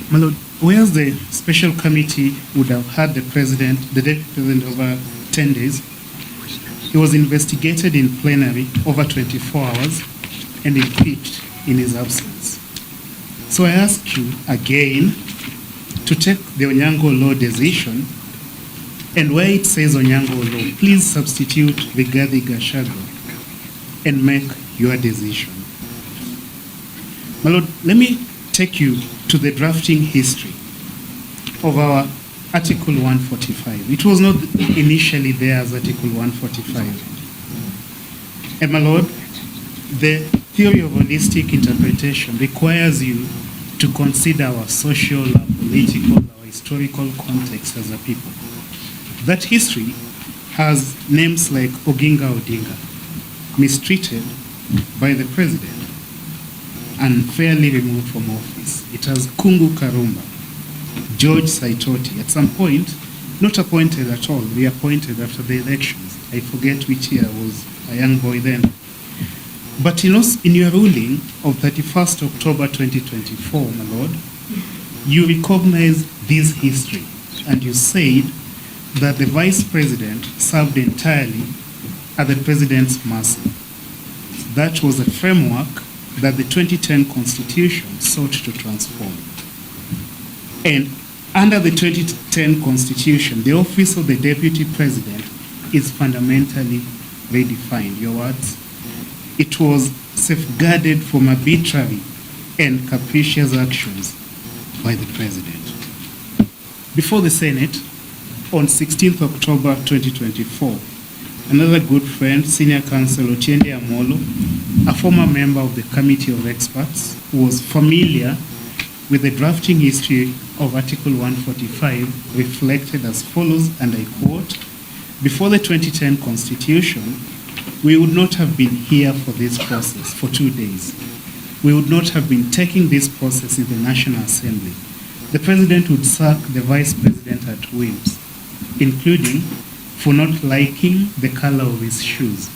My Lord, whereas the special committee would have had the deputy president over 10 days, he was investigated in plenary over 24 hours and impeached in his absence. So I ask you again to take the Onyango Law decision, and where it says Onyango Law, please substitute Rigathi Gachagua and make your decision. My Lord, let me take you to the drafting history of our Article 145. It was not initially there as Article 145. And my Lord, the theory of holistic interpretation requires you to consider our social, our political, our historical context as a people. That history has names like Oginga Odinga, mistreated by the president, unfairly removed from office. It has Kungu Karumba, George Saitoti, at some point, not appointed at all, reappointed after the elections. I forget which year, I was a young boy then. But in your ruling of 31st October 2024, my Lord, you recognize this history, and you said that the vice president served entirely at the president's mercy. That was a framework that the 2010 Constitution sought to transform. And under the 2010 Constitution, the office of the Deputy President is fundamentally redefined. Your words? It was safeguarded from arbitrary and capricious actions by the President. Before the Senate, on 16th October 2024, another good friend, Senior Counsel Otiende Amolo, a former member of the Committee of Experts, who was familiar with the drafting history of Article 145, reflected as follows, and I quote, "Before the 2010 Constitution, we would not have been here for this process for 2 days. We would not have been taking this process in the National Assembly. The President would sack the Vice President at whims, including for not liking the color of his shoes."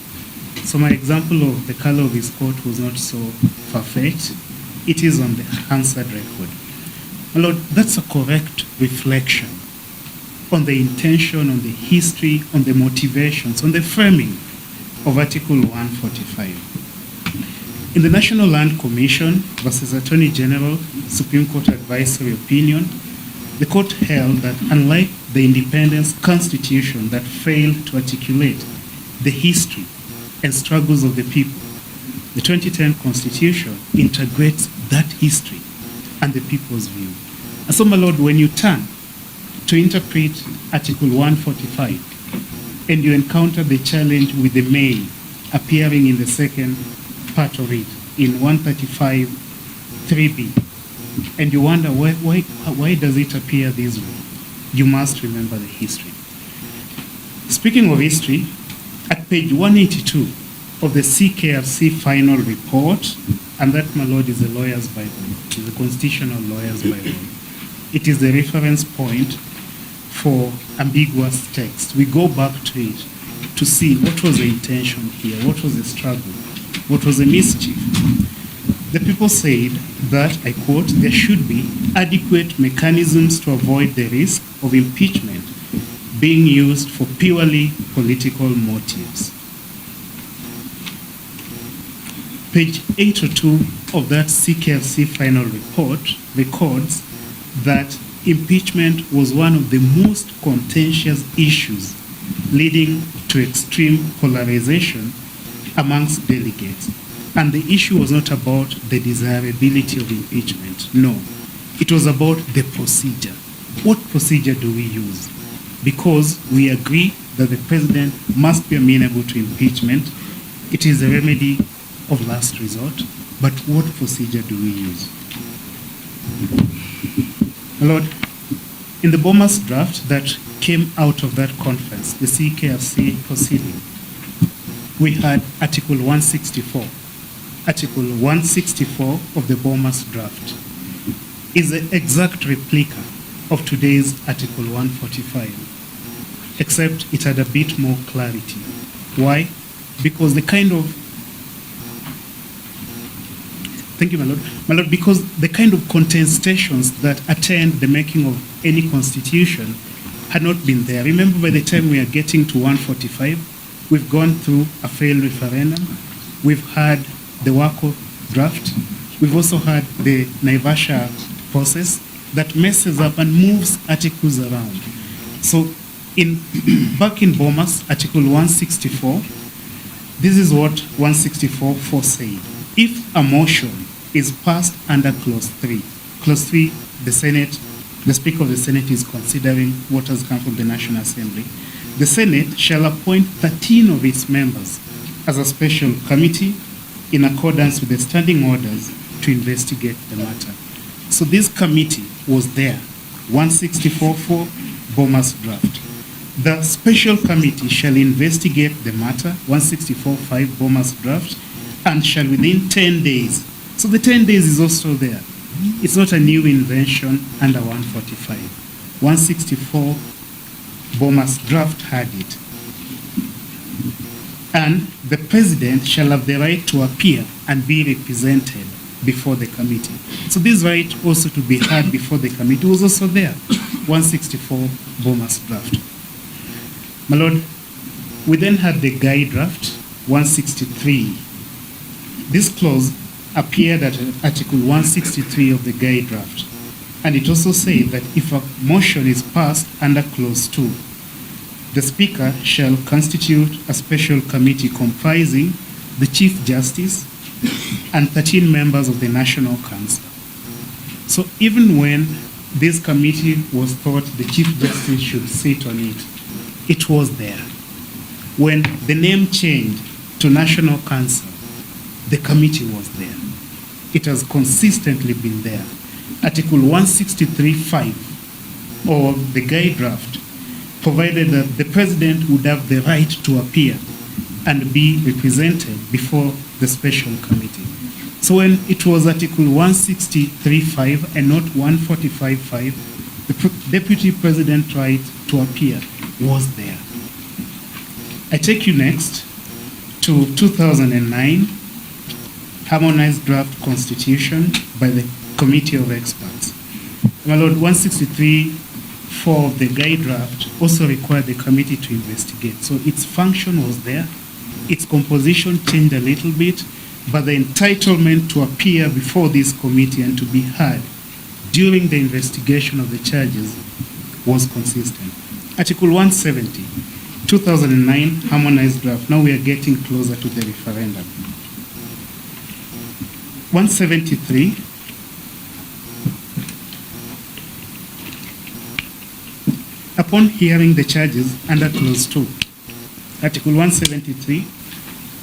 So my example of the color of his coat was not so far-fetched. It is on the Hansard record. My Lord, that's a correct reflection on the intention, on the history, on the motivations, on the framing of Article 145. In the National Land Commission versus Attorney General Supreme Court Advisory Opinion, the court held that unlike the independence constitution that failed to articulate the history and struggles of the people, the 2010 Constitution integrates that history and the people's view. And so, my Lord, when you turn to interpret Article 145 and you encounter the challenge with the may appearing in the second part of it, in 135 3b, and you wonder why does it appear this way, you must remember the history. Speaking of history, at page 182 of the CKFC final report, and that, my Lord, is a lawyer's Bible, it is a constitutional lawyer's Bible. It is the reference point for ambiguous text. We go back to it to see what was the intention here, what was the struggle, what was the mischief. The people said that, I quote, "there should be adequate mechanisms to avoid the risk of impeachment being used for purely political motives." Page 802 of that CKFC final report records that impeachment was one of the most contentious issues leading to extreme polarization amongst delegates. And the issue was not about the desirability of impeachment. No, it was about the procedure. What procedure do we use? Because we agree that the president must be amenable to impeachment. It is a remedy of last resort. But what procedure do we use? My Lord, in the Bomas draft that came out of that conference, the CKFC proceeding, we had Article 164. Article 164 of the Bomas draft is the exact replica of today's Article 145, except it had a bit more clarity. Why? Because the kind of Thank you, my Lord. My Lord, because the kind of contestations that attend the making of any constitution had not been there. Remember, by the time we are getting to 145, we've gone through a failed referendum. We've had the WACO draft. We've also had the Naivasha process that messes up and moves articles around. So back in Bomas, Article 164, this is what 164.4 said. If a motion is passed under Clause 3, Clause 3, the Speaker of the Senate is considering what has come from the National Assembly, the Senate shall appoint 13 of its members as a special committee in accordance with the standing orders to investigate the matter. So this committee was there, 164.4 Bomas draft. The special committee shall investigate the matter, 164.5 Bomas draft, and shall within 10 days. So the 10 days is also there. It's not a new invention under 145. 164 Bomas draft had it. And the president shall have the right to appear and be represented before the committee. So this right also to be heard before the committee was also there. 164 Bomas draft. My Lord, we then had the guide draft 163. This clause appeared at Article 163 of the guide draft, and it also said that if a motion is passed under Clause 2, the Speaker shall constitute a special committee comprising the Chief Justice and 13 members of the National Council. So even when this committee was thought the Chief Justice should sit on it, it was there. When the name changed to National Council, the committee was there. It has consistently been there. Article 163(5) of the guide draft provided that the President would have the right to appear and be represented before the special committee. So when it was Article 163(5) and not 145(5), the Deputy President's right to appear was there. I take you next to 2009 Harmonized Draft Constitution by the Committee of Experts. My Lord, 163(4) of the guide draft also required the committee to investigate. So its function was there. Its composition changed a little bit, but the entitlement to appear before this committee and to be heard during the investigation of the charges was consistent. Article 170, 2009 Harmonized Draft. Now we are getting closer to the referendum. 173, upon hearing the charges under Clause 2, Article 173,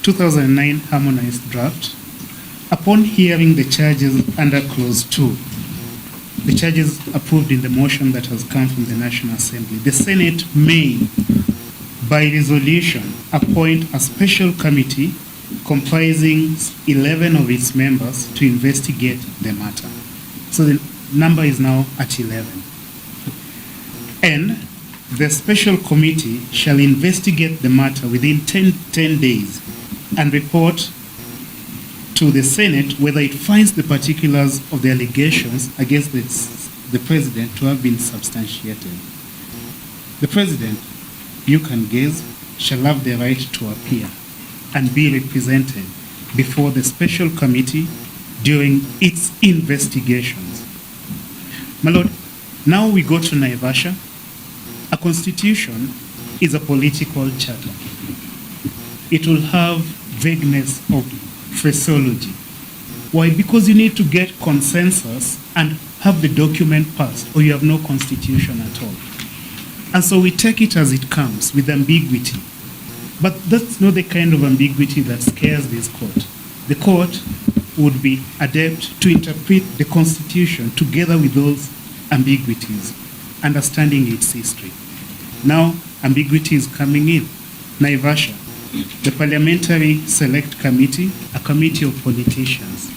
2009 Harmonized Draft, upon hearing the charges under Clause 2, the charges approved in the motion that has come from the National Assembly, the Senate may, by resolution, appoint a special committee comprising 11 of its members to investigate the matter. So the number is now at 11. And the special committee shall investigate the matter within 10 days and report to the Senate whether it finds the particulars of the allegations against the President to have been substantiated. The President, you can guess, shall have the right to appear and be represented before the special committee during its investigations. My Lord, now we go to Naivasha. A constitution is a political charter. It will have vagueness of phraseology. Why? Because you need to get consensus and have the document passed, or you have no constitution at all. And so we take it as it comes, with ambiguity. But that's not the kind of ambiguity that scares this court. The court would be adept to interpret the Constitution together with those ambiguities, understanding its history. Now, ambiguity is coming in. Naivasha, the Parliamentary Select Committee, a committee of politicians.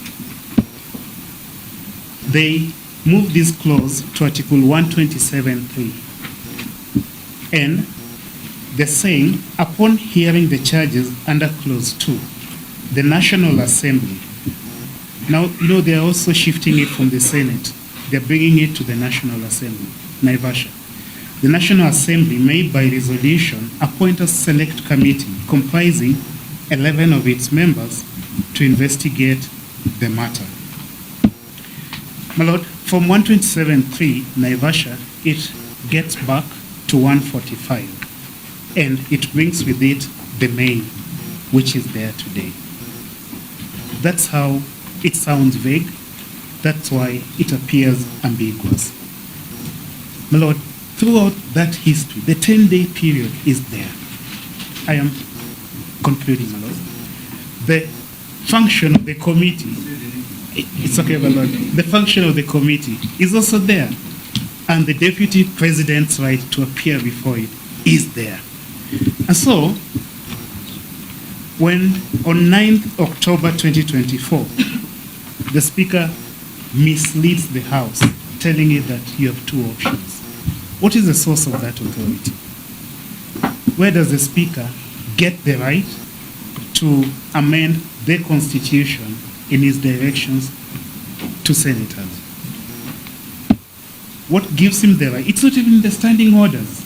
They moved this clause to Article 127(3). And they're saying, upon hearing the charges under Clause 2, the National Assembly, now, they're also shifting it from the Senate. They're bringing it to the National Assembly, Naivasha. The National Assembly may, by resolution, appoint a select committee comprising 11 of its members to investigate the matter. My Lord, from 127(3), Naivasha, it gets back to 145. And it brings with it the main, which is there today. That's how it sounds vague. That's why it appears ambiguous. My Lord, throughout that history, the 10-day period is there. I am concluding, my Lord. The function of the committee, it's okay, my Lord. The function of the committee is also there. And the Deputy President's right to appear before it is there. And so, when on 9th October 2024, the Speaker misleads the House, telling it that you have two options, what is the source of that authority? Where does the Speaker get the right to amend the Constitution in his directions to senators? What gives him the right? It's not even the standing orders.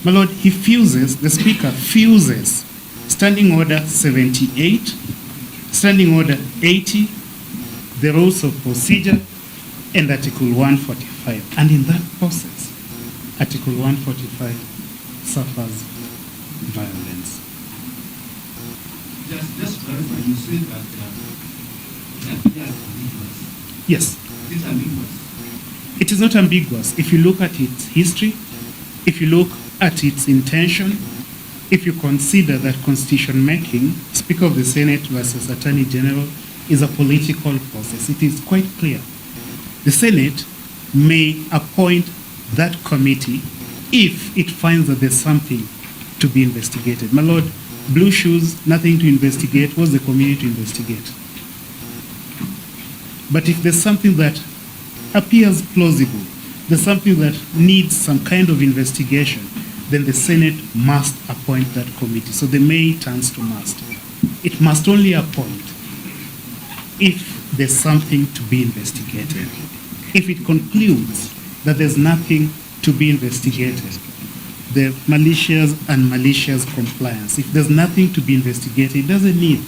My Lord, the Speaker fuses Standing Order 78, Standing Order 80, the Rules of Procedure, and Article 145. And in that process, Article 145 suffers violence. Just clarify, you said that it appears ambiguous. Yes. Is it ambiguous? It is not ambiguous. If you look at its history, if you look at its intention, if you consider that constitution making, Speaker of the Senate versus Attorney General, is a political process, it is quite clear. The Senate may appoint that committee if it finds that there's something to be investigated. My Lord, blue shoes, nothing to investigate. What's the committee to investigate? But if there's something that appears plausible, there's something that needs some kind of investigation, then the Senate must appoint that committee. So the may turns to must. It must only appoint if there's something to be investigated. If it concludes that there's nothing to be investigated, the malicious compliance, if there's nothing to be investigated, it doesn't need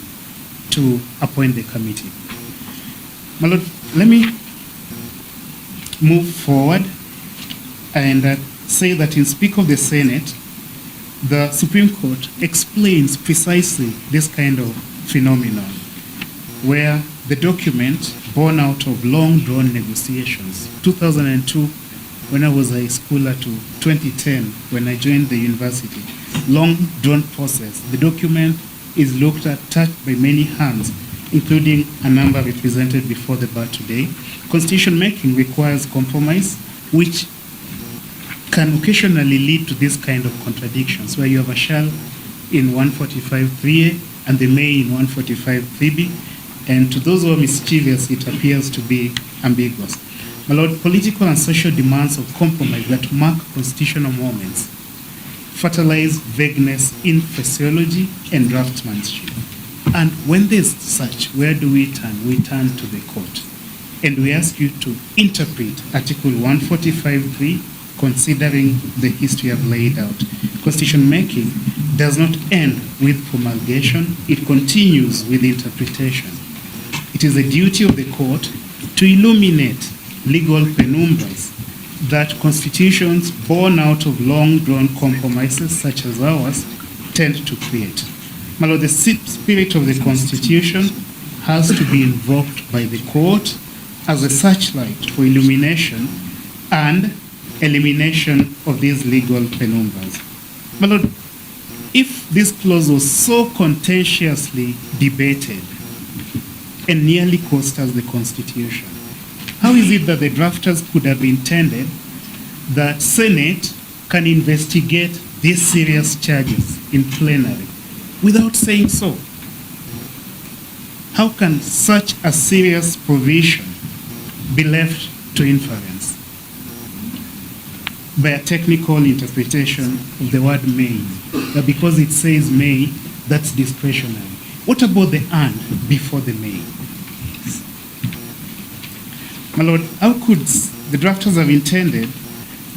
to appoint the committee. My Lord, let me move forward and say that in Speaker of the Senate, the Supreme Court explains precisely this kind of phenomenon, where the document born out of long-drawn negotiations, 2002, when I was a schooler, to 2010, when I joined the university, long-drawn process. The document is looked at, touched by many hands, including a number represented before the bar today. Constitution making requires compromise, which can occasionally lead to this kind of contradictions, where you have a shall in 145.3a and the may in 145.3b, and to those who are mischievous, it appears to be ambiguous. My Lord, political and social demands of compromise that mark constitutional moments fertilize vagueness in phraseology and draftsmanship. And when there's such, where do we turn? We turn to the court. And we ask you to interpret Article 145.3, considering the history I've laid out. Constitution making does not end with promulgation, it continues with interpretation. It is a duty of the court to illuminate legal penumbras that constitutions born out of long-drawn compromises such as ours tend to create. My Lord, the spirit of the Constitution has to be invoked by the court as a searchlight for illumination and elimination of these legal penumbras. My Lord, if this clause was so contentiously debated and nearly cost us the Constitution, how is it that the drafters could have intended that Senate can investigate these serious charges in plenary without saying so? How can such a serious provision be left to inference by a technical interpretation of the word may, that because it says may, that's discretionary? What about the and before the may? My Lord, how could the drafters have intended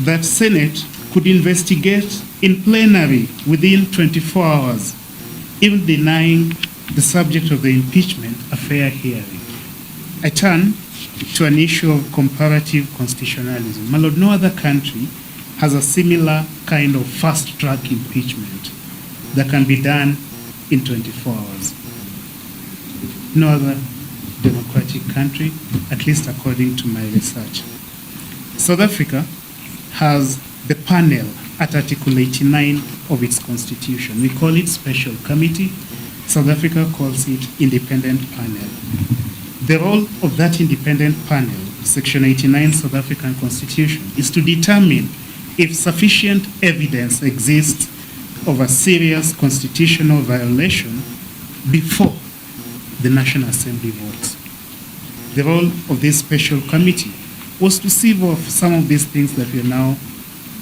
that Senate could investigate in plenary within 24 hours, even denying the subject of the impeachment a fair hearing? I turn to an issue of comparative constitutionalism. My Lord, no other country has a similar kind of fast-track impeachment that can be done in 24 hours. No other democratic country, at least according to my research. South Africa has the panel at Article 89 of its constitution. We call it special committee. South Africa calls it independent panel. The role of that independent panel, Section 89 South African Constitution, is to determine if sufficient evidence exists of a serious constitutional violation before the National Assembly votes. The role of this special committee was to sieve off some of these things that we are now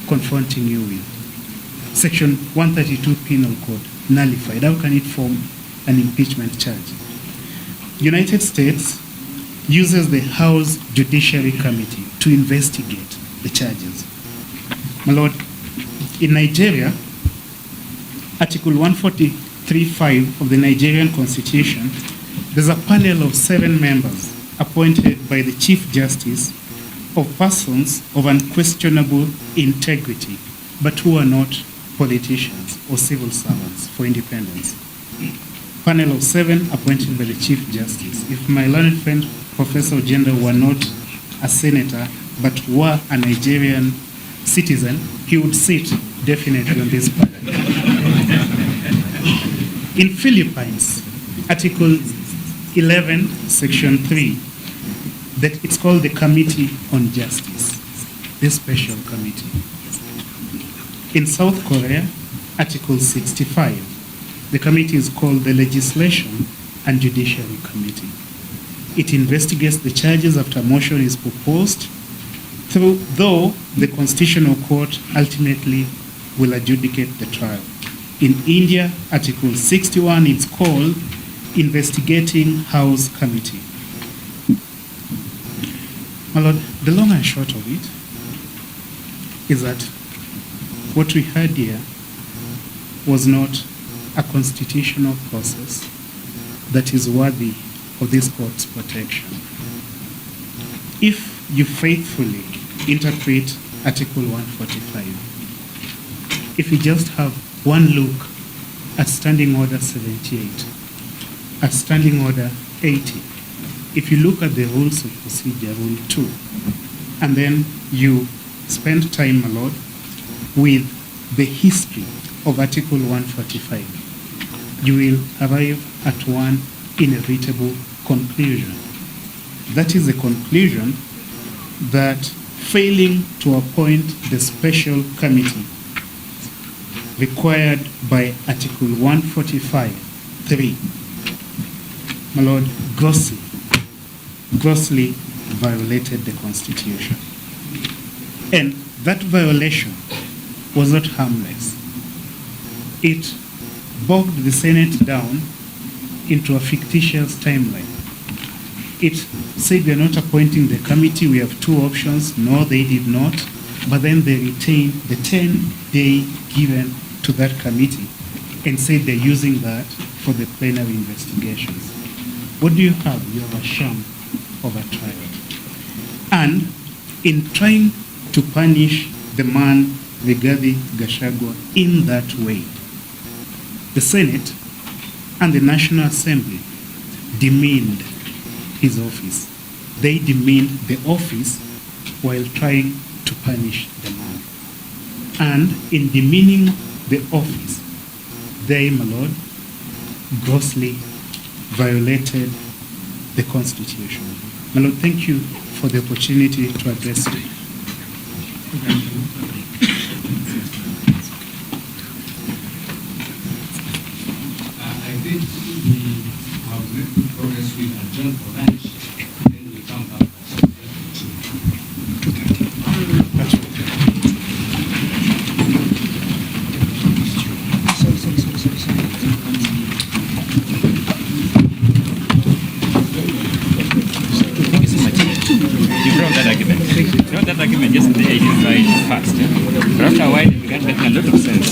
confronting you with. Section 132 Penal Code, nullified. How can it form an impeachment charge? United States uses the House Judiciary Committee to investigate the charges. My Lord, In Nigeria, Article 143.5 of the Nigerian Constitution, there's a panel of 7 members appointed by the Chief Justice of persons of unquestionable integrity, but who are not politicians or civil servants for independence. Panel of 7 appointed by the Chief Justice. If my learned friend, Professor Ojenda, were not a senator, but were a Nigerian citizen, he would sit definitely on this panel. In Philippines, Article 11, Section 3, that it's called the Committee on Justice, this special committee. In South Korea, Article 65, the committee is called the Legislation and Judiciary Committee. It investigates the charges after a motion is proposed, though the Constitutional Court ultimately will adjudicate the trial. In India, Article 61 is called Investigating House Committee. My Lord, the long and short of it is that what we had here was not a constitutional process that is worthy of this court's protection. If you faithfully interpret Article 145, if you just have one look at Standing Order 78, at Standing Order 80, if you look at the rules of procedure, Rule 2, and then you spend time, my Lord, with the history of Article 145, you will arrive at one inevitable conclusion. That is the conclusion that failing to appoint the special committee required by Article 145(3), my Lord, grossly violated the Constitution. And that violation was not harmless. It bogged the Senate down into a fictitious timeline. It said we are not appointing the committee, we have 2 options. No, they did not. But then they retained the 10-day given to that committee and said they're using that for the plenary investigations. What do you have? You have a sham of a trial. And in trying to punish the man, Rigathi Gachagua, in that way, the Senate and the National Assembly demeaned his office. They demeaned the office while trying to punish the man. And in demeaning the office, they, my Lord, grossly violated the Constitution. My Lord, thank you for the opportunity to address you. I think we have made good progress. We adjourn for lunch, then we come back. You brought that argument. You know that argument yesterday I did right fast. But after a while it began making a lot of sense.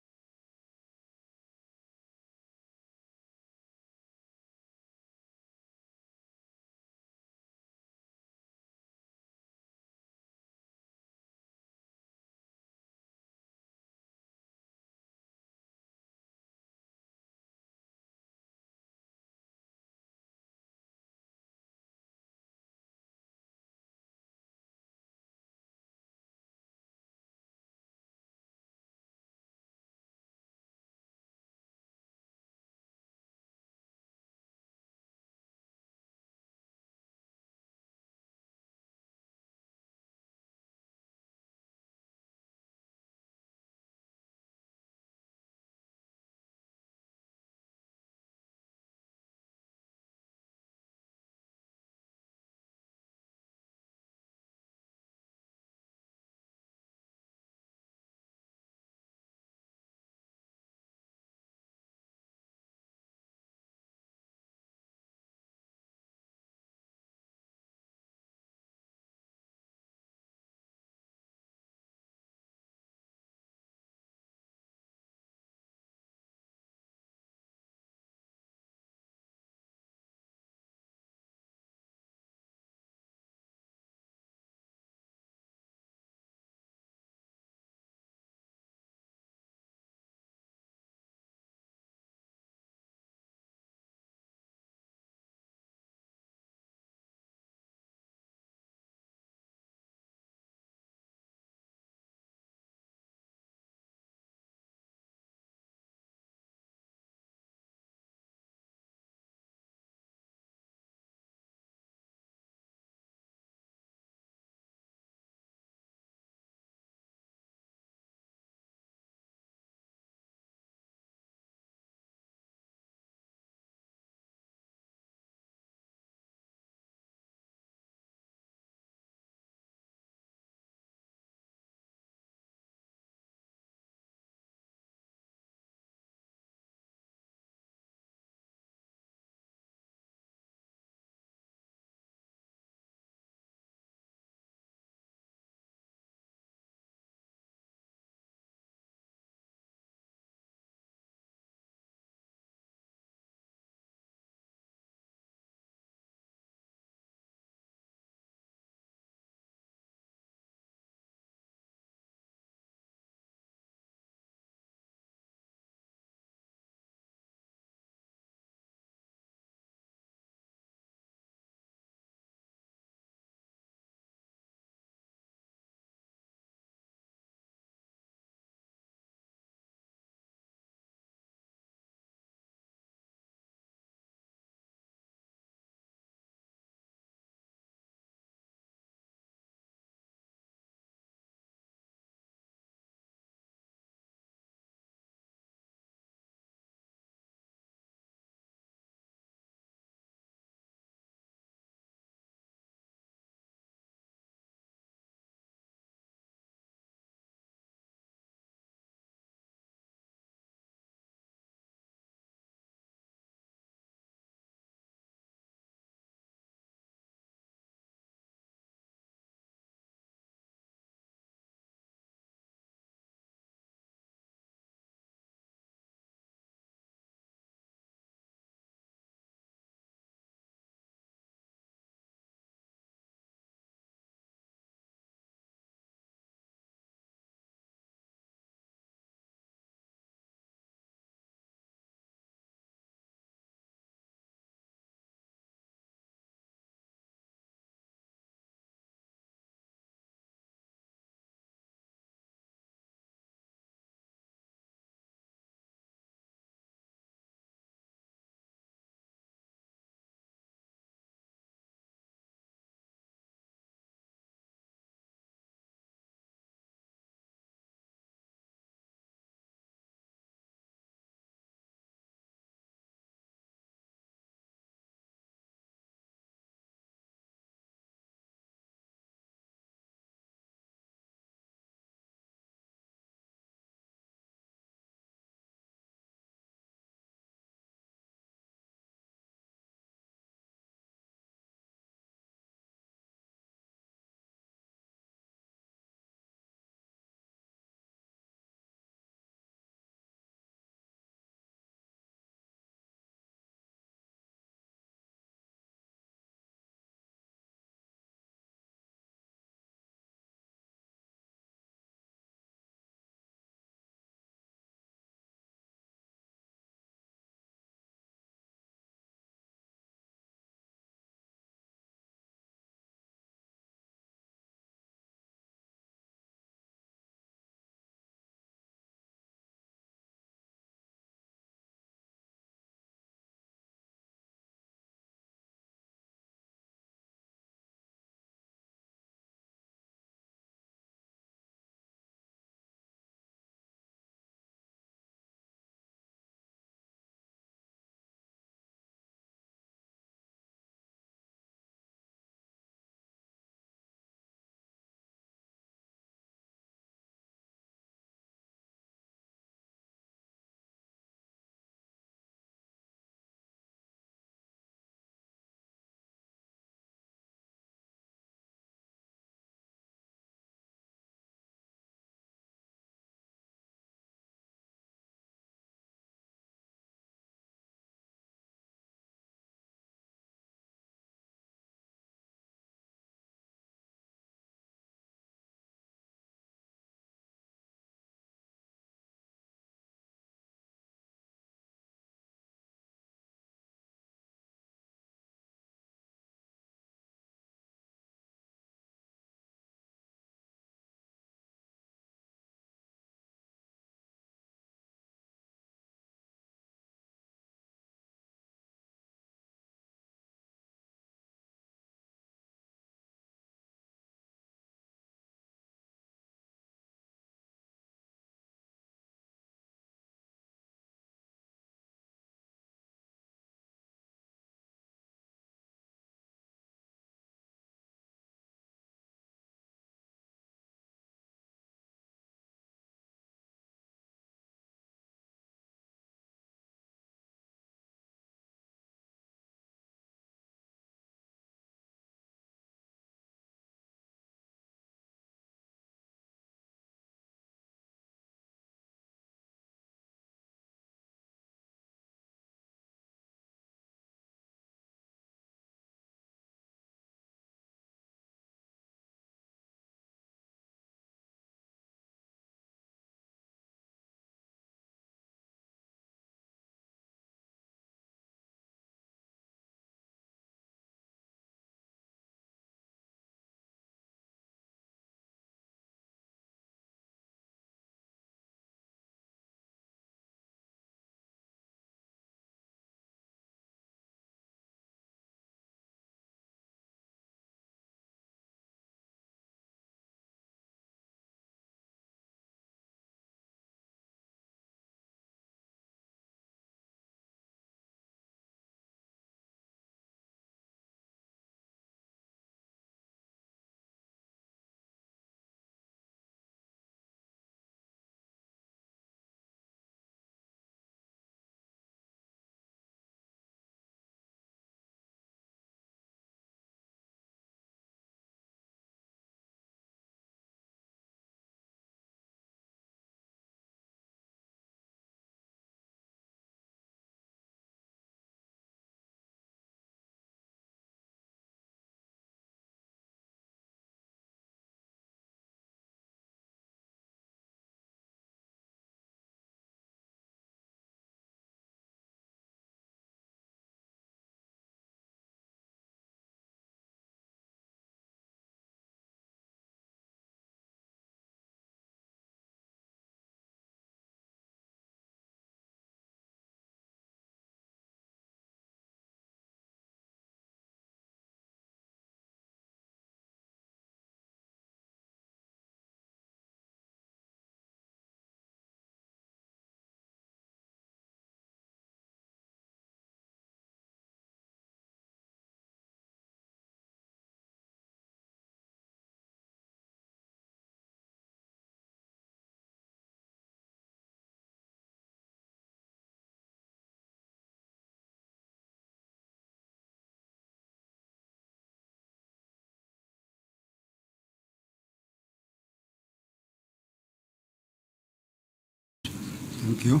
Thank you.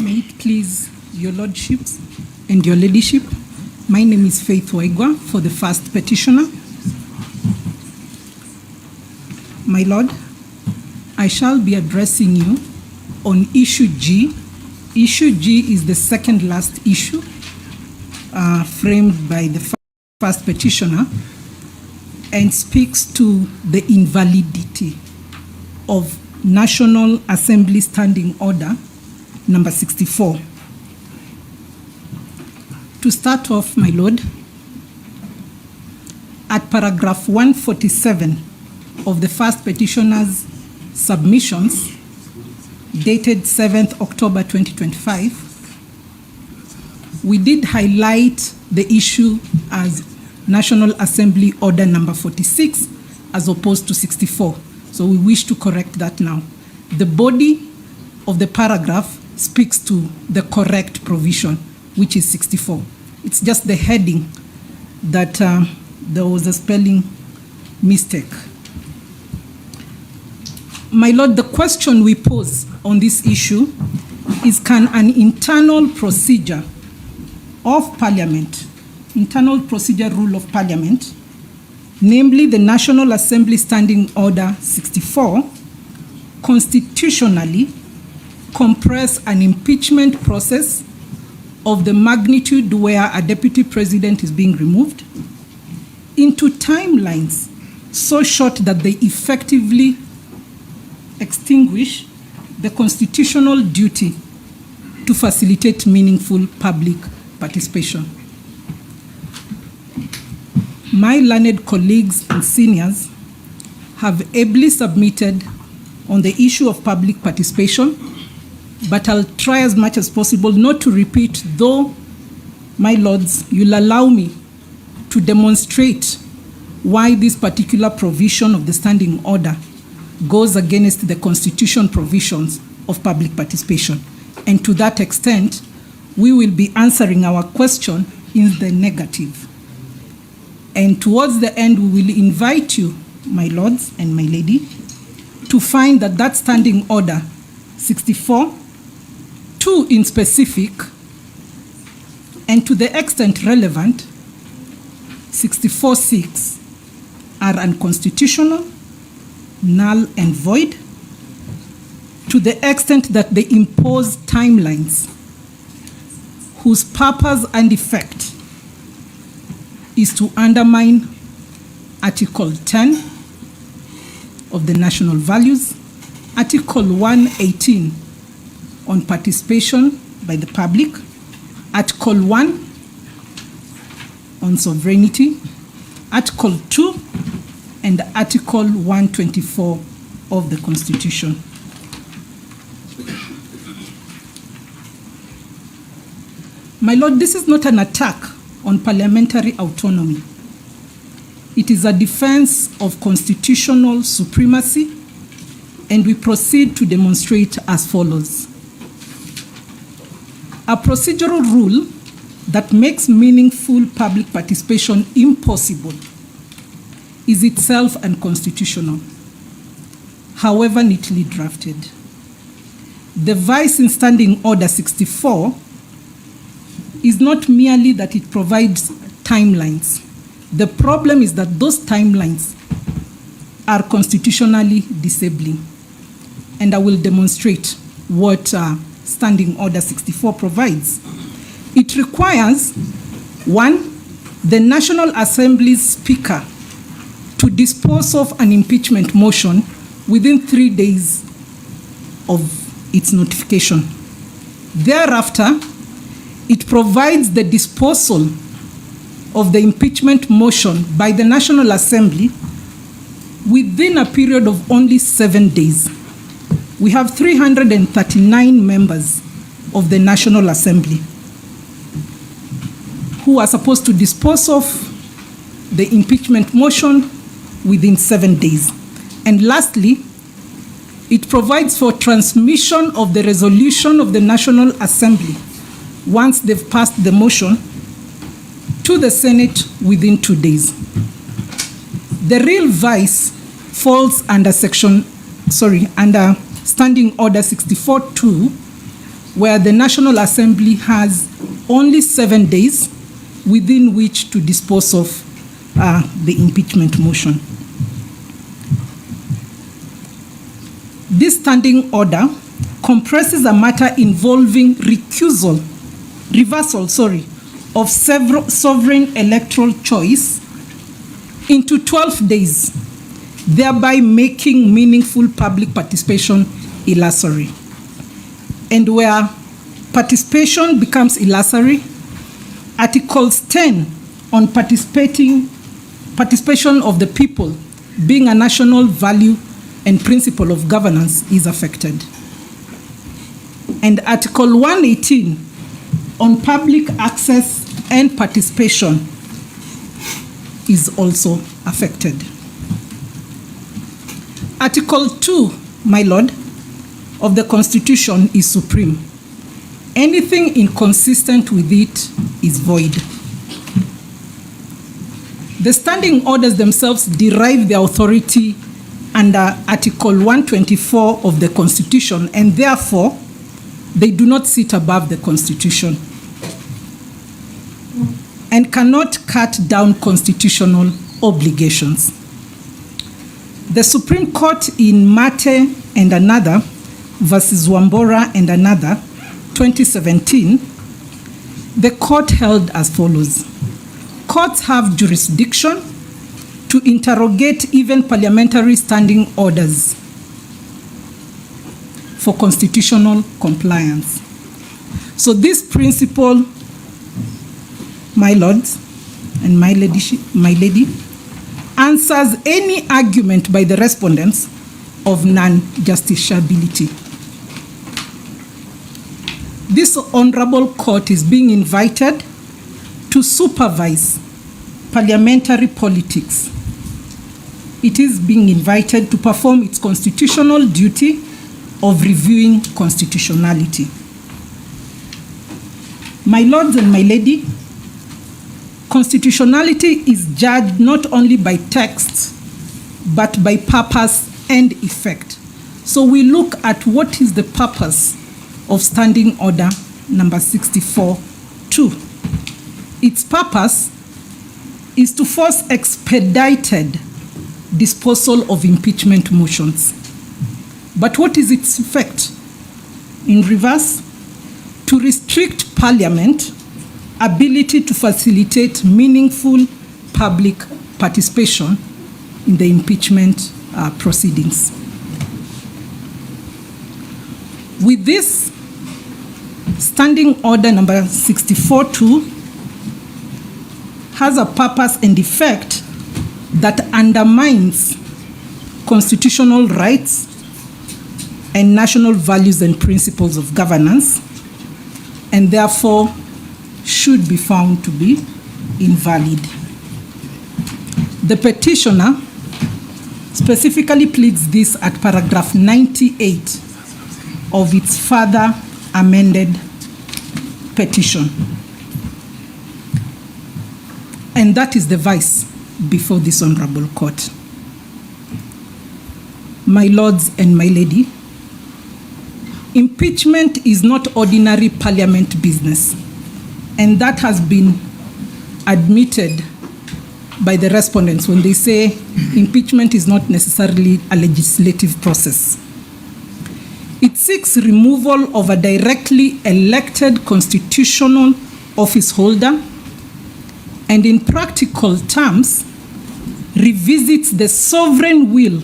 May it please your lordships and your ladyship, my name is Faith Waigwa for the first petitioner. My lord, I shall be addressing you on issue G. Issue G is the second last issue framed by the first petitioner and speaks to the invalidity of National Assembly Standing Order number 64. To start off, my lord, at paragraph 147 of the first petitioner's submissions dated 7th October 2025, we did highlight the issue as National Assembly Order number 46 as opposed to 64. So we wish to correct that now. The body of the paragraph speaks to the correct provision, which is 64. It's just the heading that there was a spelling mistake. My lord, the question we pose on this issue is, can an internal procedure of Parliament, internal procedure rule of Parliament, namely the National Assembly Standing Order 64, constitutionally compress an impeachment process of the magnitude where a deputy president is being removed into timelines so short that they effectively extinguish the constitutional duty to facilitate meaningful public participation? My learned colleagues and seniors have ably submitted on the issue of public participation, but I'll try as much as possible not to repeat, though, my lords, you'll allow me to demonstrate why this particular provision of the standing order goes against the constitution provisions of public participation. And to that extent, we will be answering our question in the negative. And towards the end, we will invite you, my lords and my lady, to find that that standing order 64, 2 in specific, and to the extent relevant, 64(6) are unconstitutional, null and void, to the extent that they impose timelines whose purpose and effect is to undermine Article 10 of the national values, Article 118 on participation by the public, Article 1 on sovereignty, Article 2 and Article 124 of the Constitution. My lord, this is not an attack on parliamentary autonomy. It is a defense of constitutional supremacy, and we proceed to demonstrate as follows. A procedural rule that makes meaningful public participation impossible is itself unconstitutional, however neatly drafted. The vice in Standing Order 64 is not merely that it provides timelines. The problem is that those timelines are constitutionally disabling. And I will demonstrate what Standing Order 64 provides. It requires, 1, the National Assembly's Speaker to dispose of an impeachment motion within 3 days of its notification. Thereafter, it provides the disposal of the impeachment motion by the National Assembly within a period of only 7 days. We have 339 members of the National Assembly who are supposed to dispose of the impeachment motion within 7 days. And lastly, it provides for transmission of the resolution of the National Assembly once they've passed the motion to the Senate within 2 days. The real vice falls under under Standing Order 64-2, where the National Assembly has only 7 days within which to dispose of the impeachment motion. This standing order compresses a matter involving reversal of several sovereign electoral choice into 12 days, thereby making meaningful public participation illusory. And where participation becomes illusory, Articles 10 on participation of the people being a national value and principle of governance is affected. And Article 118 on public access and participation is also affected. Article 2, my Lord, of the Constitution is supreme. Anything inconsistent with it is void. The standing orders themselves derive their authority under Article 124 of the Constitution, and therefore they do not sit above the Constitution and cannot cut down constitutional obligations. The Supreme Court in Mate and another versus Wambora and another 2017, the court held as follows: courts have jurisdiction to interrogate even parliamentary standing orders for constitutional compliance. So this principle, my lords and my lady, answers any argument by the respondents of non-justiciability. This honorable court is being invited to supervise parliamentary politics. It is being invited to perform its constitutional duty of reviewing constitutionality. My lords and my lady, constitutionality is judged not only by text, but by purpose and effect. So we look at what is the purpose of Standing Order number 64-2. Its purpose is to force expedited disposal of impeachment motions. But what is its effect? In reverse, to restrict Parliament ability to facilitate meaningful public participation in the impeachment proceedings. With this, Standing Order number 64-2 has a purpose and effect that undermines constitutional rights and national values and principles of governance, and therefore should be found to be invalid. The petitioner specifically pleads this at paragraph 98 of its further amended petition. And that is the vice before this honorable court. My lords and my lady, impeachment is not ordinary parliament business, and that has been admitted by the respondents when they say impeachment is not necessarily a legislative process. It seeks removal of a directly elected constitutional office holder, and in practical terms, revisits the sovereign will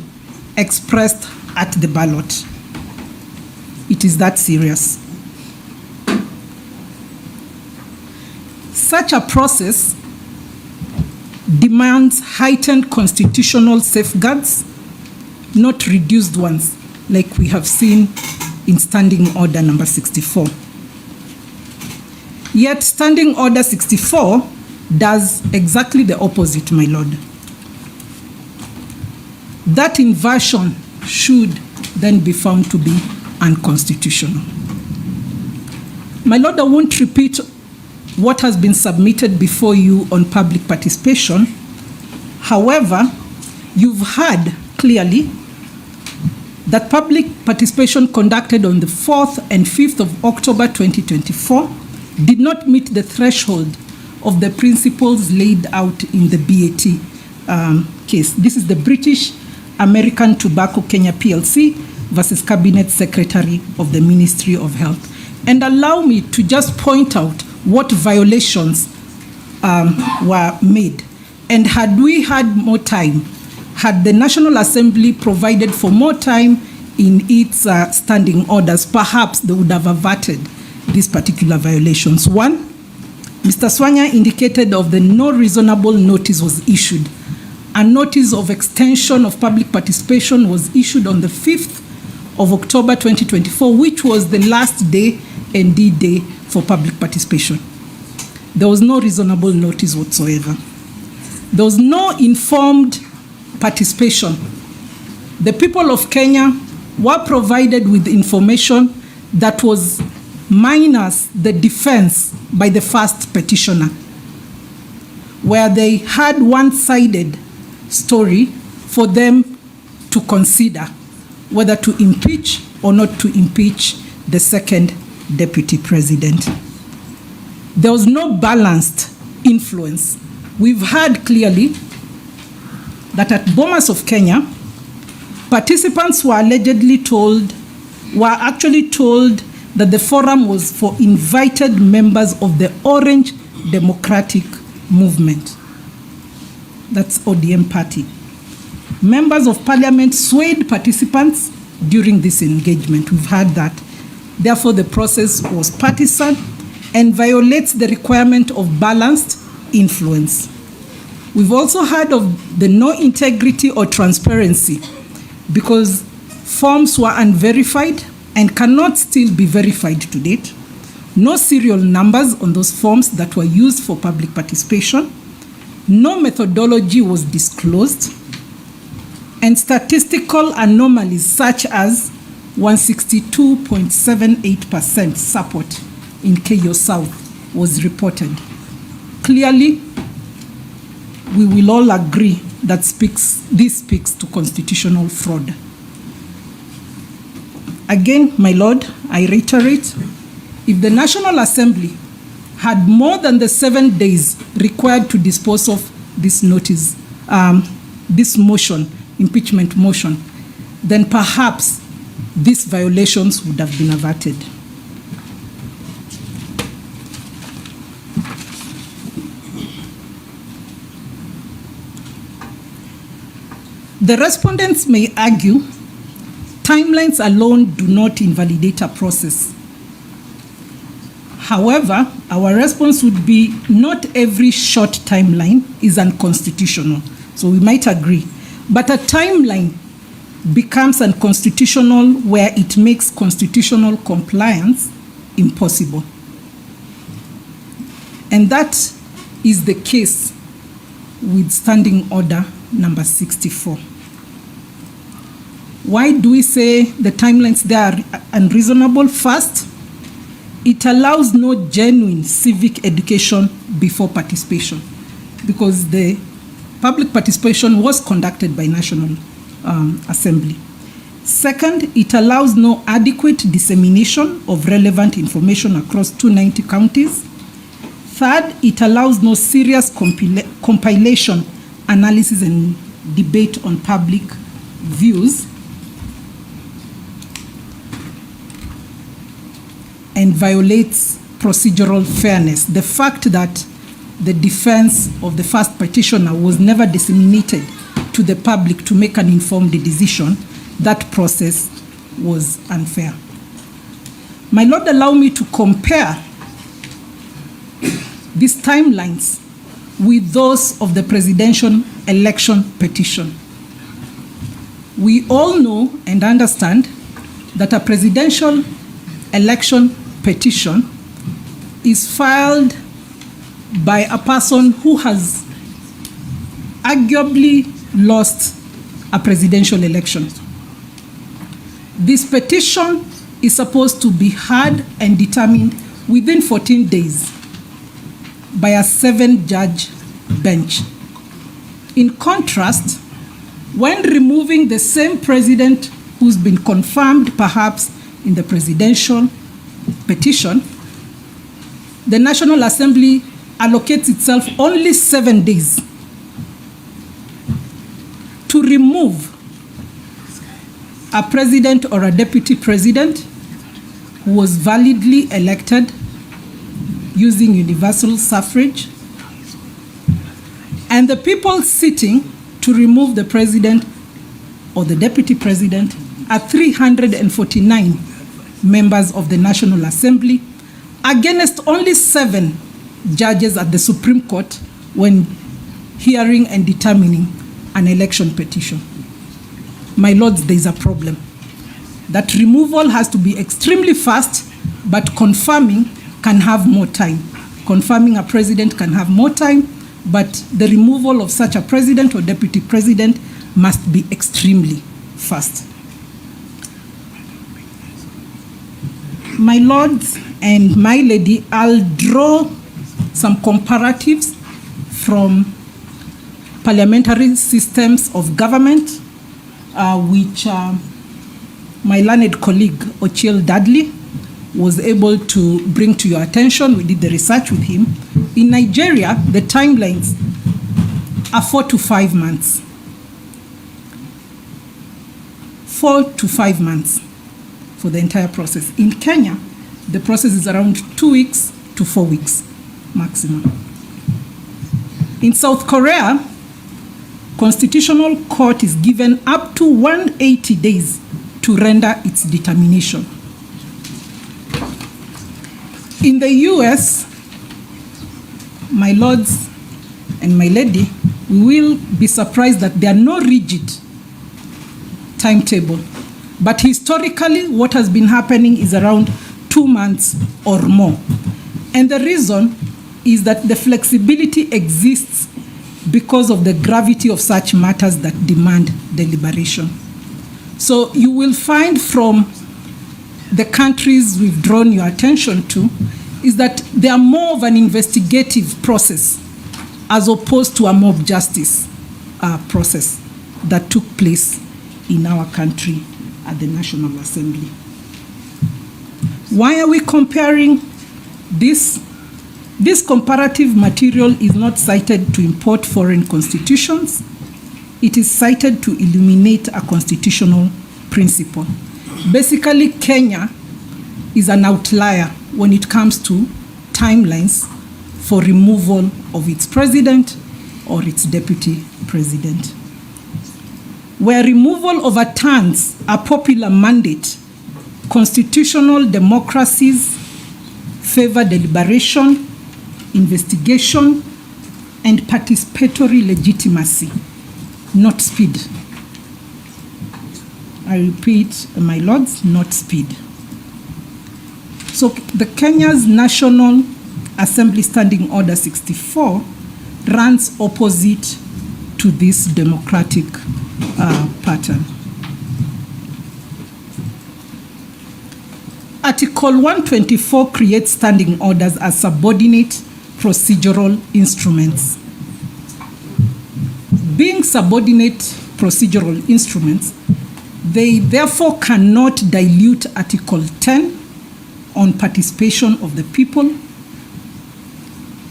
expressed at the ballot. It is that serious. Such a process demands heightened constitutional safeguards, not reduced ones, like we have seen in Standing Order number 64. Yet Standing Order 64 does exactly the opposite, my lord. That inversion should then be found to be unconstitutional. My lord, I won't repeat what has been submitted before you on public participation. However, you've heard clearly that public participation conducted on the 4th and 5th of October 2024 did not meet the threshold of the principles laid out in the BAT case. This is the British American Tobacco Kenya PLC versus Cabinet Secretary of the Ministry of Health. And allow me to just point out what violations were made. And had we had more time, had the National Assembly provided for more time in its standing orders, perhaps they would have averted these particular violations. One, Mr. Swanya indicated of the no reasonable notice was issued. A notice of extension of public participation was issued on the 5th of October 2024, which was the last day and D-Day for public participation. There was no reasonable notice whatsoever. There was no informed participation. The people of Kenya were provided with information that was minus the defense by the first petitioner, where they had one-sided story for them to consider whether to impeach or not to impeach the second deputy president. There was no balanced influence. We've heard clearly that at Bomas of Kenya, participants were actually told that the forum was for invited members of the Orange Democratic Movement. That's ODM party. Members of parliament swayed participants during this engagement. We've heard that. Therefore, the process was partisan and violates the requirement of balanced influence. We've also heard of the no integrity or transparency because forms were unverified and cannot still be verified to date. No serial numbers on those forms that were used for public participation. No methodology was disclosed. And statistical anomalies such as 162.78% support in Keyo South was reported. Clearly, we will all agree that this speaks to constitutional fraud. Again, my Lord, I reiterate, if the National Assembly had more than the 7 days required to dispose of this notice, this motion, impeachment motion, then perhaps these violations would have been averted. The respondents may argue timelines alone do not invalidate a process. However, our response would be not every short timeline is unconstitutional. So we might agree. But a timeline becomes unconstitutional where it makes constitutional compliance impossible. And that is the case with Standing Order number 64. Why do we say the timelines there are unreasonable? First, it allows no genuine civic education before participation because the public participation was conducted by National Assembly. Second, it allows no adequate dissemination of relevant information across 290 counties. Third, it allows no serious compilation, analysis, and debate on public views. And violates procedural fairness. The fact that the defense of the first petitioner was never disseminated to the public to make an informed decision, that process was unfair. My Lord, allow me to compare these timelines with those of the presidential election petition. We all know and understand that a presidential election petition is filed by a person who has arguably lost a presidential election. This petition is supposed to be heard and determined within 14 days by a 7-judge bench. In contrast, when removing the same president who's been confirmed perhaps in the presidential petition, the National Assembly allocates itself only 7 days to remove a president or a deputy president who was validly elected using universal suffrage, and the people sitting to remove the president or the deputy president are 349 members of the National Assembly against only 7 judges at the Supreme Court when hearing and determining an election petition. My lords, there is a problem. That removal has to be extremely fast, but confirming can have more time. Confirming a president can have more time, but the removal of such a president or deputy president must be extremely fast. My lords and my lady, I'll draw some comparatives from parliamentary systems of government, which my learned colleague, Ochiel Dudley, was able to bring to your attention. We did the research with him. In Nigeria, the timelines are 4 to 5 months. 4 to 5 months for the entire process. In Kenya, the process is around 2 weeks to 4 weeks maximum. In South Korea, Constitutional Court is given up to 180 days to render its determination. In the US, my lords and my lady, we will be surprised that there are no rigid timetable. But historically, what has been happening is around 2 months or more. And the reason is that the flexibility exists because of the gravity of such matters that demand deliberation. So you will find from the countries we've drawn your attention to is that they are more of an investigative process as opposed to a mob justice process that took place in our country at the National Assembly. Why are we comparing this? This comparative material is not cited to import foreign constitutions. It is cited to illuminate a constitutional principle. Basically, Kenya is an outlier when it comes to timelines for removal of its president or its deputy president. Where removal overturns a popular mandate, constitutional democracies favor deliberation, investigation, and participatory legitimacy, not speed. I repeat, my lords, not speed. So the Kenya's National Assembly Standing Order 64 runs opposite to this democratic pattern. Article 124 creates standing orders as subordinate procedural instruments. Being subordinate procedural instruments, they therefore cannot dilute Article 10 on participation of the people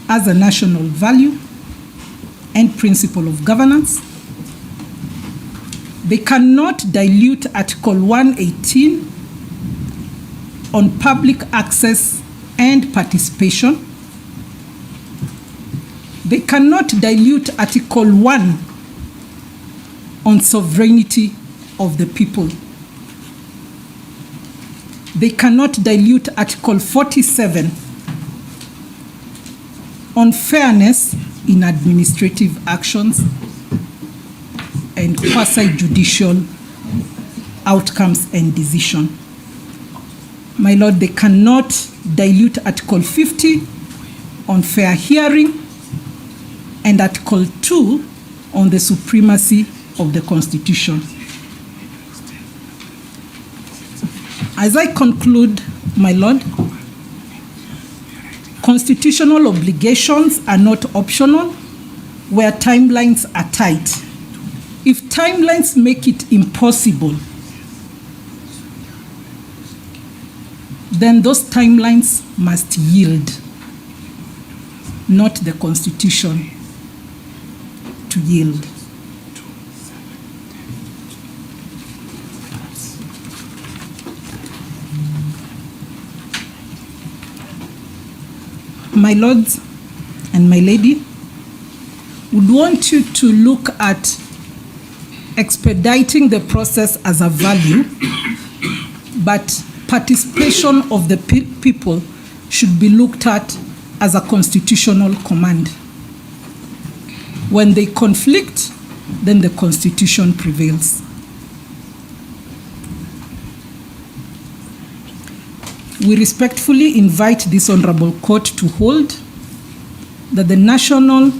as a national value and principle of governance. They cannot dilute Article 118 on public access and participation. They cannot dilute Article 1 on sovereignty of the people. They cannot dilute Article 47 on fairness in administrative actions and quasi-judicial outcomes and decision. My lord, they cannot dilute Article 50 on fair hearing and Article 2 on the supremacy of the Constitution. As I conclude, my lord, constitutional obligations are not optional where timelines are tight. If timelines make it impossible, then those timelines must yield, not the Constitution to yield. My lords and my lady, would want you to look at expediting the process as a value, but participation of the people should be looked at as a constitutional command. When they conflict, then the Constitution prevails. We respectfully invite this Honorable Court to hold that the National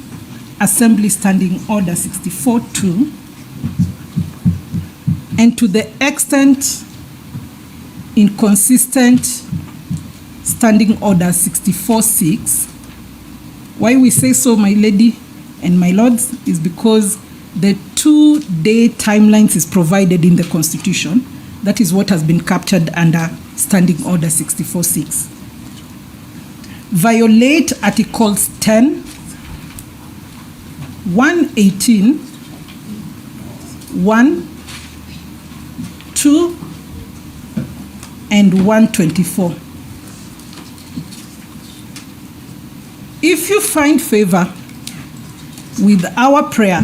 Assembly Standing Order 64-2, and to the extent inconsistent Standing Order 64-6, why we say so, my lady and my lords, is because the 2-day timelines is provided in the Constitution. That is what has been captured under Standing Order 64-6. Violate Articles 10, 118, 1, 2, and 124. If you find favor with our prayer,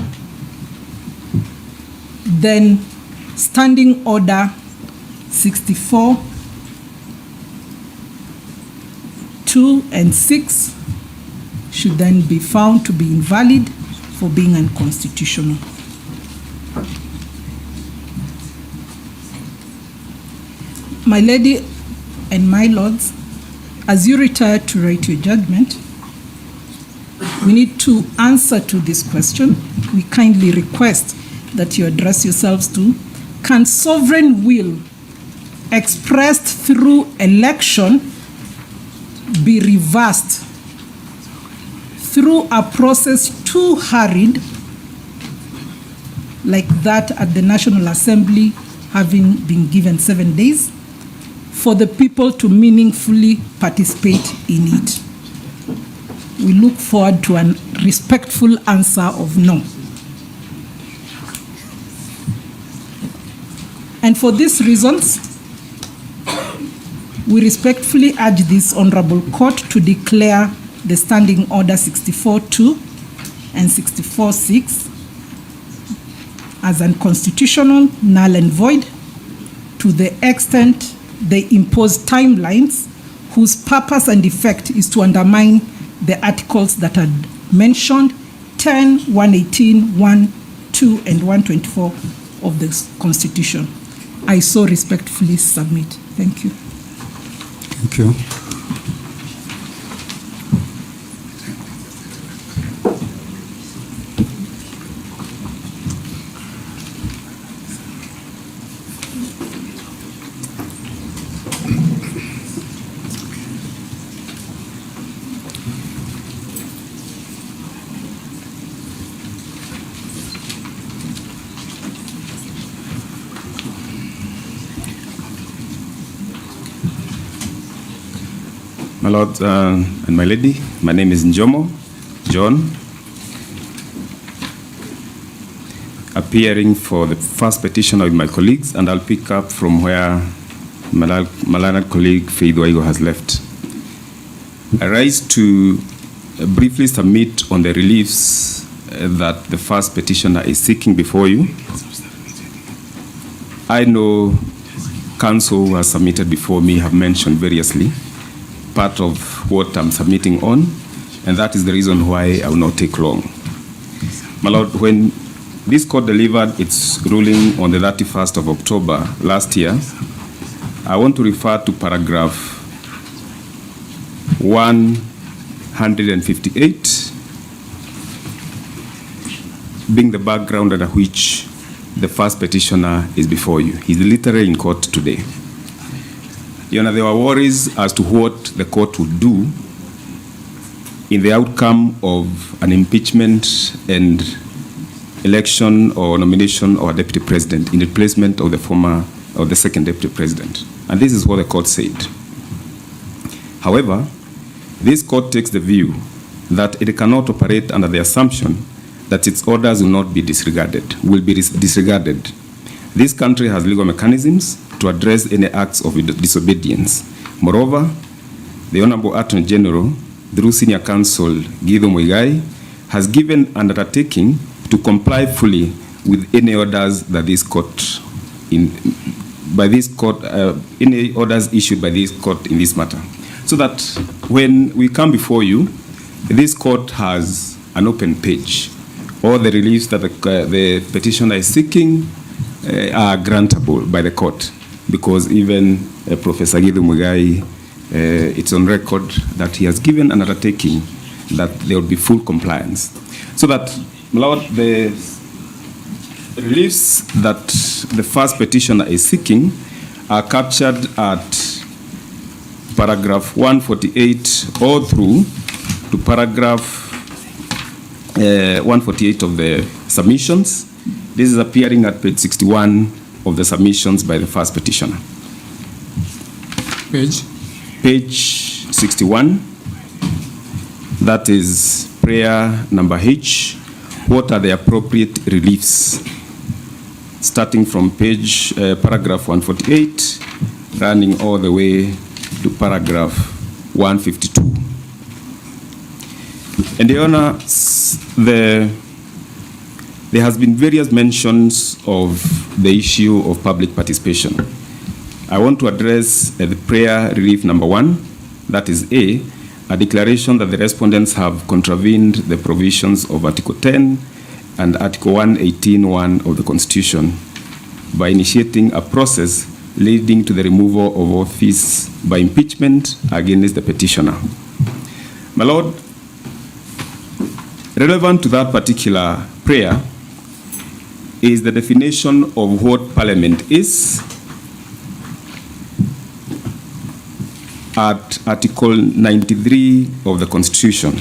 then Standing Order 64, 2 and 6 should then be found to be invalid for being unconstitutional. My lady and my lords, as you retire to write your judgment, we need to answer to this question. We kindly request that you address yourselves to: can sovereign will expressed through election be reversed through a process too hurried, like that at the National Assembly, having been given 7 days for the people to meaningfully participate in it? We look forward to a respectful answer of no. And for these reasons, we respectfully urge this Honorable Court to declare the Standing Order 64-2 and 64-6 as unconstitutional, null and void, to the extent they impose timelines whose purpose and effect is to undermine the articles that are mentioned, 10, 118, 1, 2, and 124 of the Constitution. I so respectfully submit. Thank you. Thank you. My lord and my lady, my name is Njomo John, appearing for the first petitioner with my colleagues, and I'll pick up from where my learned colleague Faith Waigo has left. I rise to briefly submit on the reliefs that the first petitioner is seeking before you. I know counsel who has submitted before me have mentioned variously part of what I'm submitting on, and that is the reason why I will not take long. My lord, when this court delivered its ruling on the 31st of October last year, I want to refer to paragraph 158, being the background under which the first petitioner is before you. He's literally in court today. Your Honor, there were worries as to what the court would do in the outcome of an impeachment and election or nomination of a deputy president in replacement of the second deputy president. And this is what the court said. However, this court takes the view that it cannot operate under the assumption that its orders will not be disregarded. This country has legal mechanisms to address any acts of disobedience. Moreover, the Honorable Attorney General, through Senior Counsel Guido Muigai, has given an undertaking to comply fully with any orders that this court, any orders issued by this court in this matter. So that when we come before you, this court has an open page. All the reliefs that the petitioner is seeking are grantable by the court, because even Professor Guido Muigai, it's on record that he has given an undertaking that there will be full compliance. So that, my Lord, the reliefs that the first petitioner is seeking are captured at paragraph 148 all through to paragraph 148 of the submissions. This is appearing at page 61 of the submissions by the first petitioner. Page 61. That is prayer number H. What are the appropriate reliefs? Starting from paragraph 148, running all the way to paragraph 152. And Your Honor, there has been various mentions of the issue of public participation. I want to address the prayer relief number 1, that is A declaration that the respondents have contravened the provisions of Article 10 and Article 118(1) of the Constitution by initiating a process leading to the removal of office by impeachment against the petitioner. My Lord, relevant to that particular prayer is the definition of what Parliament is at Article 93 of the Constitution.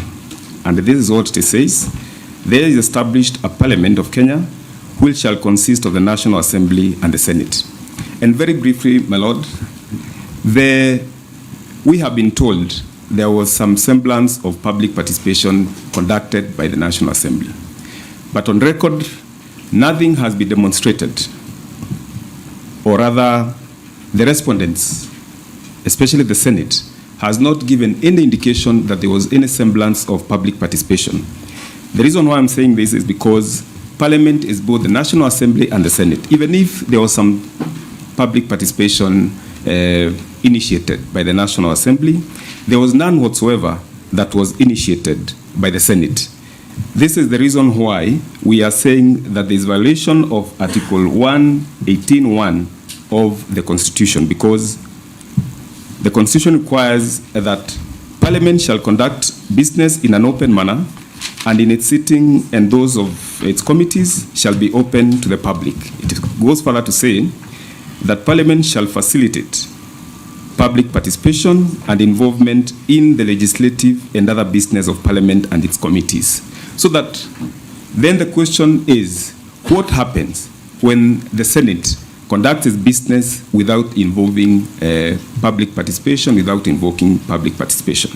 And this is what it says. There is established a Parliament of Kenya which shall consist of the National Assembly and the Senate. And very briefly, my Lord, we have been told there was some semblance of public participation conducted by the National Assembly. But on record, nothing has been demonstrated, or rather, the respondents, especially the Senate, has not given any indication that there was any semblance of public participation. The reason why I'm saying this is because Parliament is both the National Assembly and the Senate. Even if there was some public participation initiated by the National Assembly, there was none whatsoever that was initiated by the Senate. This is the reason why we are saying that there is violation of Article 118(1) of the Constitution, because the Constitution requires that Parliament shall conduct business in an open manner, and in its sitting and those of its committees shall be open to the public. It goes further to say that Parliament shall facilitate public participation and involvement in the legislative and other business of Parliament and its committees. So that then the question is, what happens when the Senate conducts its business without involving public participation, without invoking public participation?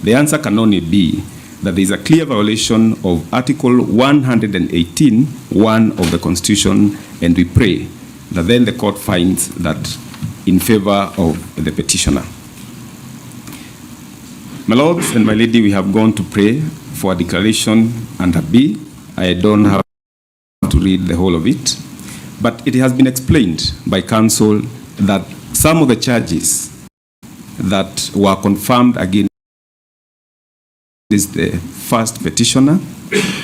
The answer can only be that there is a clear violation of Article 118(1) of the Constitution, and we pray that then the court finds that in favor of the petitioner. My lords and my lady, we have gone to pray for a declaration under B. I don't have to read the whole of it, but it has been explained by counsel that some of the charges that were confirmed against the first petitioner,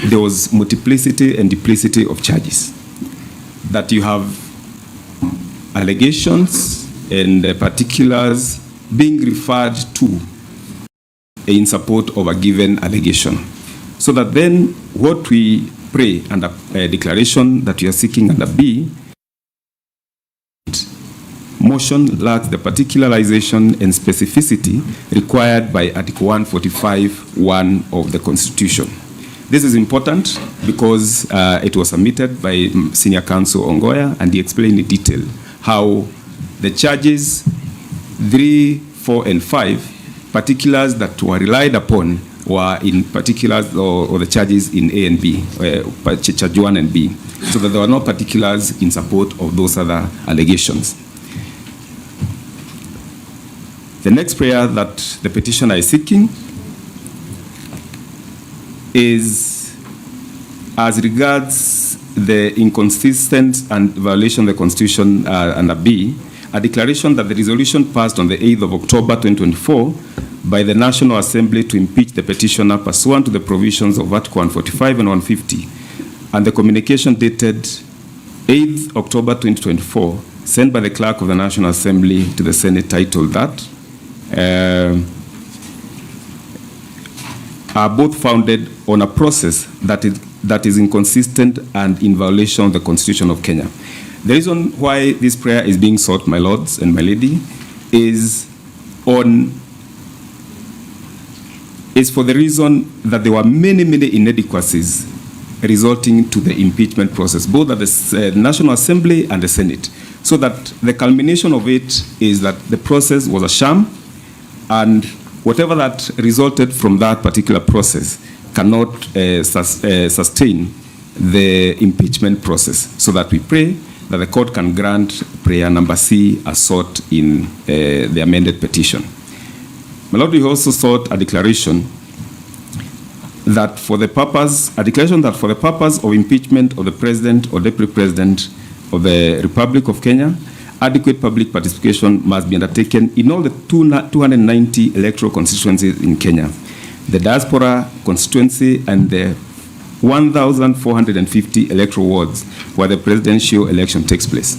there was multiplicity and duplicity of charges. That you have allegations and particulars being referred to in support of a given allegation. So that then what we pray under a declaration that we are seeking under B, motion lacks the particularization and specificity required by Article 145(1) of the Constitution. This is important because it was submitted by Senior Counsel Ongoya, and he explained in detail how the charges 3, 4, and 5, particulars that were relied upon were in particulars or the charges in A and B, charge 1 and B, so that there were no particulars in support of those other allegations. The next prayer that the petitioner is seeking is as regards the inconsistent and violation of the Constitution under B, a declaration that the resolution passed on the 8th of October 2024 by the National Assembly to impeach the petitioner pursuant to the provisions of Article 145 and 150, and the communication dated 8th October 2024 sent by the Clerk of the National Assembly to the Senate titled that are both founded on a process that is inconsistent and in violation of the Constitution of Kenya. The reason why this prayer is being sought, my lords and my lady, is for the reason that there were many inadequacies resulting to the impeachment process, both at the National Assembly and the Senate. So that the culmination of it is that the process was a sham, and whatever that resulted from that particular process cannot sustain the impeachment process. So that we pray that the court can grant prayer number C as sought in the amended petition. My Lord, we also sought a declaration that for the purpose of impeachment of the President or Deputy President of the Republic of Kenya, adequate public participation must be undertaken in all the 290 electoral constituencies in Kenya, the diaspora constituency, and the 1,450 electoral wards where the presidential election takes place.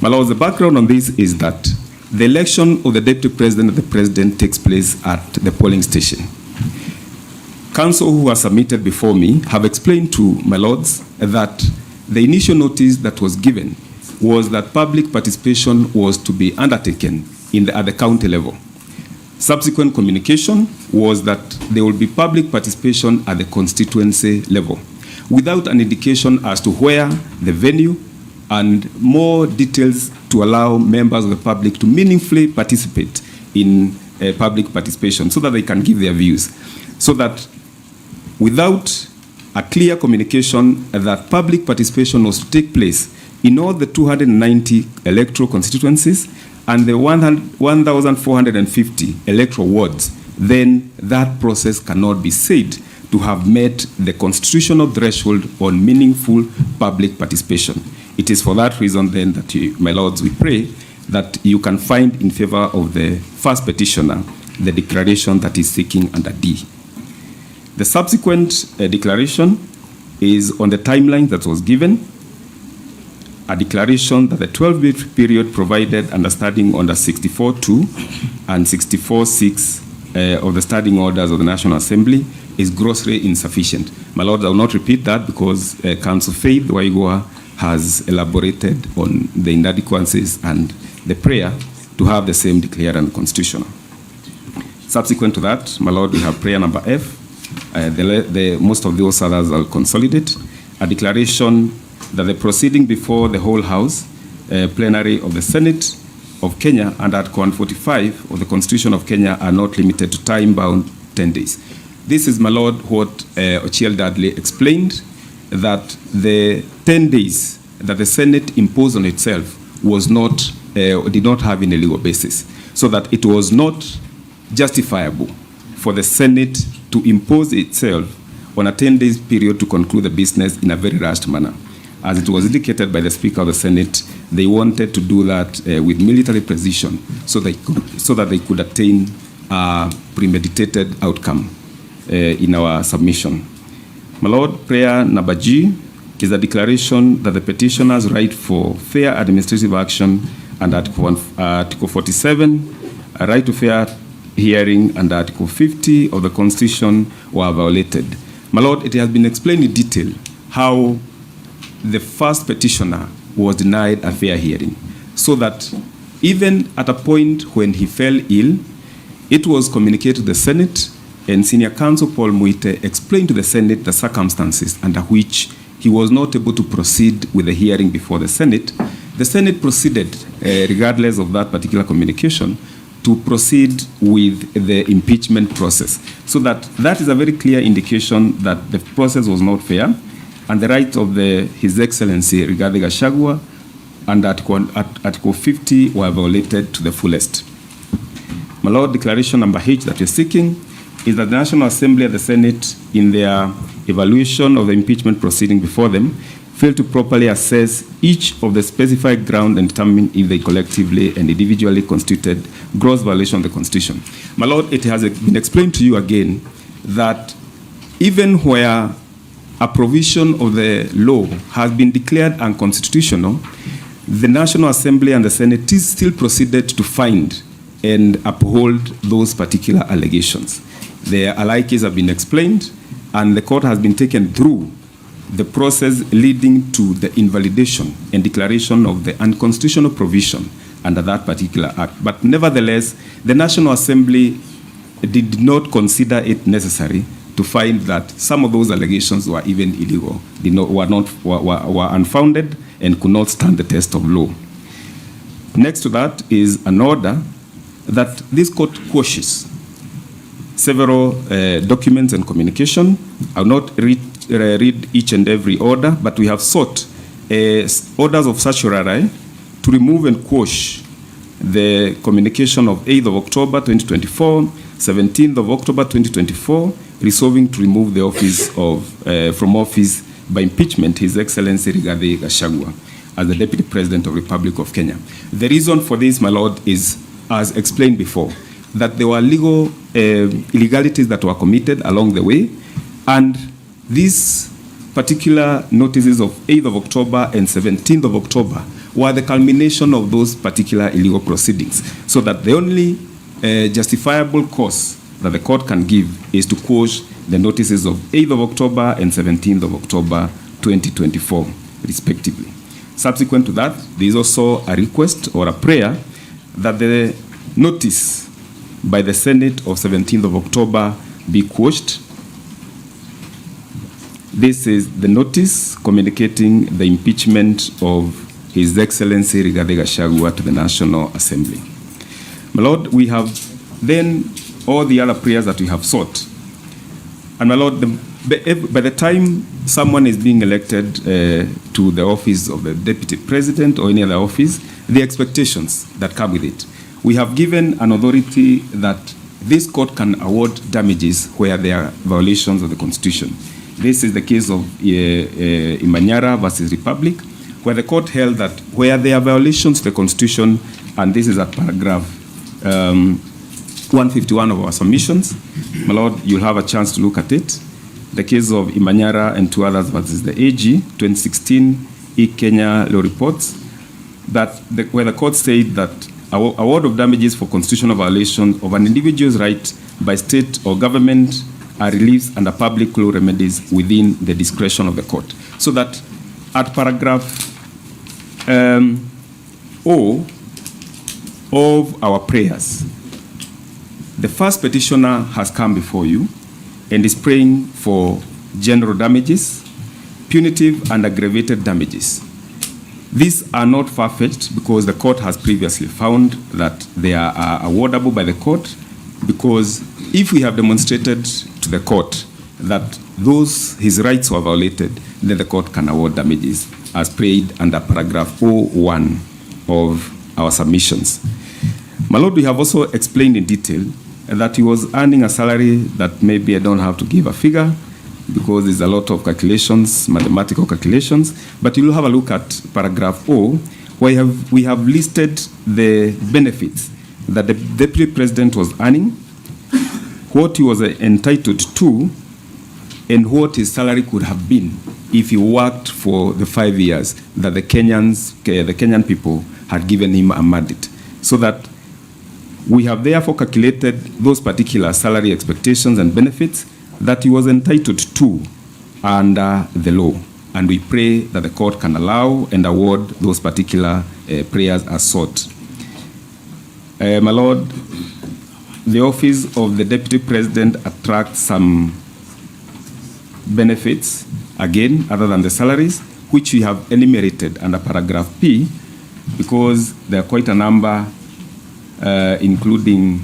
My Lord, the background on this is that the election of the Deputy President and the President takes place at the polling station. Council who has submitted before me have explained to my lords that the initial notice that was given was that public participation was to be undertaken at the county level. Subsequent communication was that there will be public participation at the constituency level, without an indication as to where the venue and more details to allow members of the public to meaningfully participate in public participation so that they can give their views. So that without a clear communication that public participation was to take place in all the 290 electoral constituencies and the 1,450 electoral wards, then that process cannot be said to have met the constitutional threshold on meaningful public participation. It is for that reason then that my lords, we pray that you can find in favor of the first petitioner the declaration that is seeking under D. The subsequent declaration is on the timeline that was given, a declaration that the 12-week period provided under standing order 64.2 and 64.6 of the standing orders of the National Assembly is grossly insufficient. My Lord, I will not repeat that because Council Faith Waigua has elaborated on the inadequacies and the prayer to have the same declared unconstitutional. Subsequent to that, my Lord, we have prayer number F. Most of those others I'll consolidate. A declaration that the proceeding before the whole House plenary of the Senate of Kenya under Article 145 of the Constitution of Kenya are not limited to time-bound 10 days. This is, my Lord, what Ochiel Dudley explained, that the 10 days that the Senate imposed on itself was not, did not have any legal basis, so that it was not justifiable for the Senate to impose itself on a 10-day period to conclude the business in a very rushed manner. As it was indicated by the Speaker of the Senate, they wanted to do that with military precision so that they could attain a premeditated outcome in our submission. My Lord, prayer number G is a declaration that the petitioner's right for fair administrative action under Article 47, a right to fair hearing under Article 50 of the Constitution were violated. My Lord, it has been explained in detail how the first petitioner was denied a fair hearing, so that even at a point when he fell ill, it was communicated to the Senate and Senior Counsel Paul Muite explained to the Senate the circumstances under which he was not able to proceed with the hearing before the Senate proceeded, regardless of that particular communication, to proceed with the impeachment process. So that is a very clear indication that the process was not fair, and the rights of His Excellency Rigathi Gachagua and Article 50 were violated to the fullest. My Lord, declaration number H that you're seeking is that the National Assembly and the Senate, in their evaluation of the impeachment proceeding before them, failed to properly assess each of the specified grounds and determine if they collectively and individually constituted gross violation of the Constitution. My Lord, it has been explained to you again that even where a provision of the law has been declared unconstitutional, the National Assembly and the Senate still proceeded to find and uphold those particular allegations. The allies have been explained, and the court has been taken through the process leading to the invalidation and declaration of the unconstitutional provision under that particular act. But nevertheless, the National Assembly did not consider it necessary to find that some of those allegations were even illegal, were unfounded, and could not stand the test of law. Next to that is an order that this court quashes several documents and communication. I will not read each and every order, but we have sought orders of certiorari to remove and quash the communication of 8th of October 2024, 17th of October 2024, resolving to remove the office from office by impeachment His Excellency Rigathi Gachagua as the Deputy President of the Republic of Kenya. The reason for this, my Lord, is, as explained before, that there were legal illegalities that were committed along the way, and these particular notices of 8th of October and 17th of October were the culmination of those particular illegal proceedings, so that the only justifiable cause that the court can give is to quash the notices of 8th of October and 17th of October 2024, respectively. Subsequent to that, there is also a request or a prayer that the notice by the Senate of 17th of October be quashed. This is the notice communicating the impeachment of His Excellency Rigathi Gachagua to the National Assembly. My Lord, we have then all the other prayers that we have sought. And my Lord, by the time someone is being elected to the office of the Deputy President or any other office, the expectations that come with it. We have given an authority that this court can award damages where there are violations of the Constitution. This is the case of Imanyara versus Republic, where the court held that where there are violations of the Constitution, and this is at paragraph 151 of our submissions. My Lord, you'll have a chance to look at it. The case of Imanyara and two others versus the AG, 2016 E-Kenya law reports, where the court said that award of damages for constitutional violation of an individual's right by state or government are released under public law remedies within the discretion of the court. So that at paragraph O of our prayers, the first petitioner has come before you and is praying for general damages, punitive and aggravated damages. These are not far-fetched because the court has previously found that they are awardable by the court, because if we have demonstrated to the court that his rights were violated, then the court can award damages as prayed under paragraph 01 of our submissions. My Lord, we have also explained in detail that he was earning a salary that maybe I don't have to give a figure because there's a lot of calculations, mathematical calculations, but you will have a look at paragraph O, where we have listed the benefits that the Deputy President was earning, what he was entitled to, and what his salary could have been if he worked for the 5 years that the Kenyan people had given him a mandate. So that we have therefore calculated those particular salary expectations and benefits that he was entitled to under the law. And we pray that the court can allow and award those particular prayers as sought. My Lord, the office of the Deputy President attracts some benefits, again, other than the salaries, which we have enumerated under paragraph P, because there are quite a number, including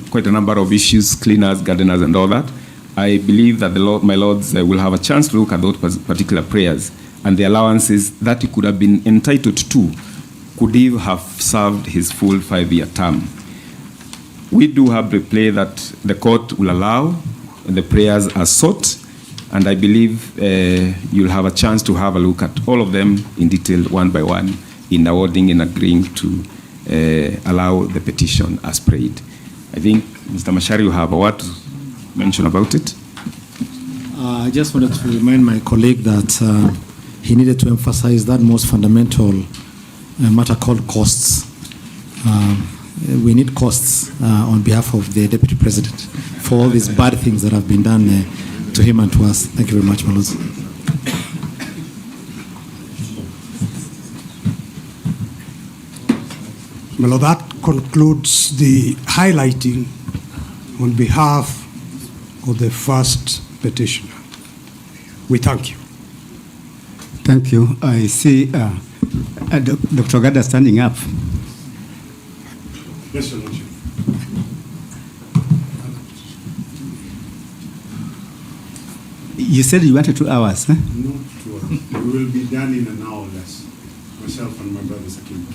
quite a number of issues, cleaners, gardeners, and all that. I believe that my lords will have a chance to look at those particular prayers and the allowances that he could have been entitled to could he have served his full 5-year term. We do have replay that the court will allow, and the prayers are sought, and I believe you'll have a chance to have a look at all of them in detail, one by one, in awarding and agreeing to allow the petition as prayed. I think, Mr. Mashari, you have a word to mention about it. I just wanted to remind my colleague that he needed to emphasize that most fundamental matter called costs. We need costs on behalf of the Deputy President for all these bad things that have been done to him and to us. Thank you very much, my lords. Well, that concludes the highlighting on behalf of the first petitioner. We thank you. Thank you. I see Dr. Gada standing up. Yes, Your Lordship. You said you wanted 2 hours, huh? No, 2 hours. We will be done in an hour or less. Myself and my brother Sakim.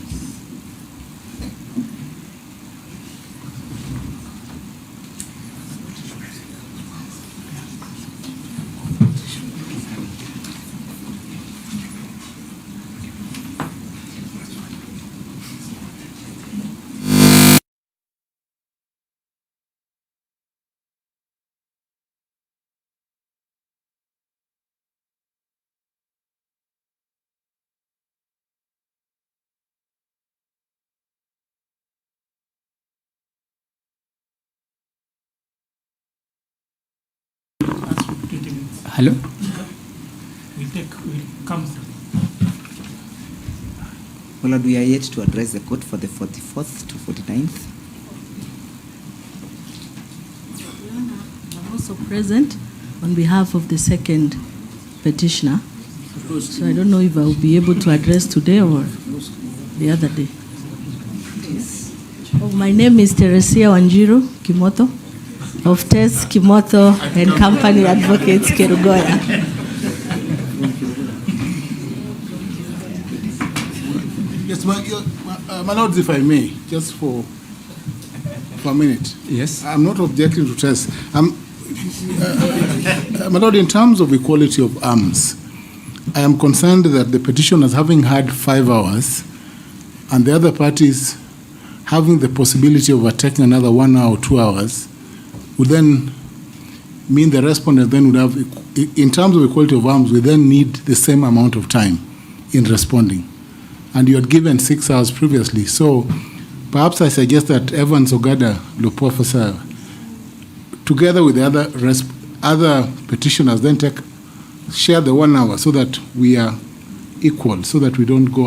Hello? We'll come through. Well, Lord, we are yet to address the court for the 44th to 49th. I'm also present on behalf of the second petitioner. So I don't know if I'll be able to address today or the other day. Oh, my name is Teresia Wanjiru Kimoto of Tess Kimoto and Company Advocates Kerugoya. Yes, my lords, if I may, just for a minute. Yes. I'm not objecting to Tess. My lord, in terms of equality of arms, I am concerned that the petitioners, having had 5 hours, and the other parties having the possibility of attacking another 1 hour or 2 hours, would then mean the respondent then would have, in terms of equality of arms, we then need the same amount of time in responding. And you had given 6 hours previously. So perhaps I suggest that Evans Ogada, the professor, together with the other petitioners, then share the 1 hour so that we are equal, so that we don't go